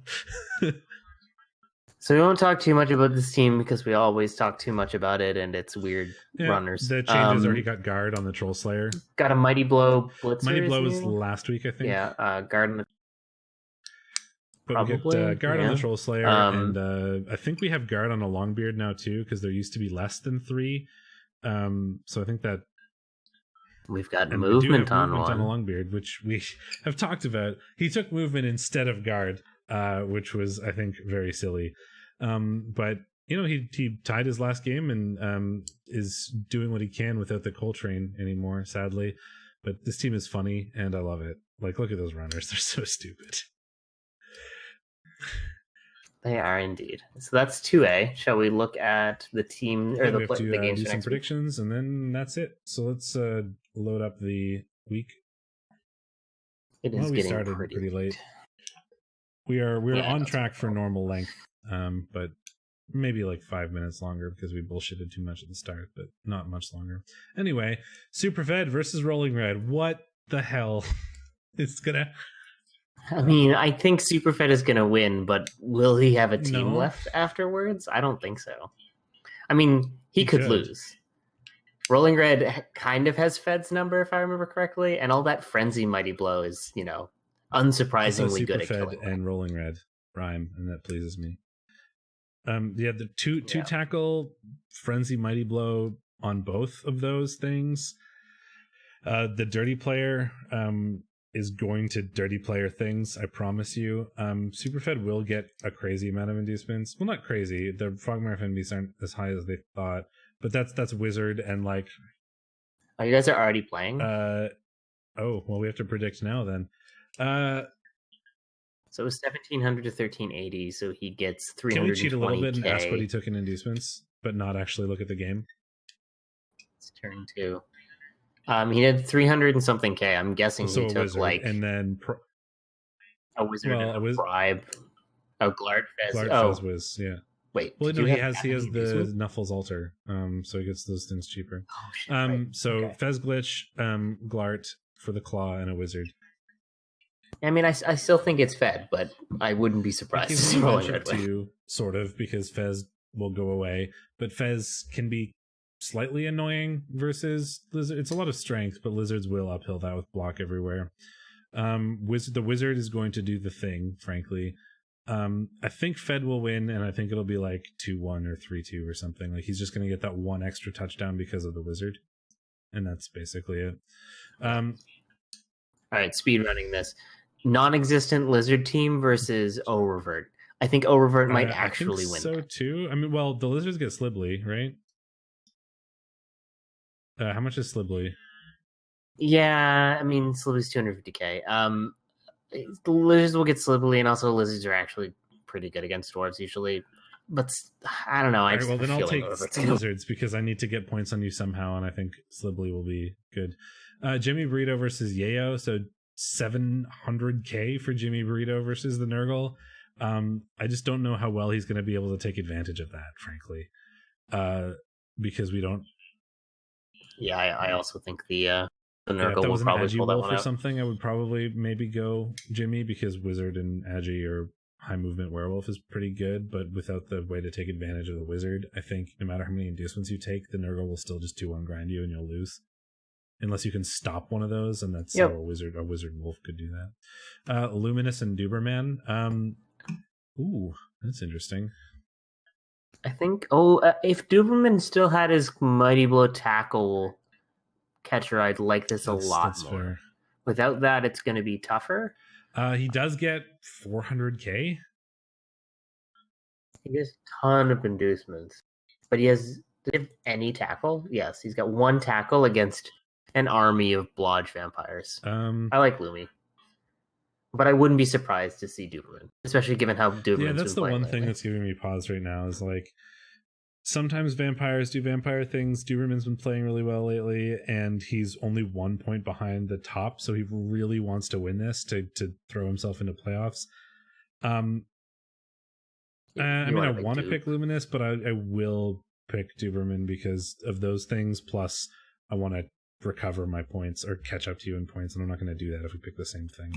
So we won't talk too much about this team because we always talk too much about it and its weird runners. The changes already got guard on the Troll Slayer. Got a Mighty Blow Blitzer. Mighty Blow was last week, I think. Yeah, guard on the... But we get guard on the Troll Slayer, and I think we have guard on a Longbeard now too, because there used to be less than 3. So I think that we've got movement on one. On a Longbeard, which we have talked about. He took movement instead of guard, which was, I think, very silly. But you know, he tied his last game and is doing what he can without the Coltrane anymore, sadly. But this team is funny and I love it. Like, look at those runners; they're so stupid. They are indeed. So that's 2A. Shall we look at the team or the games? Do some predictions, and then that's it. So let's load up the week. It is getting started pretty late. We're on track for normal length, but maybe like 5 minutes longer because we bullshitted too much at the start, but not much longer. Anyway, Superfed versus Rolling Red. What the hell is gonna? I mean, I think Superfed is gonna win, but will he have a team left afterwards? I don't think so. I mean, he could lose. Rolling Red kind of has Fed's number, if I remember correctly, and all that Frenzy Mighty Blow is, you know, unsurprisingly good at killing. And Rolling Red rhyme, and that pleases me. The two tackle Frenzy Mighty Blow on both of those things. The dirty player is going to dirty player things, I promise you. Superfed will get a crazy amount of inducements. Well, not crazy. The Frogmare FNBs aren't as high as they thought, but that's Wizard and like. Oh, you guys are already playing? Oh, well, we have to predict now then. So it was 1,700 to 1,380, so he gets 320K. Can we cheat a little bit and ask what he took in inducements, but not actually look at the game? It's turn 2. He had 300 and something K. I'm guessing he took wizard, like and then a wizard and a bribe. Oh, Glart Fez. Fez Wiz, yeah. Wait. Well, no, he has the Nuffles altar, so he gets those things cheaper. Oh, shit, right. So okay. Fez Glitch, Glart for the claw, and a wizard. I mean, I still think it's Fed, but I wouldn't be surprised. It's rolling too, sort of, because Fez will go away, but Fez can be slightly annoying versus Lizard. It's a lot of strength, but Lizards will uphill that with block everywhere. The Wizard is going to do the thing, frankly. I think Fed will win, and I think it'll be like 2-1 or 3-2 or something. Like, he's just going to get that one extra touchdown because of the Wizard, and that's basically it. All right, speed running this. Non-existent Lizard team versus O-Revert. I think O-Revert might actually win. So too. I mean, well, the Lizards get Slibly, right? How much is Slibly? Yeah, I mean, Slibly's 250K. The Lizards will get Slibly, and also Lizards are actually pretty good against Dwarves usually. But I don't know. Well, then I'll take Lizards because I need to get points on you somehow, and I think Slibly will be good. Jimmy Burrito versus Yayo, so 700K for Jimmy Burrito versus the Nurgle. I just don't know how well he's going to be able to take advantage of that, frankly, because we don't. Yeah, I also think the Nurgle will probably pull that one out. Or something, I would probably maybe go Jimmy, because Wizard and Agi or high movement werewolf is pretty good, but without the way to take advantage of the Wizard, I think no matter how many inducements you take, the Nurgle will still just 2-1 grind you and you'll lose. Unless you can stop one of those, and that's how a Wizard Wolf could do that. Luminous and Duberman. Ooh, that's interesting. I think, if Duberman still had his Mighty Blow tackle catcher, I'd like this a lot more. Fair. Without that, it's going to be tougher. He does get 400K. He gets a ton of inducements. But does he have any tackle? Yes, he's got one tackle against an army of Blodge vampires. I like Lumi. But I wouldn't be surprised to see Duberman, especially given how Duberman's Yeah, that's been the one lately. thing that's giving me pause right now is like sometimes vampires do vampire things. Duberman's been playing really well lately, and he's only 1 point behind the top, so he really wants to win this to throw himself into playoffs. I mean, I want to pick Luminous, but I will pick Duberman because of those things. Plus, I want to recover my points or catch up to you in points, and I'm not going to do that if we pick the same thing.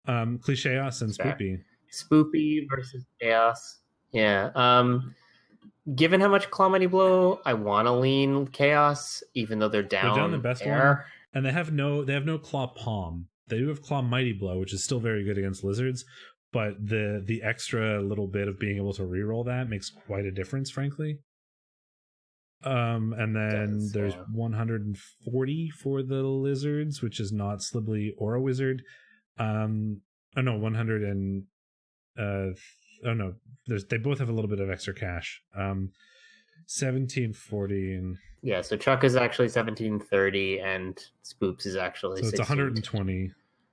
Clicheos and Spoopy. Spoopy versus Chaos. Yeah. Given how much Claw Mighty Blow, I want to lean Chaos, even though they're down the best one, and they have no Claw Palm. They do have Claw Mighty Blow, which is still very good against lizards, but the extra little bit of being able to reroll that makes quite a difference, frankly. And then there's 140 for the lizards, which is not Slibly or a wizard. 100 and they both have a little bit of extra cash. 1740 and yeah, so Chuck is actually 1730 and Spoops is actually so it's 120.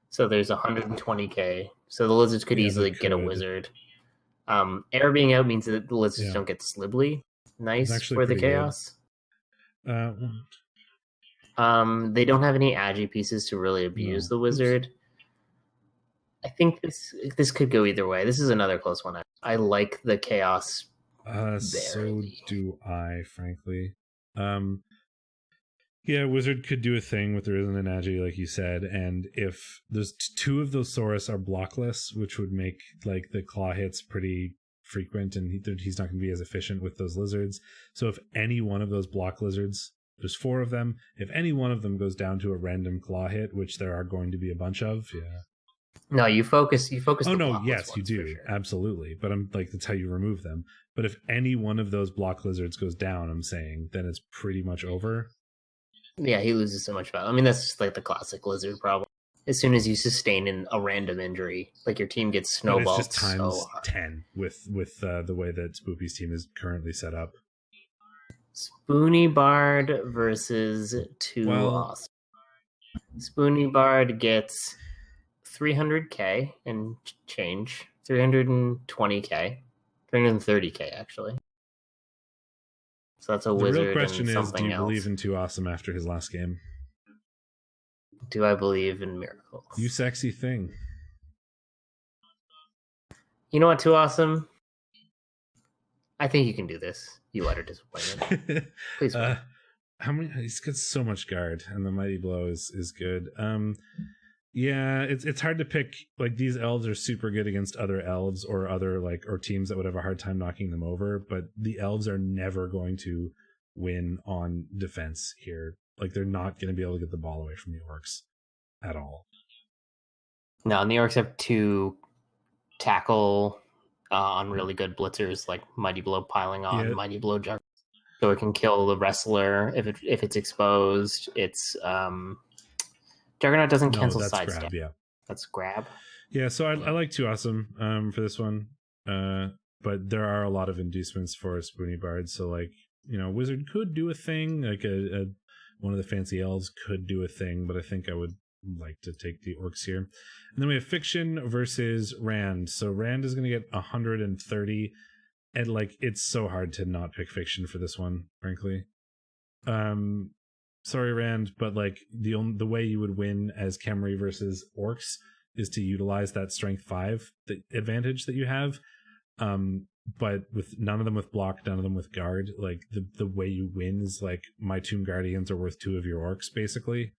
So there's 120k. So the lizards could easily get a wizard. Air being out means that the lizards don't get Slibly. Nice for the Chaos. They don't have any agi pieces to really abuse the wizard. I think this could go either way. This is another close one. I like the Chaos. So do I, frankly. Yeah, wizard could do a thing with there isn't an agi, like you said, and if there's two of those Saurus are blockless, which would make like the claw hits pretty frequent, and he's not going to be as efficient with those lizards. So if any one of those block lizards, there's 4 of them, if any one of them goes down to a random claw hit, which there are going to be a bunch of, no, you focus. Oh no, yes, you do, sure. Absolutely. But I'm like, that's how you remove them. But if any one of those block lizards goes down, I'm saying, then it's pretty much over. Yeah, he loses so much value. I mean, that's just like the classic lizard problem. As soon as you sustain a random injury, like your team gets snowballed. It's just times 10 with the way that Spoopy's team is currently set up. Spoony Bard versus Awesome. Spoony Bard gets 300k and change, 320k, 330k actually. So that's a wizard. The real question is, do you else. believe in Too Awesome after his last game? Do I believe in miracles? You sexy thing. You know what, Too Awesome? I think you can do this. You utter disappointment. Please. How many? He's got so much guard, and the Mighty Blow is good. Yeah, it's hard to pick. Like, these elves are super good against other elves or other or teams that would have a hard time knocking them over, but the elves are never going to win on defense here. Like, they're not going to be able to get the ball away from the Orcs at all. No, and the Orcs have 2 tackle on really good blitzers, like Mighty Blow piling on, Mighty Blow Juggernaut. So it can kill the wrestler if it's exposed. It's Juggernaut doesn't cancel sidestep. Yeah, that's grab. Yeah, so I like Too Awesome for this one, but there are a lot of inducements for a Spoony Bard. So Wizard could do a thing, like one of the fancy elves could do a thing, but I think I would like to take the Orcs here. And then we have Fiction versus Rand. So Rand is going to get 130, and it's so hard to not pick Fiction for this one, frankly. Sorry, Rand, but the way you would win as Khemri versus Orcs is to utilize that Strength 5 advantage that you have. But with none of them with block, none of them with guard, the way you win is my Tomb Guardians are worth 2 of your Orcs, basically.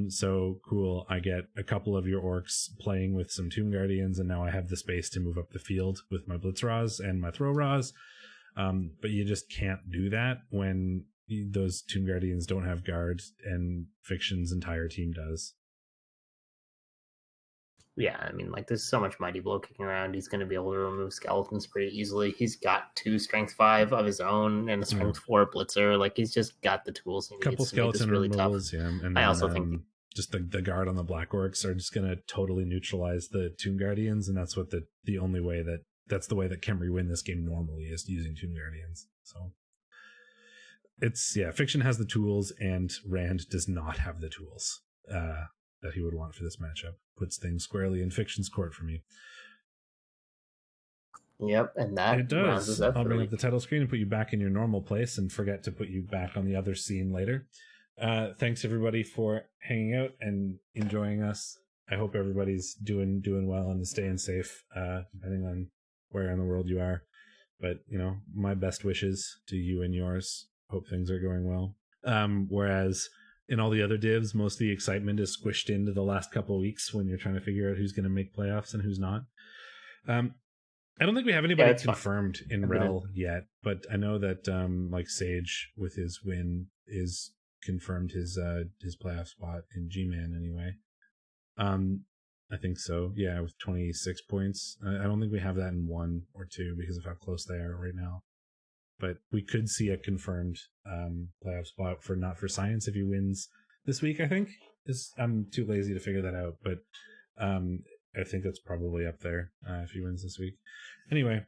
So cool, I get a couple of your Orcs playing with some Tomb Guardians, and now I have the space to move up the field with my Blitz Raws and my Throw Raws. But you just can't do that when those Tomb Guardians don't have guard and Fiction's entire team does. Yeah, I mean, there's so much Mighty Blow kicking around. He's going to be able to remove skeletons pretty easily. He's got 2 Strength 5 of his own and a Strength 4 Blitzer. He's just got the tools he needs. Couple skeleton really removals, tough. Yeah. And then, I also think just the guard on the Black Orcs are just going to totally neutralize the Tomb Guardians, and that's what the only way that's the way that Khemri win this game normally is using Tomb Guardians. So Fiction has the tools and Rand does not have the tools. that he would want for this matchup. Puts things squarely in fiction's court for me. Yep, and that it does. I'll bring up the title screen and put you back in your normal place, and forget to put you back on the other scene later. Thanks everybody for hanging out and enjoying us. I hope everybody's doing well and staying safe, depending on where in the world you are. But my best wishes to you and yours. Hope things are going well. Whereas in all the other divs, most of the excitement is squished into the last couple of weeks when you're trying to figure out who's going to make playoffs and who's not. I don't think we have anybody confirmed in REL yet, but I know that like Sage with his win is confirmed his playoff spot in G-Man anyway. I think so. Yeah, with 26 points. I don't think we have that in 1 or 2 because of how close they are right now. But we could see a confirmed playoff spot for Not for Science if he wins this week, I think. I'm too lazy to figure that out, but I think that's probably up there if he wins this week. Anyway,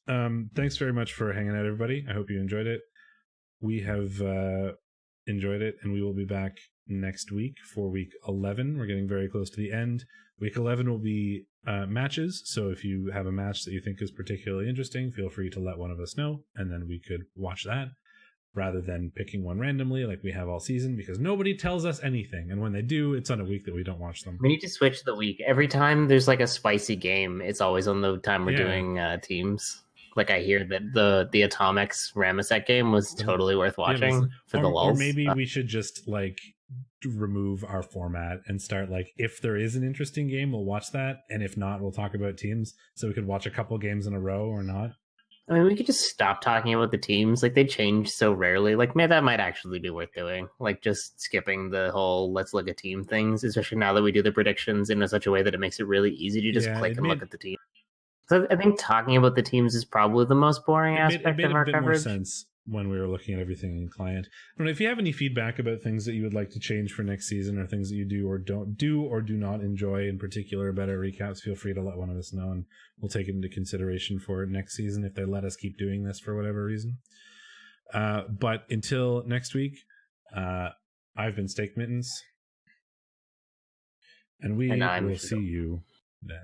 thanks very much for hanging out, everybody. I hope you enjoyed it. We have enjoyed it, and we will be back next week for week 11. We're getting very close to the end. Week 11 will be matches, so if you have a match that you think is particularly interesting, feel free to let one of us know, and then we could watch that rather than picking one randomly like we have all season, because nobody tells us anything, and when they do, it's on a week that we don't watch them. We need to switch the week. Every time there's like a spicy game, it's always on the time we're doing teams. Like I hear that the Atomics Ramesek game was totally worth watching for the lulls. Or maybe we should just like remove our format and start like, if there is an interesting game, we'll watch that, and if not, we'll talk about teams, so we could watch a couple games in a row or not. I mean, we could just stop talking about the teams. Like, they change so rarely. Like, maybe that might actually be worth doing. Like, just skipping the whole let's look at team things, especially now that we do the predictions in such a way that it makes it really easy to just click and look at the team. So I think talking about the teams is probably the most boring aspect of our coverage. It made a bit more sense when we were looking at everything in client. I don't know, if you have any feedback about things that you would like to change for next season, or things that you do or do not enjoy in particular about our recaps, feel free to let one of us know, and we'll take it into consideration for next season if they let us keep doing this for whatever reason. But until next week, I've been Steakmittens, and we will see you then.